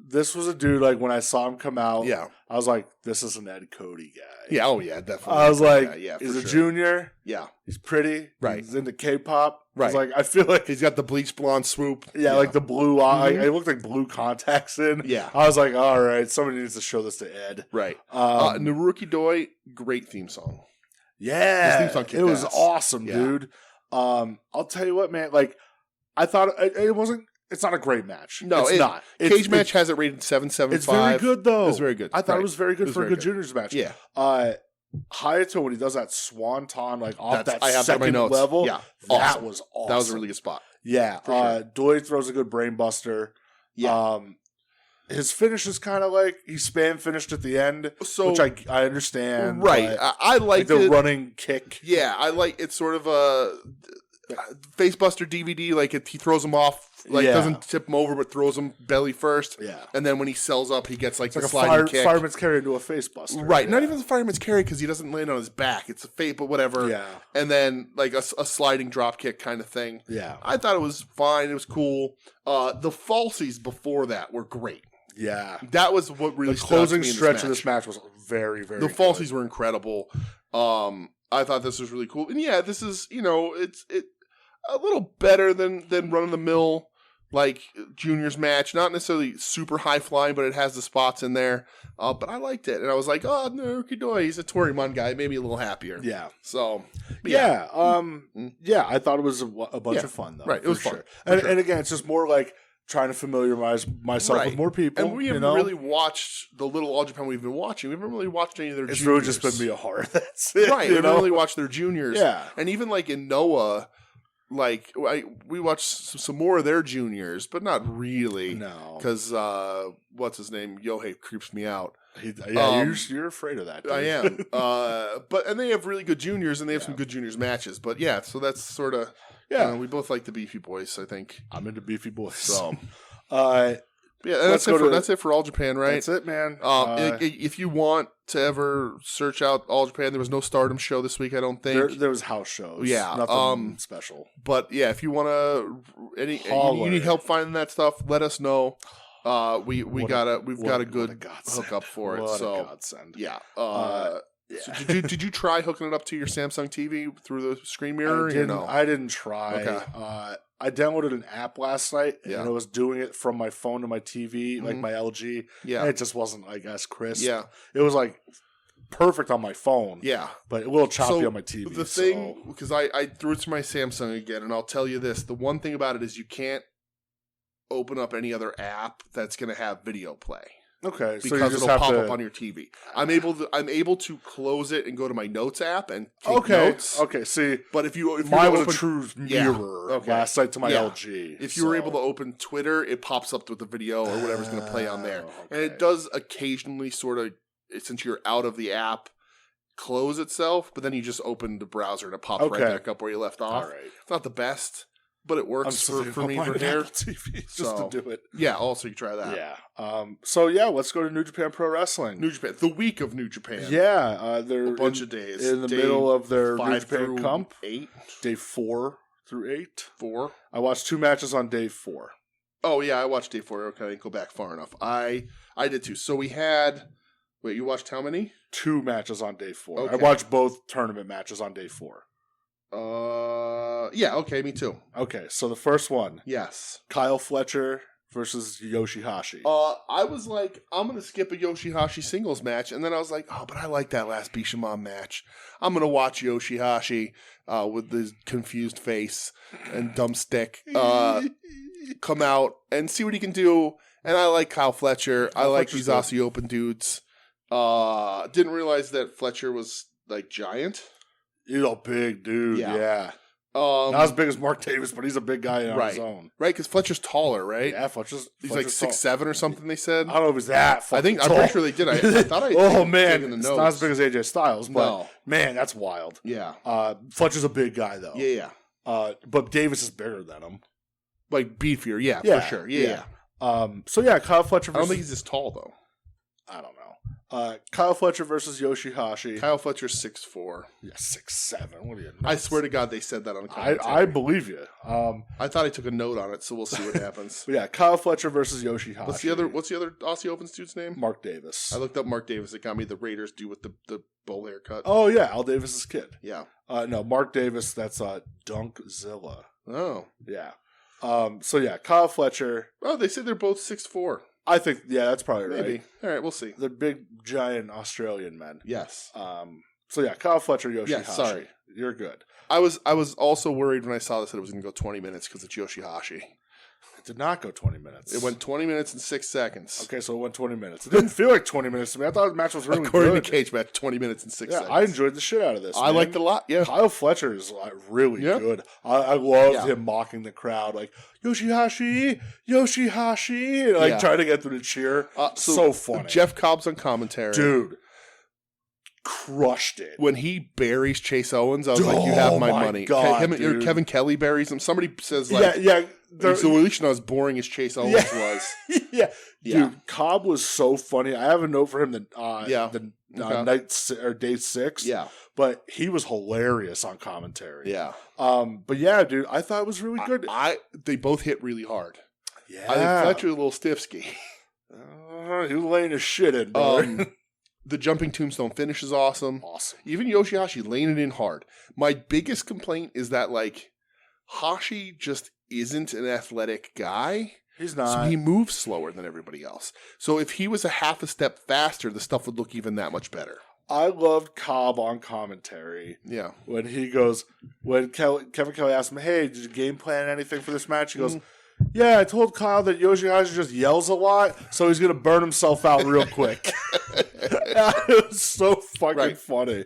Speaker 1: This was a dude, like, when I saw him come out,
Speaker 2: yeah,
Speaker 1: I was like, this is an Ed Cody guy.
Speaker 2: Yeah, oh yeah, definitely.
Speaker 1: I was like, he's a junior.
Speaker 2: Yeah.
Speaker 1: He's pretty.
Speaker 2: Right.
Speaker 1: He's into K-pop.
Speaker 2: Right.
Speaker 1: I was like, I feel like
Speaker 2: he's got the bleach blonde swoop.
Speaker 1: Yeah, like the blue eye. It looked like blue contacts in.
Speaker 2: Yeah.
Speaker 1: I was like, all right, somebody needs to show this to Ed.
Speaker 2: Right. Naruki Doi, great theme song.
Speaker 1: Yeah.
Speaker 2: His theme song
Speaker 1: it was awesome, dude. I'll tell you what, man, like, I thought it wasn't. It's not a great match.
Speaker 2: No,
Speaker 1: it's not.
Speaker 2: Cage Match has it rated 7.75.
Speaker 1: It's very good, though.
Speaker 2: It's very good.
Speaker 1: I thought it was very good for a good juniors match.
Speaker 2: Yeah.
Speaker 1: Hayato, when he does that swanton, like, off that
Speaker 2: I have
Speaker 1: second level,
Speaker 2: yeah,
Speaker 1: that was awesome.
Speaker 2: That was a really good spot.
Speaker 1: Yeah.
Speaker 2: Sure.
Speaker 1: Doi throws a good brain buster.
Speaker 2: Yeah.
Speaker 1: His finish is kind of like he spam finished at the end, which I understand.
Speaker 2: Right. I like
Speaker 1: the running kick.
Speaker 2: Yeah, I like it's sort of a facebuster DVD. Like he throws him off, doesn't tip him over, but throws him belly first.
Speaker 1: Yeah.
Speaker 2: And then when he sells up, he gets like
Speaker 1: it's
Speaker 2: the
Speaker 1: like
Speaker 2: sliding kick.
Speaker 1: Fireman's carry into a facebuster.
Speaker 2: Right. Not even the fireman's carry because he doesn't land on his back. It's a fate, but whatever.
Speaker 1: Yeah.
Speaker 2: And then like a sliding drop kick kind of thing.
Speaker 1: Yeah.
Speaker 2: I thought it was fine. It was cool. The falsies before that were great.
Speaker 1: Yeah,
Speaker 2: that was what really
Speaker 1: the closing stretch of this match was very, very.
Speaker 2: The falsies were incredible. I thought this was really cool, and yeah, this is it's a little better than run of the mill like juniors match. Not necessarily super high flying, but it has the spots in there. But I liked it, and I was like, oh, Naruki Doi, he's a Torimon guy, maybe a little happier.
Speaker 1: Yeah.
Speaker 2: So
Speaker 1: yeah, I thought it was a bunch of fun though.
Speaker 2: Right, it was fun.
Speaker 1: And again, it's just more like trying to familiarize myself with more people.
Speaker 2: And we haven't really watched the little All Japan we've been watching. We haven't really watched any of their juniors.
Speaker 1: It's really just been Mia Hart. That's it.
Speaker 2: Right. We haven't really watched their juniors.
Speaker 1: Yeah.
Speaker 2: And even like in Noah, like we watched some more of their juniors, but not really.
Speaker 1: No.
Speaker 2: Because what's his name? Yohei creeps me out.
Speaker 1: You're afraid of that. Dude.
Speaker 2: I am. And they have really good juniors, and they have some good juniors matches. But yeah, so that's sort of. Yeah, we both like the beefy boys, I think.
Speaker 1: I'm into beefy boys.
Speaker 2: So,
Speaker 1: yeah,
Speaker 2: that's it for All Japan, right?
Speaker 1: That's it, man.
Speaker 2: If you want to ever search out All Japan, there was no Stardom show this week, I don't think.
Speaker 1: There was house shows.
Speaker 2: Yeah,
Speaker 1: nothing special.
Speaker 2: But yeah, if you want to, you need help finding that stuff, let us know. We've got a good hookup for it.
Speaker 1: What
Speaker 2: so
Speaker 1: a godsend.
Speaker 2: Yeah.
Speaker 1: Yeah.
Speaker 2: So did you try hooking it up to your Samsung TV through the screen mirror?
Speaker 1: I didn't try.
Speaker 2: Okay.
Speaker 1: I downloaded an app last night,
Speaker 2: Yeah.
Speaker 1: and it was doing it from my phone to my TV, like my LG.
Speaker 2: Yeah.
Speaker 1: And it just wasn't, I guess, crisp.
Speaker 2: Yeah.
Speaker 1: It was like perfect on my phone.
Speaker 2: Yeah.
Speaker 1: But a little choppy on my TV.
Speaker 2: The thing, because I threw it to my Samsung again, and I'll tell you this: the one thing about it is you can't open up any other app that's going to have video play.
Speaker 1: Okay,
Speaker 2: because
Speaker 1: so
Speaker 2: it'll pop up on your TV. I'm able to close it and go to my notes app and take notes.
Speaker 1: Okay, see,
Speaker 2: but if
Speaker 1: mine was a true mirror last night to my LG.
Speaker 2: If you were able to open Twitter, it pops up with the video or whatever's going to play on there, and it does occasionally sort of, since you're out of the app, close itself. But then you just open the browser and it pops right back up where you left off.
Speaker 1: All right.
Speaker 2: It's not the best. but it works for me for hair.
Speaker 1: TV just to do it.
Speaker 2: Yeah, also you try that.
Speaker 1: Yeah. So yeah, let's go to New Japan Pro Wrestling.
Speaker 2: New Japan, the week of New Japan.
Speaker 1: Yeah, they're
Speaker 2: a bunch of days
Speaker 1: in the middle of their New Japan Comp.
Speaker 2: 8,
Speaker 1: day 4 through 8.
Speaker 2: 4.
Speaker 1: I watched 2 matches on day 4.
Speaker 2: Oh yeah, I watched day 4. Okay, I didn't go back far enough. I did too. So we had. Wait, you watched how many? 2
Speaker 1: matches on day 4.
Speaker 2: Okay.
Speaker 1: I watched both tournament matches on day 4.
Speaker 2: Yeah, okay, me too.
Speaker 1: Okay, so the first one.
Speaker 2: Yes.
Speaker 1: Kyle Fletcher versus Yoshihashi.
Speaker 2: I was like, I'm going to skip a Yoshihashi singles match, and then I was like, oh, but I like that last Bishamon match. I'm going to watch Yoshihashi with his confused face and dumb stick come out and see what he can do. And I like Kyle Fletcher. I like these Aussie Open dudes. Didn't realize that Fletcher was like giant.
Speaker 1: He's a big dude. Yeah. Not as big as Mark Davis, but he's a big guy on his own.
Speaker 2: Right, because Fletcher's taller, right?
Speaker 1: Yeah, Fletcher's
Speaker 2: like 6'7" or something. They said.
Speaker 1: I don't know if he's that.
Speaker 2: I'm pretty sure they did. I thought I.
Speaker 1: Oh man, it's not as big as AJ Styles, but
Speaker 2: no.
Speaker 1: Man, that's wild.
Speaker 2: Yeah.
Speaker 1: Fletcher's a big guy though.
Speaker 2: Yeah.
Speaker 1: But Davis is bigger than him.
Speaker 2: Like beefier, yeah, for sure. Yeah.
Speaker 1: So yeah, Kyle Fletcher.
Speaker 2: I don't think he's this tall though.
Speaker 1: I don't know. Kyle Fletcher versus Yoshihashi.
Speaker 2: Kyle Fletcher's 6'4".
Speaker 1: Yeah, 6'7". What are you? Nuts?
Speaker 2: I swear to God, they said that on the commentary.
Speaker 1: I believe you.
Speaker 2: I thought I took a note on it, so we'll see what happens.
Speaker 1: But yeah, Kyle Fletcher versus Yoshihashi.
Speaker 2: What's the other Aussie Opens dude's name?
Speaker 1: Mark Davis.
Speaker 2: I looked up Mark Davis. It got me the Raiders do with the bowl haircut.
Speaker 1: Oh yeah, Al Davis's kid.
Speaker 2: Yeah.
Speaker 1: No, Mark Davis. That's Dunkzilla.
Speaker 2: Oh
Speaker 1: yeah. So yeah, Kyle Fletcher.
Speaker 2: Oh, they say they're both 6'4".
Speaker 1: I think that's probably
Speaker 2: Maybe.
Speaker 1: right.
Speaker 2: All right, we'll see.
Speaker 1: They're big, giant Australian men.
Speaker 2: Yes.
Speaker 1: So yeah, Kyle Fletcher, Yoshihashi.
Speaker 2: Yes, sorry.
Speaker 1: You're good.
Speaker 2: I was also worried when I saw this that it was going to go 20 minutes because it's Yoshihashi.
Speaker 1: It did not go 20 minutes.
Speaker 2: It went 20 minutes and 6 seconds.
Speaker 1: Okay, so it went 20 minutes. It didn't feel like 20 minutes to me. I thought the match was really
Speaker 2: According
Speaker 1: good.
Speaker 2: to Cage Match, 20 minutes and 6 seconds.
Speaker 1: I enjoyed the shit out of this.
Speaker 2: I liked it a lot, yeah.
Speaker 1: Kyle Fletcher is really good. I loved him mocking the crowd, like, Yoshihashi, trying to get through the cheer. So funny.
Speaker 2: Jeff Cobb's on commentary.
Speaker 1: Dude. Crushed it.
Speaker 2: When he buries Chase Owens, I was like, you have my money.
Speaker 1: God,
Speaker 2: Kevin Kelly buries him. Somebody says, like, so at least not as boring as Chase Owens was.
Speaker 1: Yeah. Dude, Cobb was so funny. I have a note for him day 6.
Speaker 2: Yeah.
Speaker 1: But he was hilarious on commentary.
Speaker 2: Yeah.
Speaker 1: But yeah, dude, I thought it was really good.
Speaker 2: They both hit really hard.
Speaker 1: Yeah.
Speaker 2: I think Fletcher a little stiffsky.
Speaker 1: He was laying his shit in, brother.
Speaker 2: The jumping tombstone finish is awesome.
Speaker 1: Awesome.
Speaker 2: Even Yoshihashi laying it in hard. My biggest complaint is that, like, Hashi just isn't an athletic guy.
Speaker 1: He's not.
Speaker 2: So he moves slower than everybody else. So if he was a half a step faster, the stuff would look even that much better.
Speaker 1: I loved Cobb on commentary.
Speaker 2: Yeah.
Speaker 1: When Kevin Kelly asked him, hey, did you game plan anything for this match? He goes, yeah, I told Kyle that Yoshihashi just yells a lot, so he's going to burn himself out real quick. It was so fucking funny.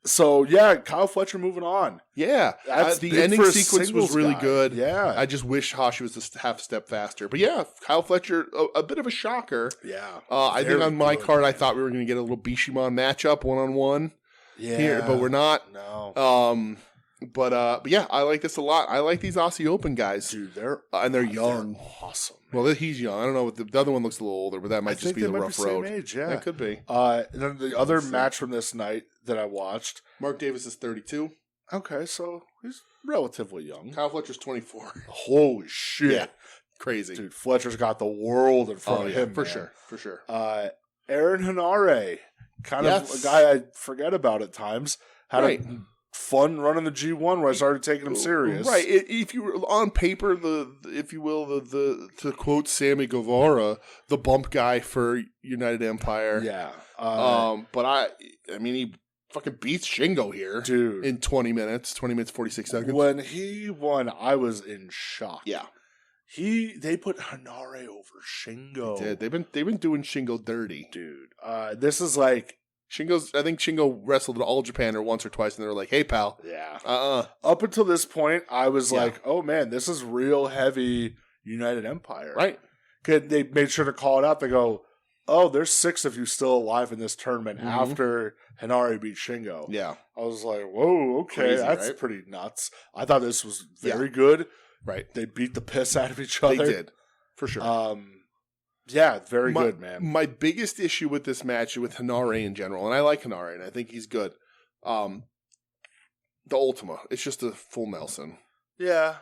Speaker 1: So, yeah, Kyle Fletcher moving on.
Speaker 2: Yeah. The ending sequence was really good.
Speaker 1: Yeah.
Speaker 2: I just wish Hashi was a half step faster. But, yeah, Kyle Fletcher, a bit of a shocker.
Speaker 1: Yeah.
Speaker 2: I think on my card, I thought we were going to get a little Bishamon matchup one-on-one here, but we're not.
Speaker 1: No.
Speaker 2: But yeah, I like this a lot. I like these Aussie Open guys.
Speaker 1: Dude,
Speaker 2: they're young.
Speaker 1: They're awesome.
Speaker 2: Well, he's young. I don't know. The other one looks a little older, but that might just be the rough road.
Speaker 1: Same age, yeah.
Speaker 2: That could be.
Speaker 1: And then the other match from this night that I watched.
Speaker 2: Mark Davis is 32.
Speaker 1: Okay, so he's relatively young.
Speaker 2: Kyle Fletcher's 24.
Speaker 1: Holy shit.
Speaker 2: Yeah. Crazy.
Speaker 1: Dude, Fletcher's got the world in front of him.
Speaker 2: For sure.
Speaker 1: Aaron Henare, kind of a guy I forget about at times, had a fun running the G1 where I started taking him serious.
Speaker 2: Right. If you were on paper, to quote Sammy Guevara, the bump guy for United Empire.
Speaker 1: Yeah.
Speaker 2: But I mean, he fucking beats Shingo here,
Speaker 1: dude,
Speaker 2: in 20 minutes, 46 seconds.
Speaker 1: When he won, I was in shock.
Speaker 2: Yeah.
Speaker 1: They put Henare over Shingo.
Speaker 2: They did. They've been doing Shingo dirty,
Speaker 1: dude. This is like.
Speaker 2: I think Shingo wrestled at All Japan once or twice, and they were like, "Hey, pal."
Speaker 1: Yeah. Up until this point, I was like, "Oh man, this is real heavy United Empire."
Speaker 2: Right.
Speaker 1: They made sure to call it out. They go, oh, there's 6 of you still alive in this tournament after Hinari beat Shingo.
Speaker 2: Yeah.
Speaker 1: I was like, whoa, okay,
Speaker 2: Crazy,
Speaker 1: that's
Speaker 2: right?
Speaker 1: pretty nuts. I thought this was very good.
Speaker 2: Right.
Speaker 1: They beat the piss out of each other.
Speaker 2: They did. For sure.
Speaker 1: Yeah, very good, man.
Speaker 2: My biggest issue with this match, with Hinari in general, and I like Hinari, and I think he's good, the Ultima. It's just a full Nelson.
Speaker 1: Yeah.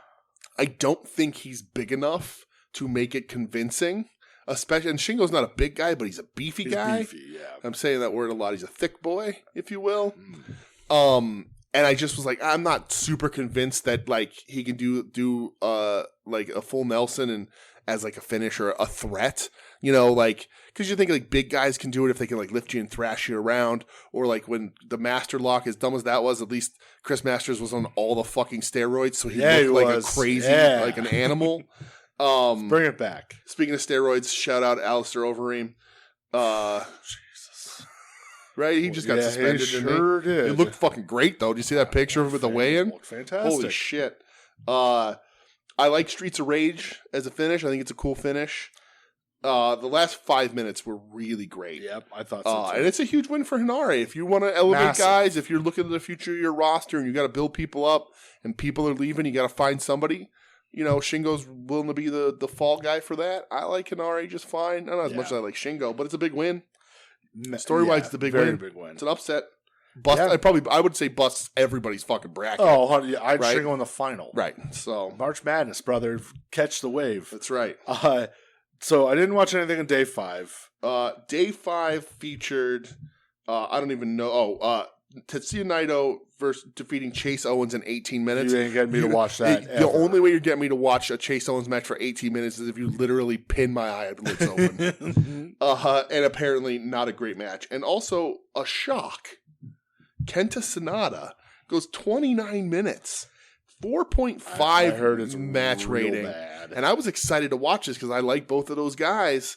Speaker 2: I don't think he's big enough to make it convincing. Especially, and Shingo's not a big guy, but he's a beefy guy.
Speaker 1: Beefy, yeah.
Speaker 2: I'm saying that word a lot. He's a thick boy, if you will. And I just was like, I'm not super convinced that like he can do like a full Nelson and as like a finish or a threat, you know, like because you think like big guys can do it if they can like lift you and thrash you around, or like when the Master Lock, as dumb as that was, at least Chris Masters was on all the fucking steroids, so he looked like a crazy like an animal.
Speaker 1: Bring it back.
Speaker 2: Speaking of steroids, shout out Alistair Overeem.
Speaker 1: Jesus.
Speaker 2: Right? He just got suspended.
Speaker 1: He sure did.
Speaker 2: It looked fucking great, though. Did you see that picture of him with the weigh-in?
Speaker 1: Fantastic.
Speaker 2: Holy shit. I like Streets of Rage as a finish. I think it's a cool finish. The last 5 minutes were really great.
Speaker 1: Yep, I thought so too.
Speaker 2: And it's a huge win for Hinari. If you want to elevate guys, if you're looking at the future of your roster and you got to build people up and people are leaving, you got to find somebody. You know, Shingo's willing to be the fall guy for that. I like Hinari just fine. Not as much as I like Shingo, but it's a big win. Story-wise, it's a big win.
Speaker 1: Big win.
Speaker 2: It's an upset. I would say busts everybody's fucking bracket.
Speaker 1: Oh, yeah, I'd Shingo in the final.
Speaker 2: Right. So
Speaker 1: March Madness, brother. Catch the wave.
Speaker 2: That's right.
Speaker 1: So I didn't watch anything in day 5.
Speaker 2: Day 5 featured, I don't even know. Tetsuya Naito versus defeating Chase Owens in 18 minutes.
Speaker 1: You ain't getting me to watch that.
Speaker 2: The only way you're getting me to watch a Chase Owens match for 18 minutes is if you literally pin my eyelids open. And apparently not a great match. And also a shock. Kenta Sonata goes 29 minutes. 4.5 match rating.
Speaker 1: Bad.
Speaker 2: And I was excited to watch this because I like both of those guys.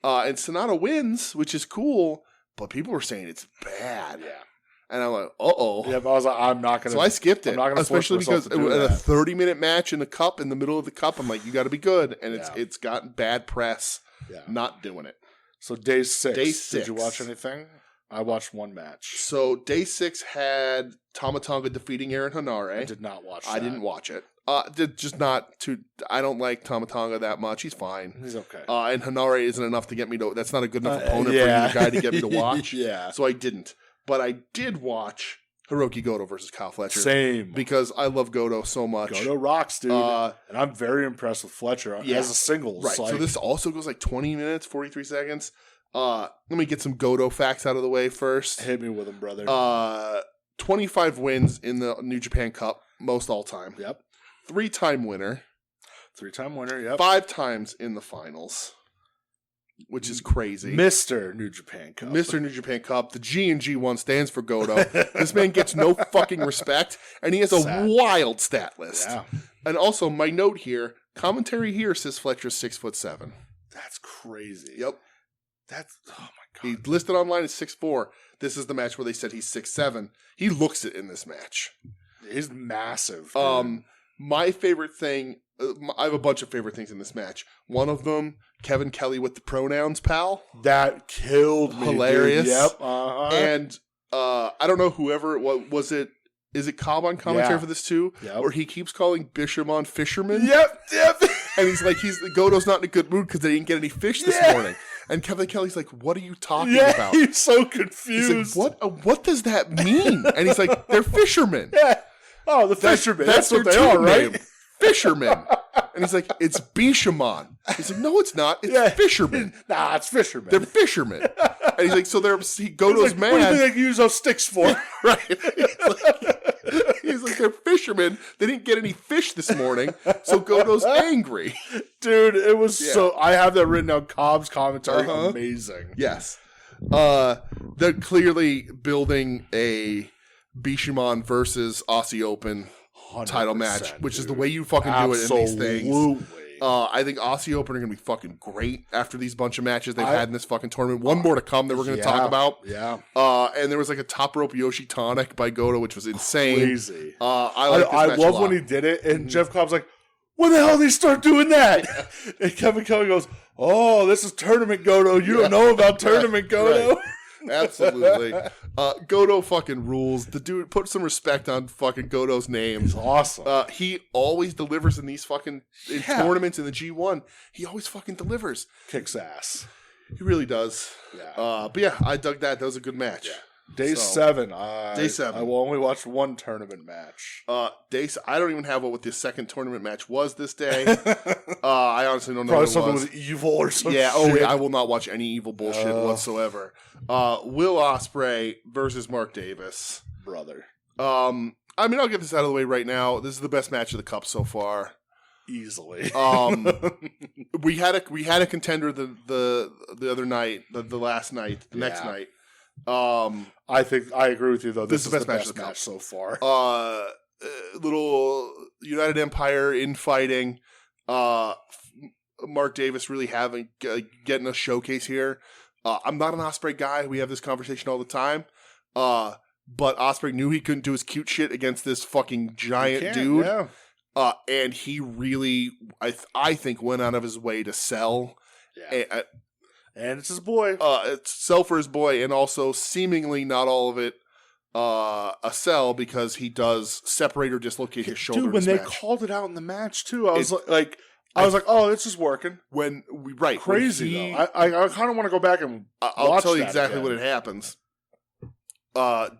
Speaker 2: And Sonata wins, which is cool, but people were saying it's bad.
Speaker 1: Yeah.
Speaker 2: And I'm like, uh-oh.
Speaker 1: Yeah, but I was like, I'm not going to.
Speaker 2: So I skipped it.
Speaker 1: I'm not going to
Speaker 2: especially because at a 30-minute match in the cup, in the middle of the cup, I'm like, you got to be good. And it's gotten bad press not doing it.
Speaker 1: So day 6.
Speaker 2: Day 6.
Speaker 1: Did you watch anything? I watched one match.
Speaker 2: So day 6 had Tama Tonga defeating Aaron Hinare.
Speaker 1: I did not watch that.
Speaker 2: I didn't watch it. Just not too. I don't like Tama Tonga that much. He's fine.
Speaker 1: He's okay.
Speaker 2: And Hinare isn't enough to get me to. That's not a good enough opponent for either guy to get me to watch. So I didn't. But I did watch Hiroki Goto versus Kyle Fletcher.
Speaker 1: Same.
Speaker 2: Because I love Goto so much.
Speaker 1: Goto rocks, dude. And I'm very impressed with Fletcher as a singles.
Speaker 2: Right. So this also goes like 20 minutes, 43 seconds. Let me get some Goto facts out of the way first.
Speaker 1: Hit me with them, brother.
Speaker 2: 25 wins in the New Japan Cup, most all time.
Speaker 1: Yep.
Speaker 2: 3-time winner.
Speaker 1: 3-time winner, yep.
Speaker 2: 5 times in the finals, which is crazy.
Speaker 1: Mr. New Japan Cup.
Speaker 2: Mr. New Japan Cup. The G and G1 stands for Goto. This man gets no fucking respect, and he has a wild stat list.
Speaker 1: Yeah.
Speaker 2: And also, my note here, commentary here says Fletcher's 6'7".
Speaker 1: That's crazy.
Speaker 2: Yep.
Speaker 1: That's, oh my God.
Speaker 2: He listed online as 6'4". This is the match where they said he's 6'7". He looks it in this match.
Speaker 1: He's massive.
Speaker 2: My favorite thing, I have a bunch of favorite things in this match. One of them, Kevin Kelly with the pronouns, pal.
Speaker 1: That killed me.
Speaker 2: Hilarious.
Speaker 1: Dude. Yep.
Speaker 2: And I don't know whoever it was. Is it Cobb on commentary for this too?
Speaker 1: Yep.
Speaker 2: Where he keeps calling Bishamon fisherman?
Speaker 1: Yep.
Speaker 2: And he's like, Goto's not in a good mood because they didn't get any fish this morning. And Kevin Kelly's like, what are you talking about?
Speaker 1: He's so confused.
Speaker 2: He's like, what does that mean? And he's like, they're fishermen.
Speaker 1: Yeah. Oh, the fishermen. That's what they are, right?
Speaker 2: Name. Fishermen. And he's like, it's Bishamon. He's like, no, it's not. It's fishermen.
Speaker 1: Nah, it's fishermen.
Speaker 2: They're fishermen. And he's like, so Goto's mad.
Speaker 1: What do you think they use those sticks for?
Speaker 2: Right. He's like, they're fishermen. They didn't get any fish this morning, so Goto's angry.
Speaker 1: Dude, it was so... I have that written down. Cobb's commentary. Amazing.
Speaker 2: Yes. They're clearly building a Bishamon versus Aussie Open title match, which is the way you fucking do it in these things. I think Aussie Open are going to be fucking great after these bunch of matches they've had in this fucking tournament. One more to come that we're going to talk about.
Speaker 1: Yeah.
Speaker 2: And there was like a top rope Yoshi Tonic by Goto, which was insane.
Speaker 1: Crazy.
Speaker 2: I love
Speaker 1: when he did it, and Jeff Cobb's like, when the hell did they start doing that? And Kevin Kelly goes, oh, this is Tournament Goto. You don't know about Tournament Goto?
Speaker 2: Right. Absolutely. Goto fucking rules. The dude, put some respect on fucking Goto's name.
Speaker 1: He's awesome.
Speaker 2: He always delivers in these fucking tournaments in the G1. He always fucking delivers.
Speaker 1: Kicks ass.
Speaker 2: He really does.
Speaker 1: Yeah.
Speaker 2: But yeah, I dug that. That was a good match.
Speaker 1: Yeah. Day 7.
Speaker 2: Day 7.
Speaker 1: I will only watch one tournament match.
Speaker 2: I don't even have what the second tournament match was this day. I honestly don't know.
Speaker 1: Probably
Speaker 2: what
Speaker 1: something
Speaker 2: it was.
Speaker 1: with evil or something.
Speaker 2: Yeah. I will not watch any evil bullshit whatsoever. Will Ospreay versus Mark Davis,
Speaker 1: brother.
Speaker 2: I mean, I'll get this out of the way right now. This is the best match of the Cup so far,
Speaker 1: easily.
Speaker 2: We had a contender the other night, the last night, the next night.
Speaker 1: I think I agree with you though. This is the best match
Speaker 2: of the Cup
Speaker 1: so far.
Speaker 2: Little United Empire infighting. Mark Davis really getting a showcase here. I'm not an Ospreay guy. We have this conversation all the time. But Ospreay knew he couldn't do his cute shit against this fucking giant dude.
Speaker 1: Yeah.
Speaker 2: And he really, I think, went out of his way to sell.
Speaker 1: Yeah. And it's his boy.
Speaker 2: It's sell for his boy, and also seemingly not all of it a sell, because he does separate or dislocate his shoulder.
Speaker 1: Dude, when they called it out in the match too, I was like, oh, this is working.
Speaker 2: Crazy
Speaker 1: though. I kind of want to go back and
Speaker 2: I'll tell you exactly what it happens.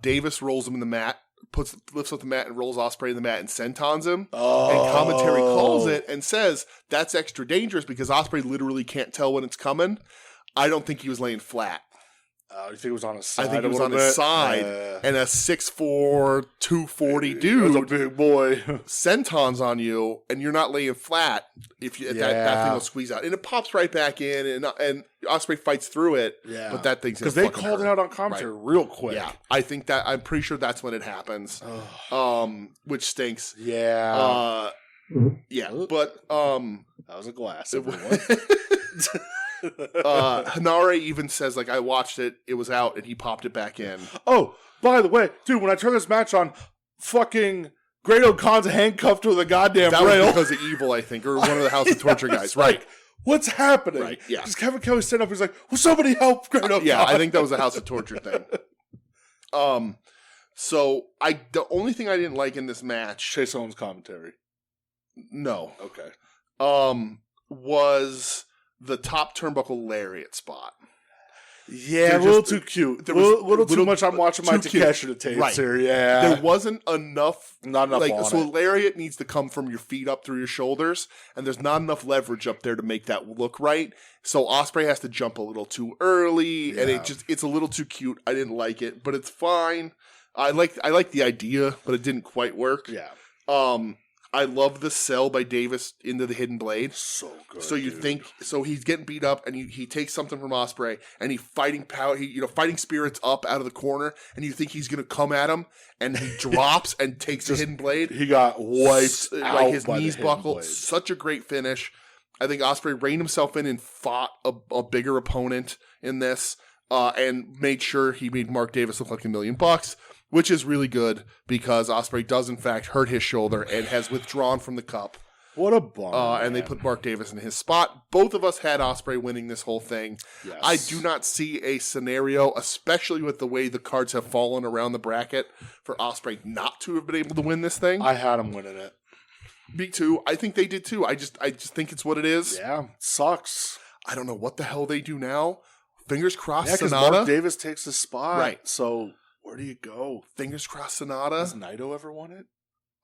Speaker 2: Davis rolls him in the mat, lifts up the mat and rolls Ospreay in the mat and sentons him.
Speaker 1: Oh.
Speaker 2: And commentary calls it and says that's extra dangerous because Ospreay literally can't tell when it's coming. I don't think he was laying flat.
Speaker 1: You think it was on his side?
Speaker 2: I think he was on his side. And a 6'4", 240 dude,
Speaker 1: a big boy,
Speaker 2: sentons on you, and you're not laying flat. If you, that thing will squeeze out, and it pops right back in, and Ospreay fights through it.
Speaker 1: Yeah,
Speaker 2: but that thing's
Speaker 1: because they called it out on commentary real quick.
Speaker 2: Yeah, I'm pretty sure that's when it happens. Which stinks.
Speaker 1: Yeah.
Speaker 2: Yeah, but
Speaker 1: that was a glass.
Speaker 2: Hanare even says, like, I watched it, it was out, and he popped it back in.
Speaker 1: Oh, by the way, dude, when I turn this match on, fucking Great O'Con's handcuffed to the goddamn rail.
Speaker 2: That was because of Evil, I think, or one of the House of Torture guys, right?
Speaker 1: Like, what's happening?
Speaker 2: Right, yeah.
Speaker 1: Because Kevin Kelly stood up, he's like, will somebody help Great O'Con?
Speaker 2: Yeah, I think that was a House of Torture thing. So, the only thing I didn't like in this match...
Speaker 1: Chase Owens commentary.
Speaker 2: No.
Speaker 1: Okay.
Speaker 2: Was... the top turnbuckle lariat spot.
Speaker 1: Yeah, a little too cute. A little too much. I'm watching my Takeshi tapes here. Yeah.
Speaker 2: There wasn't enough.
Speaker 1: Not enough on
Speaker 2: so lariat needs to come from your feet up through your shoulders, and there's not enough leverage up there to make that look right. So Ospreay has to jump a little too early, and it's a little too cute. I didn't like it, but it's fine. I like the idea, but it didn't quite work.
Speaker 1: Yeah.
Speaker 2: I love the sell by Davis into the hidden blade.
Speaker 1: So good.
Speaker 2: So you think he's getting beat up, and he takes something from Ospreay, and he's fighting power. Fighting spirits up out of the corner, and you think he's gonna come at him, and he drops and takes the hidden blade.
Speaker 1: He got wiped out
Speaker 2: his
Speaker 1: by
Speaker 2: knees
Speaker 1: the
Speaker 2: buckled. Such a great finish. I think Ospreay reined himself in and fought a bigger opponent in this, and made sure he made Mark Davis look like $1 million. Which is really good because Ospreay does in fact hurt his shoulder and has withdrawn from the cup.
Speaker 1: What a bummer!
Speaker 2: And they put Mark Davis in his spot. Both of us had Ospreay winning this whole thing.
Speaker 1: Yes.
Speaker 2: I do not see a scenario, especially with the way the cards have fallen around the bracket, for Ospreay not to have been able to win this thing.
Speaker 1: I had him winning it.
Speaker 2: Me too. I think they did too. I just think it's what it is.
Speaker 1: Yeah, sucks.
Speaker 2: I don't know what the hell they do now. Fingers crossed.
Speaker 1: Yeah, because
Speaker 2: Sonata.
Speaker 1: Mark Davis takes his spot.
Speaker 2: Right.
Speaker 1: So. Where do you go?
Speaker 2: Fingers crossed, Sonata.
Speaker 1: Has Naito ever won it?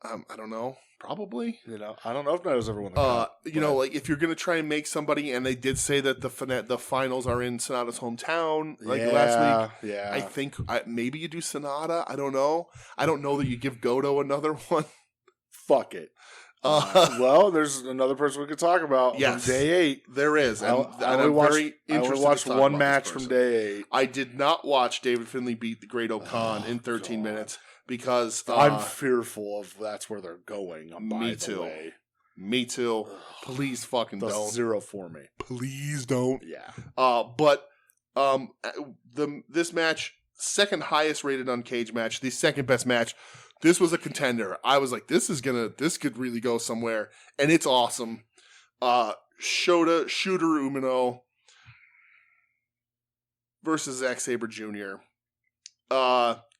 Speaker 2: I don't know. Probably.
Speaker 1: I don't know if Naito's ever won it.
Speaker 2: Like if you're gonna try and make somebody, and they did say that the finals are in Sonata's hometown, last week.
Speaker 1: Yeah.
Speaker 2: I think maybe you do Sonata. I don't know. I don't know that you give Goto another one.
Speaker 1: Fuck it. Well, there's another person we could talk about.
Speaker 2: Yes,
Speaker 1: from day 8
Speaker 2: there is.
Speaker 1: I only watched one match from day 8.
Speaker 2: I did not watch David Finlay beat the Great O'Con in 13 minutes because
Speaker 1: I'm fearful of that's where they're going.
Speaker 2: Me too. Me too. Please fucking don't.
Speaker 1: 0 for me.
Speaker 2: Please don't.
Speaker 1: Yeah.
Speaker 2: But this match, second highest rated on Cage match, the second best match. this was a contender. I was like, this could really go somewhere, and it's awesome. Shooter Umino versus Zack Sabre Jr.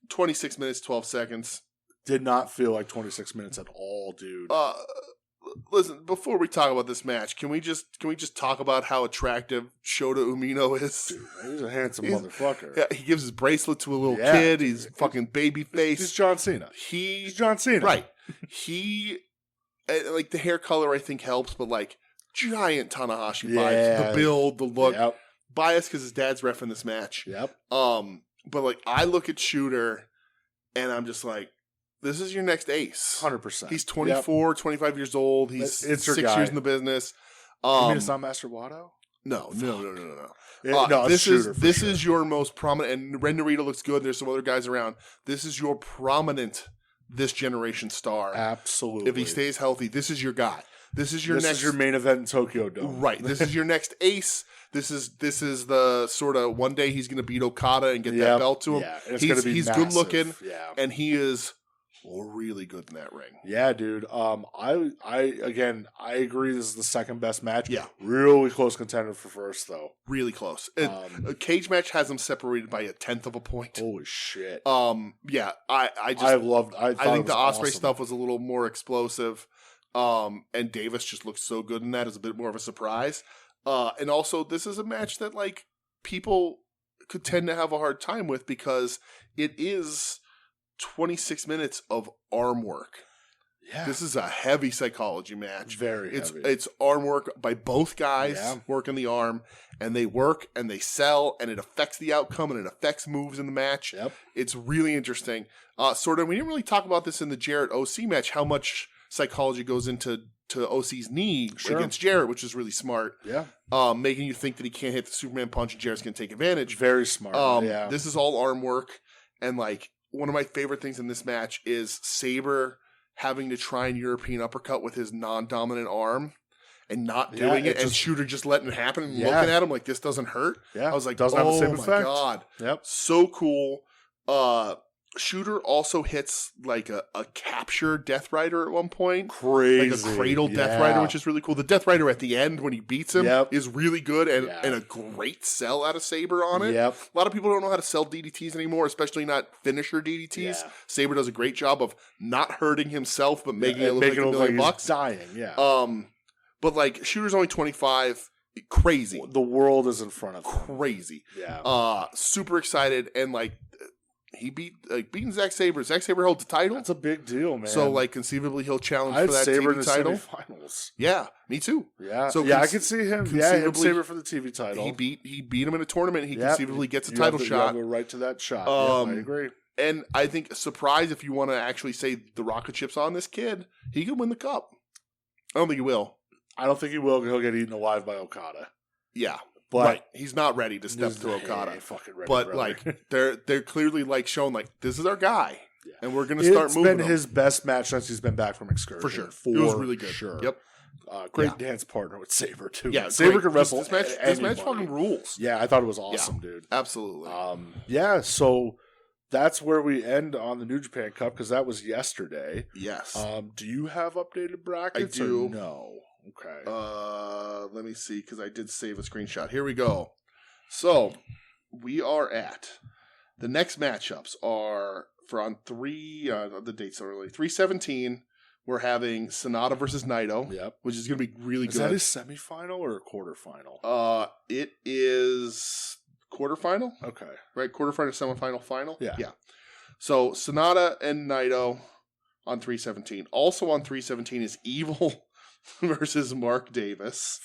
Speaker 2: 26 minutes, 12 seconds.
Speaker 1: Did not feel like 26 minutes at all, dude.
Speaker 2: Listen, before we talk about this match, can we just talk about how attractive Shota Umino is?
Speaker 1: Dude, he's a handsome motherfucker.
Speaker 2: Yeah, he gives his bracelet to a little kid. He's fucking baby face.
Speaker 1: He's John Cena.
Speaker 2: He's
Speaker 1: John Cena.
Speaker 2: Right. He, like, the hair color I think helps, but like giant Tanahashi vibes. The build, the look.
Speaker 1: Yep.
Speaker 2: Biased because his dad's reffing this match.
Speaker 1: Yep.
Speaker 2: But like I look at Shooter and I'm just like, this is your next ace.
Speaker 1: 100%.
Speaker 2: He's 24, 25 years old. He's 6 years in the business.
Speaker 1: You mean it's not Master Wato?
Speaker 2: No.
Speaker 1: This
Speaker 2: is your most prominent, and Ren Narita looks good. There's some other guys around. This is your prominent this generation star.
Speaker 1: Absolutely.
Speaker 2: If he stays healthy, this is your guy. This is your
Speaker 1: main event in Tokyo Dome.
Speaker 2: Right. This is your next ace. This is the sort of one day he's going to beat Okada and get that belt to him.
Speaker 1: Yeah,
Speaker 2: he's good looking,
Speaker 1: and
Speaker 2: he is really good in that ring.
Speaker 1: Yeah, dude. I agree. This is the second best match.
Speaker 2: Yeah,
Speaker 1: really close contender for first though.
Speaker 2: Really close. A cage match has them separated by 1/10 of a point.
Speaker 1: Holy shit.
Speaker 2: Yeah. I think the Ospreay stuff was a little more explosive. And Davis just looked so good in that as a bit more of a surprise. And also, this is a match that like people could tend to have a hard time with because it is 26 minutes of arm work. Yeah. This is a heavy psychology match.
Speaker 1: Very heavy.
Speaker 2: It's arm work by both guys working the arm, and they work and they sell, and it affects the outcome and it affects moves in the match.
Speaker 1: Yep.
Speaker 2: It's really interesting. We didn't really talk about this in the Jarrett OC match, how much psychology goes into OC's knee against Jarrett, which is really smart.
Speaker 1: Yeah.
Speaker 2: Making you think that he can't hit the Superman punch and Jarrett's going to take advantage.
Speaker 1: Very smart.
Speaker 2: This is all arm work, and like one of my favorite things in this match is Sabre having to try and European uppercut with his non-dominant arm and not doing it, and Shooter just letting it happen and looking at him like this doesn't hurt.
Speaker 1: Yeah.
Speaker 2: I was like,
Speaker 1: doesn't have the same effect.
Speaker 2: My God.
Speaker 1: Yep.
Speaker 2: So cool. Shooter also hits like a capture Death Rider at one point.
Speaker 1: Crazy.
Speaker 2: Like a cradle Death Rider, which is really cool. The Death Rider at the end when he beats him is really good and a great sell out of Sabre on it.
Speaker 1: Yep.
Speaker 2: A lot of people don't know how to sell DDTs anymore, especially not finisher DDTs. Yeah. Sabre does a great job of not hurting himself, but making it look like $1 million bucks.
Speaker 1: Dying, yeah.
Speaker 2: But like Shooter's only 25. Crazy.
Speaker 1: The world is in front of him.
Speaker 2: Crazy.
Speaker 1: Yeah.
Speaker 2: Super excited, and like he beating Zack Sabre. Zack Sabre held the title.
Speaker 1: That's a big deal, man.
Speaker 2: So like conceivably he'll challenge for that
Speaker 1: Sabre
Speaker 2: TV title.
Speaker 1: Semifinals.
Speaker 2: Yeah, me too.
Speaker 1: Yeah. So I could see him. Yeah, him Sabre for the TV title.
Speaker 2: He beat him in a tournament. He conceivably gets a title shot.
Speaker 1: You have the right to that shot. I agree.
Speaker 2: And I think surprise if you want to actually say the rocket chip's on this kid, he could win the cup. I don't think he will.
Speaker 1: I don't think he will. He'll get eaten alive by Okada.
Speaker 2: Yeah. But he's not ready to step to Okada.
Speaker 1: Fucking ready,
Speaker 2: but
Speaker 1: brother.
Speaker 2: like they're clearly like showing like this is our guy, and we're gonna start moving.
Speaker 1: It's been his best match since he's been back from excursion.
Speaker 2: For sure. It was really good.
Speaker 1: Sure.
Speaker 2: Yep.
Speaker 1: Great dance partner with Sabre too.
Speaker 2: Yeah,
Speaker 1: Sabre can wrestle.
Speaker 2: This match fucking rules.
Speaker 1: Yeah, I thought it was awesome, dude.
Speaker 2: Absolutely.
Speaker 1: So that's where we end on the New Japan Cup because that was yesterday.
Speaker 2: Yes.
Speaker 1: Do you have updated brackets?
Speaker 2: I do.
Speaker 1: Or no. Okay.
Speaker 2: Let me see because I did save a screenshot. Here we go. So we are at the next matchups are for on the dates are early 3/17. We're having Sonata versus Naito.
Speaker 1: Yep.
Speaker 2: Which is going to be really good.
Speaker 1: Is that a semifinal or a quarterfinal?
Speaker 2: It is quarterfinal.
Speaker 1: Okay.
Speaker 2: Right, quarterfinal, semifinal, final.
Speaker 1: Yeah.
Speaker 2: Yeah. So Sonata and Naito on 3/17. Also on 3/17 is Evil versus Mark Davis.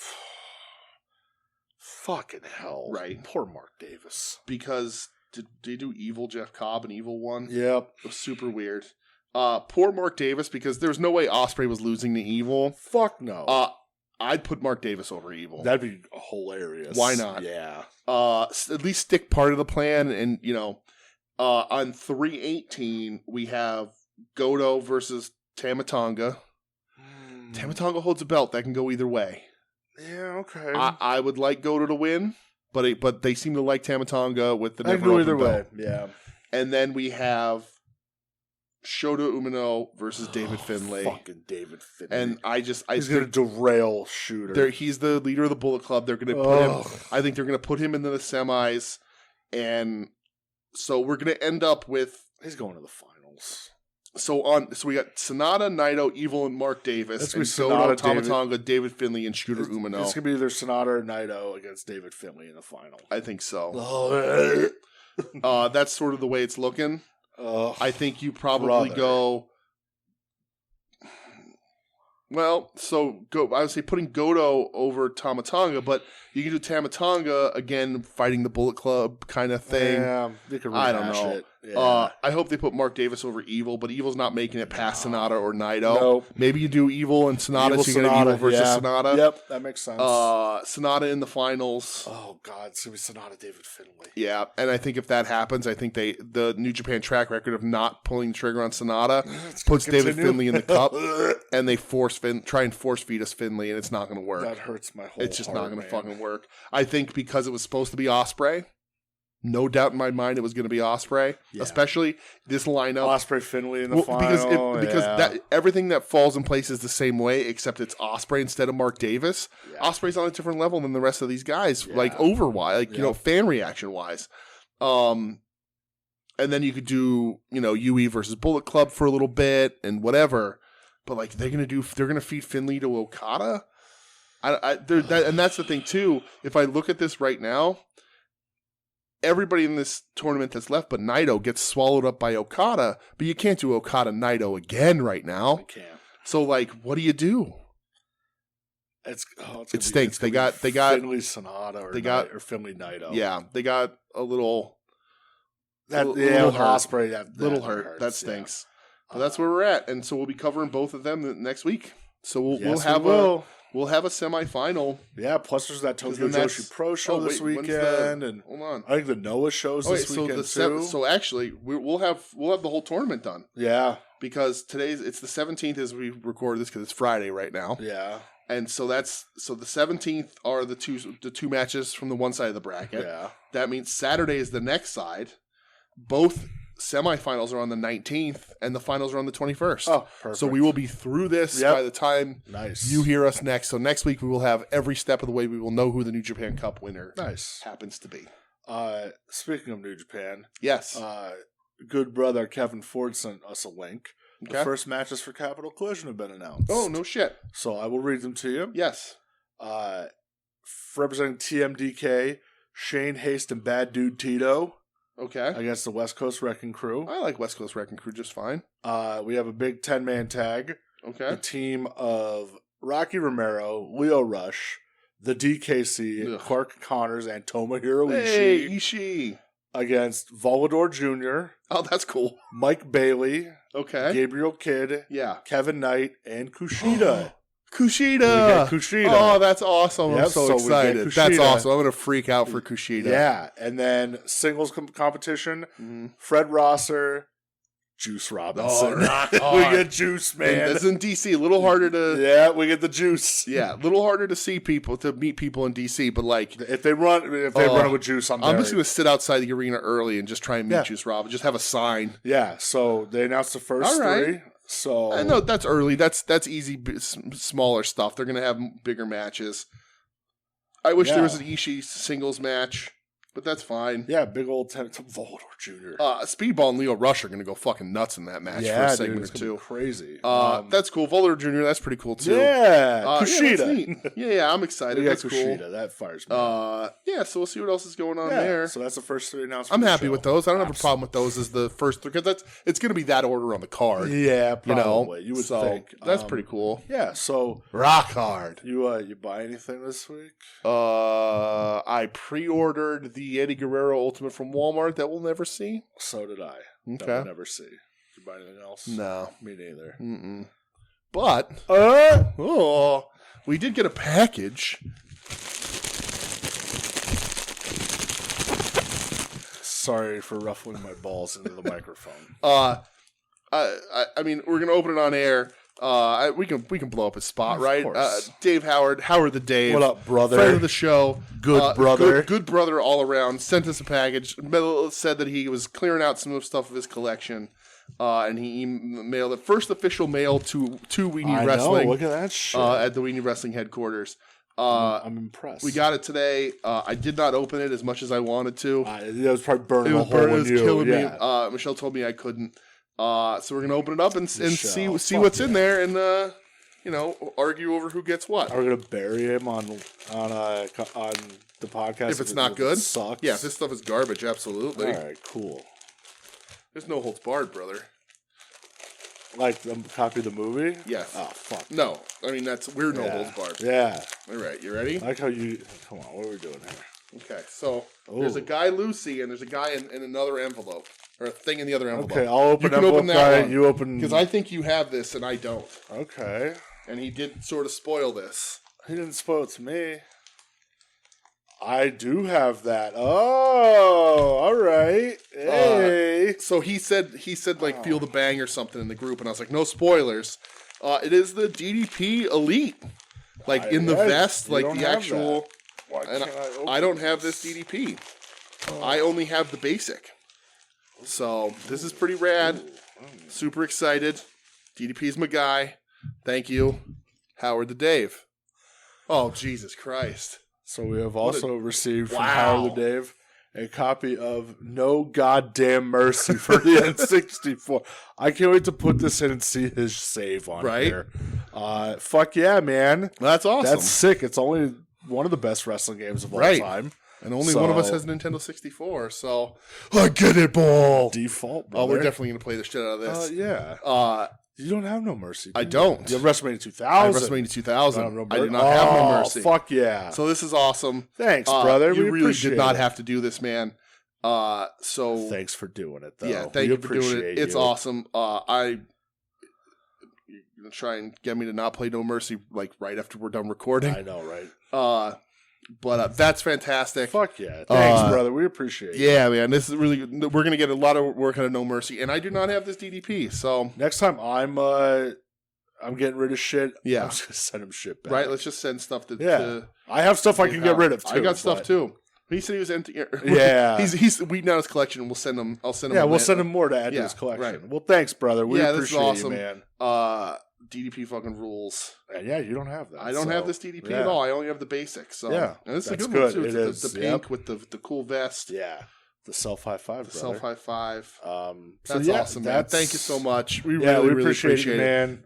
Speaker 1: Fucking hell.
Speaker 2: Right.
Speaker 1: Poor Mark Davis.
Speaker 2: Because did they do Evil Jeff Cobb and Evil 1?
Speaker 1: Yep.
Speaker 2: It was super weird. Poor Mark Davis because there's no way Ospreay was losing to Evil.
Speaker 1: Fuck no.
Speaker 2: I'd put Mark Davis over Evil.
Speaker 1: That'd be hilarious.
Speaker 2: Why not?
Speaker 1: Yeah.
Speaker 2: At least stick part of the plan and, on 3/18 we have Goto versus Tamatonga. Tamatonga holds a belt. That can go either way.
Speaker 1: Yeah, okay.
Speaker 2: I would like Goto to win, but they seem to like Tamatonga with the
Speaker 1: I
Speaker 2: never
Speaker 1: go
Speaker 2: open
Speaker 1: either
Speaker 2: belt.
Speaker 1: way. Yeah.
Speaker 2: And then we have Shota Umino versus David Finlay.
Speaker 1: Fucking David Finlay.
Speaker 2: And
Speaker 1: he's going to derail Shooter.
Speaker 2: He's the leader of the Bullet Club. They're going to put him. I think they're going to put him into the semis, and so we're going to end up with.
Speaker 1: He's going to the finals.
Speaker 2: So we got Sonata, Naito, Evil, and Mark Davis.
Speaker 1: That's
Speaker 2: and
Speaker 1: Sonata,
Speaker 2: Tamatanga, David Finlay, and Shooter Umino.
Speaker 1: It's going to be either Sonata or Naito against David Finlay in the final.
Speaker 2: I think so. That's sort of the way it's looking. I think you probably go. Well, I would say putting Goto over Tamatanga, but you can do Tamatanga again, fighting the Bullet Club kind of thing.
Speaker 1: Yeah, they could
Speaker 2: I don't know.
Speaker 1: it. Yeah.
Speaker 2: I hope they put Mark Davis over Evil, but Evil's not making it past Sonata or Naito.
Speaker 1: Nope.
Speaker 2: Maybe you do Evil and Sonata, so you get Evil versus Sonata.
Speaker 1: Yep, that makes sense.
Speaker 2: Sonata in the finals.
Speaker 1: Oh, God, it's going to be Sonata, David Finlay.
Speaker 2: Yeah, and I think if that happens, I think the New Japan track record of not pulling the trigger on Sonata puts David Finlay in the cup, and they try and force feed us Finlay, and it's not going to work.
Speaker 1: That hurts my whole
Speaker 2: It's just
Speaker 1: heart,
Speaker 2: not going to fucking work. I think because it was supposed to be Ospreay, no doubt in my mind it was going to be Ospreay, especially this lineup.
Speaker 1: Ospreay Finlay in the final.
Speaker 2: Because everything that falls in place is the same way, except it's Ospreay instead of Mark Davis. Yeah. Ospreay's on a different level than the rest of these guys, like over-wise, fan reaction-wise. And then you could do, UE versus Bullet Club for a little bit and whatever. But they're gonna feed Finlay to Okada. And that's the thing too. If I look at this right now, everybody in this tournament that's left but Naito gets swallowed up by Okada, but you can't do Okada Naito again right now.
Speaker 1: I can't.
Speaker 2: So what do you do?
Speaker 1: It
Speaker 2: stinks. They got
Speaker 1: Finlay Sonata or Finlay Naito.
Speaker 2: Yeah, they got a little
Speaker 1: little hurt. Ospreay,
Speaker 2: little hurt.
Speaker 1: Hurts,
Speaker 2: that stinks. But that's where we're at, and so we'll be covering both of them next week. So we'll have a semifinal.
Speaker 1: Yeah, plus there's that Tokyo Joshi Pro show this weekend, and
Speaker 2: hold on,
Speaker 1: I think the Noah shows this weekend too.
Speaker 2: So actually, we'll have the whole tournament done.
Speaker 1: Yeah,
Speaker 2: because it's the 17th as we record this because it's Friday right now.
Speaker 1: Yeah,
Speaker 2: and so the 17th are the two matches from the one side of the bracket.
Speaker 1: Yeah,
Speaker 2: that means Saturday is the next side. Both semifinals are on the 19th, and the finals are on the 21st.
Speaker 1: Oh, perfect.
Speaker 2: So we will be through this by the time you hear us next. So next week we will have every step of the way. We will know who the New Japan Cup winner happens to be.
Speaker 1: Speaking of New Japan,
Speaker 2: yes,
Speaker 1: good brother Kevin Ford sent us a link. Okay. The first matches for Capital Collision have been announced.
Speaker 2: Oh, no shit.
Speaker 1: So I will read them to you.
Speaker 2: Yes.
Speaker 1: Representing TMDK, Shane Haste and Bad Dude Tito.
Speaker 2: Okay.
Speaker 1: Against the West Coast Wrecking Crew.
Speaker 2: I like West Coast Wrecking Crew just fine.
Speaker 1: We have a big 10-man tag.
Speaker 2: Okay.
Speaker 1: A team of Rocky Romero, Leo Rush, the DKC, Clark Connors, and Tomohiro Ishii.
Speaker 2: Hey, Ishii.
Speaker 1: Against Volador Jr.
Speaker 2: Oh, that's cool.
Speaker 1: Mike Bailey.
Speaker 2: Okay.
Speaker 1: Gabriel Kidd.
Speaker 2: Yeah.
Speaker 1: Kevin Knight, and Kushida.
Speaker 2: Kushida. Oh, that's awesome. I'm so excited. That's awesome. I'm going to freak out for Kushida.
Speaker 1: Yeah. And then singles competition, Fred Rosser, Juice Robinson.
Speaker 2: Oh,
Speaker 1: we get Juice, man.
Speaker 2: And that's in DC. A little harder to...
Speaker 1: Yeah, we get the Juice.
Speaker 2: Yeah, a little harder to meet people in DC, but
Speaker 1: if they run it with Juice, I'm
Speaker 2: just going to sit outside the arena early and just try and meet Juice Robinson. Just have a sign.
Speaker 1: Yeah, so they announced the first three. So
Speaker 2: I know that's early. That's easy, smaller stuff. They're going to have bigger matches. I wish there was an Ishii singles match, but that's fine.
Speaker 1: Yeah, big old Volador Jr.
Speaker 2: Speedball and Leo Rush are going to go fucking nuts in that match for a segment or two.
Speaker 1: Crazy.
Speaker 2: That's cool. Volador Jr. That's pretty cool too.
Speaker 1: Yeah, Kushida.
Speaker 2: Yeah, I'm excited. That's
Speaker 1: Kushida.
Speaker 2: Cool.
Speaker 1: That fires me.
Speaker 2: Yeah. So we'll see what else is going on there.
Speaker 1: So that's the first three announcements.
Speaker 2: I'm happy with those. I don't have a problem with those as the first three because it's going to be that order on the card.
Speaker 1: Yeah, probably. You would think
Speaker 2: that's pretty cool.
Speaker 1: Yeah. So
Speaker 2: rock hard.
Speaker 1: You buy anything this week?
Speaker 2: I pre-ordered the Eddie Guerrero Ultimate from Walmart that we'll never see.
Speaker 1: So did I.
Speaker 2: Okay.
Speaker 1: That we'll never see. Did you buy anything else?
Speaker 2: No.
Speaker 1: Me neither.
Speaker 2: Mm-mm. But we did get a package.
Speaker 1: Sorry for ruffling my balls into the microphone.
Speaker 2: I mean, we're gonna open it on air. We can blow up his spot, right? Dave Howard the Dave.
Speaker 1: What up, brother?
Speaker 2: Friend of the show.
Speaker 1: Good brother.
Speaker 2: Good brother all around. Sent us a package. Said that he was clearing out some of the stuff of his collection. and he mailed the first official mail to We Need Wrestling.
Speaker 1: Look at that shit.
Speaker 2: At the We Need Wrestling headquarters.
Speaker 1: I'm impressed.
Speaker 2: We got it today. I did not open it as much as I wanted to.
Speaker 1: It was probably burning a hole in you.
Speaker 2: It was killing me. Michelle told me I couldn't. So we're gonna open it up and see what's in there, and argue over who gets what.
Speaker 1: Are we gonna bury him on the podcast
Speaker 2: if it's not good?
Speaker 1: It sucks.
Speaker 2: Yeah, if this stuff is garbage, absolutely.
Speaker 1: All right, cool.
Speaker 2: There's no holds barred, brother.
Speaker 1: Like the copy of the movie?
Speaker 2: Yes.
Speaker 1: Oh fuck.
Speaker 2: No, I mean we're no holds barred.
Speaker 1: Yeah.
Speaker 2: All right, you ready?
Speaker 1: I like how you. Come on, what are we doing here?
Speaker 2: Okay, so there's a guy Lucy, and there's a guy in another envelope, or a thing in the other envelope.
Speaker 1: Okay, I'll open.
Speaker 2: You can open that
Speaker 1: guy,
Speaker 2: one.
Speaker 1: You open
Speaker 2: because I think you have this and I don't.
Speaker 1: Okay.
Speaker 2: And he did sort of spoil this.
Speaker 1: He didn't spoil it to me. I do have that. Oh, all right. Hey.
Speaker 2: So he said like feel the bang or something in the group, and I was like, no spoilers. It is the DDP Elite, like in the vest, like the actual. And I don't have this DDP. I only have the basic. So this is pretty rad. Super excited. DDP's my guy. Thank you, Howard the Dave. Oh, Jesus Christ.
Speaker 1: So we have also received from Howard the Dave a copy of No Goddamn Mercy for the N64. I can't wait to put this in and see his save on here. Fuck yeah, man.
Speaker 2: That's awesome.
Speaker 1: That's sick. It's only one of the best wrestling games of all time.
Speaker 2: And only one of us has Nintendo 64, so I get it, ball.
Speaker 1: Default, brother.
Speaker 2: Oh, we're definitely going to play the shit out of this.
Speaker 1: Yeah. You don't have No Mercy.
Speaker 2: I don't.
Speaker 1: You have WrestleMania 2000.
Speaker 2: I have WrestleMania 2000. I do not have No Mercy.
Speaker 1: Fuck yeah.
Speaker 2: So this is awesome.
Speaker 1: Thanks, brother.
Speaker 2: You really did not have to do this, man. So
Speaker 1: thanks for doing it, though.
Speaker 2: Yeah, thank you for doing it. It's awesome. You're gonna try and get me to not play No Mercy like right after we're done recording.
Speaker 1: I know, right?
Speaker 2: But that's fantastic.
Speaker 1: Fuck yeah. Thanks, brother. We appreciate it.
Speaker 2: Yeah, man. This is really good. We're going to get a lot of work out of No Mercy. And I do not have this DDP. So
Speaker 1: next time I'm getting rid of shit, I'm just going to send him shit back.
Speaker 2: Right? Let's just send stuff to
Speaker 1: I have stuff I can get rid of, too.
Speaker 2: I got stuff, too. He said he was empty.
Speaker 1: Yeah.
Speaker 2: He's weeding out his collection, and we'll send him. I'll send him.
Speaker 1: Yeah, we'll send him more to add to his collection. Right. Well, thanks, brother. We appreciate you, man.
Speaker 2: DDP fucking rules.
Speaker 1: And yeah, you don't have that.
Speaker 2: I don't have this DDP at all. I only have the basic. So
Speaker 1: yeah,
Speaker 2: and this
Speaker 1: is
Speaker 2: a good one too.
Speaker 1: It is.
Speaker 2: The pink with the cool vest.
Speaker 1: Yeah, the self high five.
Speaker 2: The self high five.
Speaker 1: That's
Speaker 2: awesome, man. Thank you so much. We
Speaker 1: really
Speaker 2: appreciate it,
Speaker 1: man.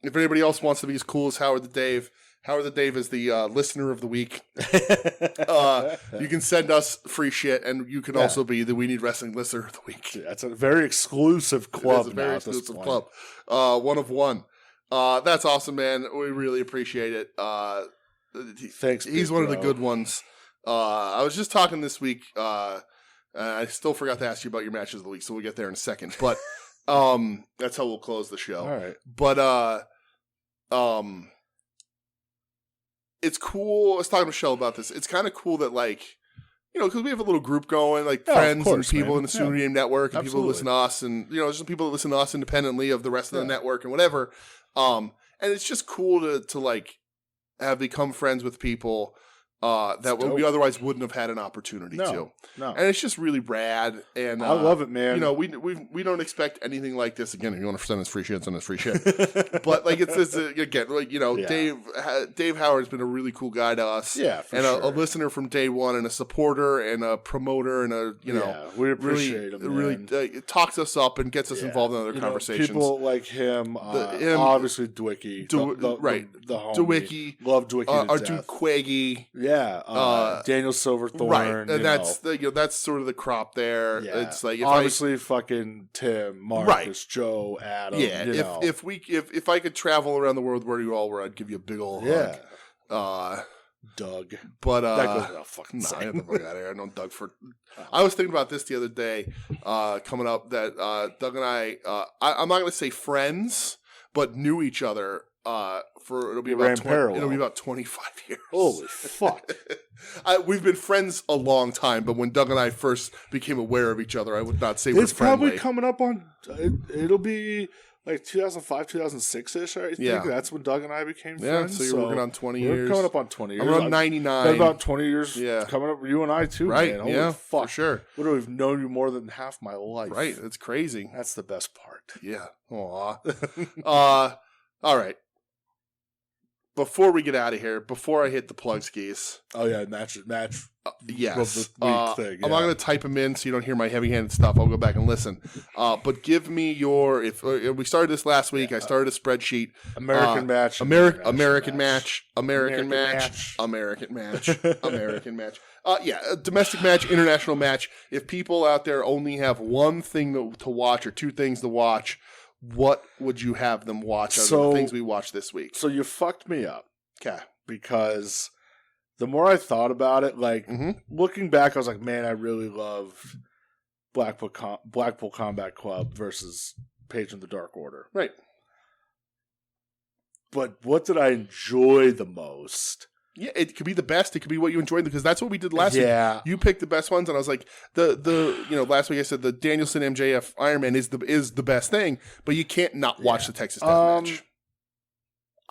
Speaker 2: If anybody else wants to be as cool as Howard the Dave. Howard the Dave is the listener of the week. You can send us free shit, and you can also be the We Need Wrestling listener of the week.
Speaker 1: Yeah, that's a very exclusive club.
Speaker 2: It's a very exclusive club. One of one. That's awesome, man. We really appreciate it.
Speaker 1: Thanks.
Speaker 2: He's one of the good ones. I was just talking this week. I still forgot to ask you about your matches of the week, so we'll get there in a second. But that's how we'll close the show.
Speaker 1: All right.
Speaker 2: But it's cool. I was talking to Michelle about this. It's kind of cool that, like, because we have a little group going, like friends and people in the Super Game Network, and people who listen to us, and just people that listen to us independently of the rest of the network and whatever. And it's just cool to like have become friends with people that we otherwise wouldn't have had an opportunity to. No. And it's just really rad. And
Speaker 1: I love it, man.
Speaker 2: We don't expect anything like this. Again, if you want to send us free shit, send us free shit. But like again, like Dave Howard's been a really cool guy to us.
Speaker 1: Yeah, for
Speaker 2: and
Speaker 1: sure.
Speaker 2: a listener from day one, and a supporter, and a promoter, and
Speaker 1: we appreciate him.
Speaker 2: Really talks us up and gets us involved in other conversations.
Speaker 1: People like him, obviously Dwicky, the homie.
Speaker 2: Dwicky,
Speaker 1: love Dwicky.
Speaker 2: Our dude Quaggy.
Speaker 1: Yeah, Daniel Silverthorne,
Speaker 2: right? And that's sort of the crop there. Yeah. It's like
Speaker 1: obviously fucking Tim, Marcus, Joe, Adam.
Speaker 2: Yeah, if I could travel around the world where you all were, I'd give you a big old hug.
Speaker 1: Doug,
Speaker 2: but
Speaker 1: that goes without fucking
Speaker 2: I
Speaker 1: saying.
Speaker 2: got the fuck out of here. I know Doug for. I was thinking about this the other day, coming up that Doug and I'm not going to say friends, but knew each other. It'll be about 25 years.
Speaker 1: Holy fuck!
Speaker 2: We've been friends a long time, but when Doug and I first became aware of each other, I would not say we're friendly.
Speaker 1: It's probably coming up on. It'll be like 2005, 2006-ish, I think.
Speaker 2: Yeah.
Speaker 1: That's when Doug and I became
Speaker 2: Yeah,
Speaker 1: friends.
Speaker 2: so you're working on 20 years.
Speaker 1: We're coming up on 20 years.
Speaker 2: I'm around 99.
Speaker 1: Got about 20 years
Speaker 2: Yeah.
Speaker 1: coming up for you and I, too,
Speaker 2: right,
Speaker 1: man. Holy
Speaker 2: yeah,
Speaker 1: fuck.
Speaker 2: for sure.
Speaker 1: Literally, we've known you more than half my life.
Speaker 2: Right, it's crazy.
Speaker 1: That's the best part.
Speaker 2: Yeah. Aw. All right. Before we get out of here, before I hit the plug skis.
Speaker 1: Oh, yeah, match.
Speaker 2: Yes.
Speaker 1: Of the week thing,
Speaker 2: I'm not going to type them in so you don't hear my heavy-handed stuff. I'll go back and listen. But give me your. If we started this last week, I started a spreadsheet.
Speaker 1: American match.
Speaker 2: American match. American match. A domestic match, international match. If people out there only have one thing to watch or two things to watch, what would you have them watch out of the things we watched this week?
Speaker 1: So you fucked me up.
Speaker 2: Okay.
Speaker 1: Because the more I thought about it, like, looking back, I was like, man, I really loved Blackpool Combat Club versus Page and the Dark Order.
Speaker 2: Right.
Speaker 1: But what did I enjoy the most?
Speaker 2: Yeah, it could be the best. It could be what you enjoyed because that's what we did last week. You picked the best ones, and I was like, last week I said the Danielson MJF Iron Man is the best thing, but you can't not watch the Texas Death Match.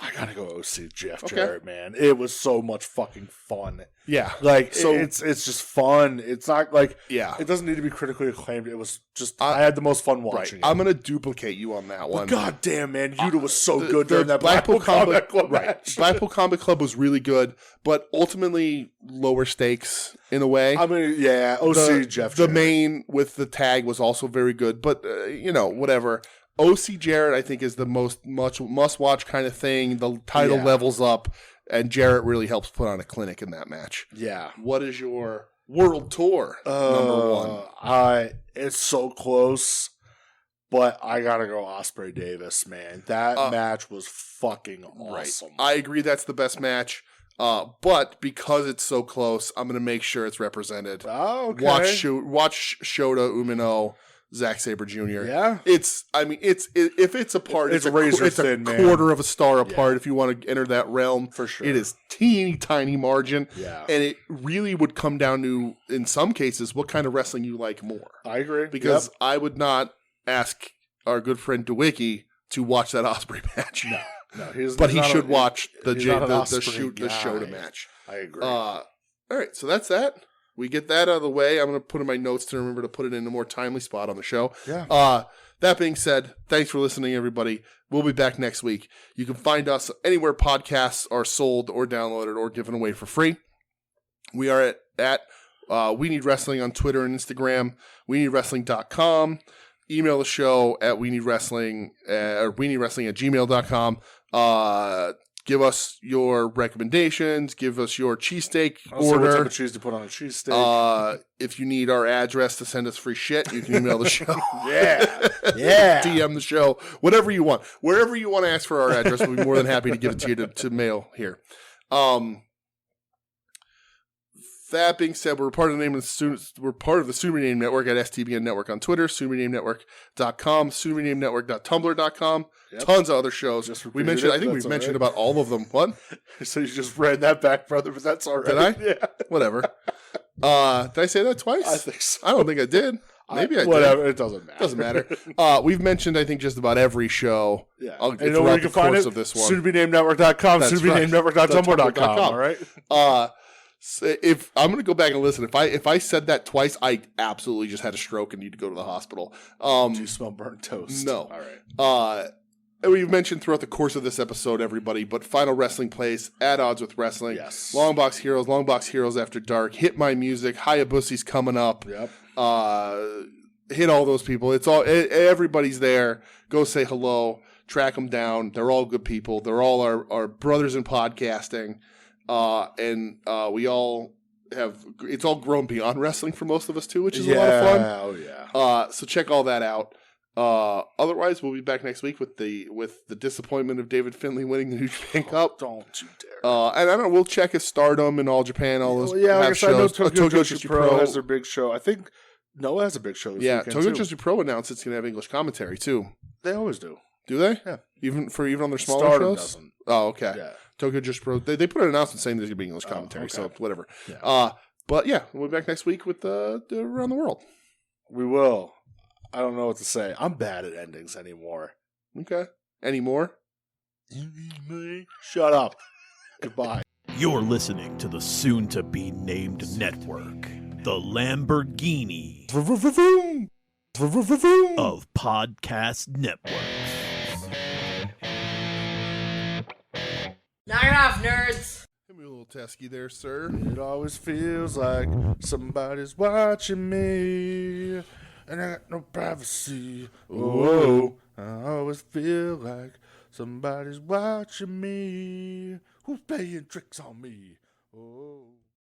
Speaker 1: I gotta go OC Jeff Jarrett, man. It was so much fucking fun.
Speaker 2: Yeah,
Speaker 1: like so it's just fun. It's not like
Speaker 2: it
Speaker 1: doesn't need to be critically acclaimed. It was just I had the most fun watching it.
Speaker 2: I'm gonna duplicate you on that one.
Speaker 1: God damn, man, Yuta was so good during that Blackpool Combat Club match.
Speaker 2: Blackpool Combat Club was really good, but ultimately lower stakes in a way.
Speaker 1: I mean, yeah, OC Jeff.
Speaker 2: The main with the tag was also very good, but whatever. OC Jarrett, I think, is the must-watch kind of thing. The title levels up, and Jarrett really helps put on a clinic in that match.
Speaker 1: Yeah.
Speaker 2: What is your world tour number one?
Speaker 1: It's so close, but I gotta go Ospreay Davis, man. That match was fucking awesome.
Speaker 2: Right. I agree that's the best match, but because it's so close, I'm going to make sure it's represented.
Speaker 1: Oh, okay.
Speaker 2: Watch Shota Umino. Zack Sabre Jr.
Speaker 1: Yeah,
Speaker 2: if it's a part,
Speaker 1: it's razor thin,
Speaker 2: a quarter of a star apart. If you want to enter that realm,
Speaker 1: for sure,
Speaker 2: it is teeny tiny margin.
Speaker 1: Yeah,
Speaker 2: and it really would come down to, in some cases, what kind of wrestling you like more.
Speaker 1: I agree
Speaker 2: because I would not ask our good friend DeWicki to watch that Ospreay match.
Speaker 1: No,
Speaker 2: he should watch the Shota match.
Speaker 1: I agree.
Speaker 2: All right, so that's that. We get that out of the way. I'm going to put in my notes to remember to put it in a more timely spot on the show.
Speaker 1: Yeah.
Speaker 2: That being said, thanks for listening, everybody. We'll be back next week. You can find us anywhere podcasts are sold or downloaded or given away for free. We are at We Need Wrestling on Twitter and Instagram, WeNeedWrestling.com. Email the show at WeNeedWrestling or WeNeedWrestling@gmail.com. Give us your recommendations. Give us your cheesesteak order.
Speaker 1: What type of cheese to put on a cheesesteak.
Speaker 2: If you need our address to send us free shit, you can email the show.
Speaker 1: Yeah.
Speaker 2: DM the show. Whatever you want. Wherever you want to ask for our address, we'll be more than happy to give it to you to mail here. That being said, we're part of the Soon Renamed Network at STBN Network on Twitter, soonrenamednetwork.com, soonrenamednetwork.tumblr.com.
Speaker 1: Yep.
Speaker 2: We've other shows. I think we've mentioned about all of them. What?
Speaker 1: So you just ran that back, brother, but that's all right.
Speaker 2: Did I?
Speaker 1: Yeah.
Speaker 2: Whatever. Did I say that twice?
Speaker 1: I think so.
Speaker 2: I don't think I did. Maybe I did.
Speaker 1: Whatever. It doesn't matter.
Speaker 2: Doesn't matter. We've mentioned, I think, just about every show.
Speaker 1: Yeah.
Speaker 2: And you know where you can find it? Of this one.
Speaker 1: SoonToBeNamedNetwork.com, SoonToBeNamedNetwork.tumblr.com. All right.
Speaker 2: So if I'm going to go back and listen, if I said that twice, I absolutely just had a stroke and need to go to the hospital.
Speaker 1: Do you smell burnt toast?
Speaker 2: No.
Speaker 1: All right.
Speaker 2: We've mentioned throughout the course of this episode, everybody, but Final Wrestling Place, At Odds with Wrestling,
Speaker 1: yes.
Speaker 2: Long Box Heroes After Dark, Hit My Music, Hayabussy's coming up.
Speaker 1: Yep.
Speaker 2: Hit all those people. It's all everybody's there. Go say hello. Track them down. They're all good people. They're all our brothers in podcasting. And we all have, it's all grown beyond wrestling for most of us too, which is a lot of fun.
Speaker 1: Oh yeah.
Speaker 2: So check all that out. Otherwise we'll be back next week with the disappointment of David Finlay winning the New Japan Cup.
Speaker 1: Don't you dare.
Speaker 2: And I don't know, we'll check if Stardom and All Japan, all those.
Speaker 1: Well, yeah, like I know Tokyo Joshi Pro
Speaker 2: Pro
Speaker 1: has their big show. I think Noah has a big show this weekend,
Speaker 2: Tokyo
Speaker 1: too.
Speaker 2: Joshi Pro announced it's going to have English commentary too.
Speaker 1: They always do.
Speaker 2: Do they?
Speaker 1: Yeah.
Speaker 2: Even on their smaller
Speaker 1: Stardom
Speaker 2: shows?
Speaker 1: doesn't.
Speaker 2: Oh, okay.
Speaker 1: Yeah.
Speaker 2: Tokyo Joshi Pro. They put an announcement saying there's going to be English commentary,
Speaker 1: okay.
Speaker 2: so whatever.
Speaker 1: Yeah.
Speaker 2: But yeah, we'll be back next week with the Around the World.
Speaker 1: We will. I don't know what to say. I'm bad at endings anymore.
Speaker 2: Okay. Any more?
Speaker 1: Shut up. Goodbye.
Speaker 5: You're listening to the soon-to-be-named network, the Lamborghini of podcast networks.
Speaker 6: Knock it off, nerds!
Speaker 2: Give me a little Teskey there, sir.
Speaker 1: It always feels like somebody's watching me, and I got no privacy. Whoa, I always feel like somebody's watching me. Who's playing tricks on me? Oh.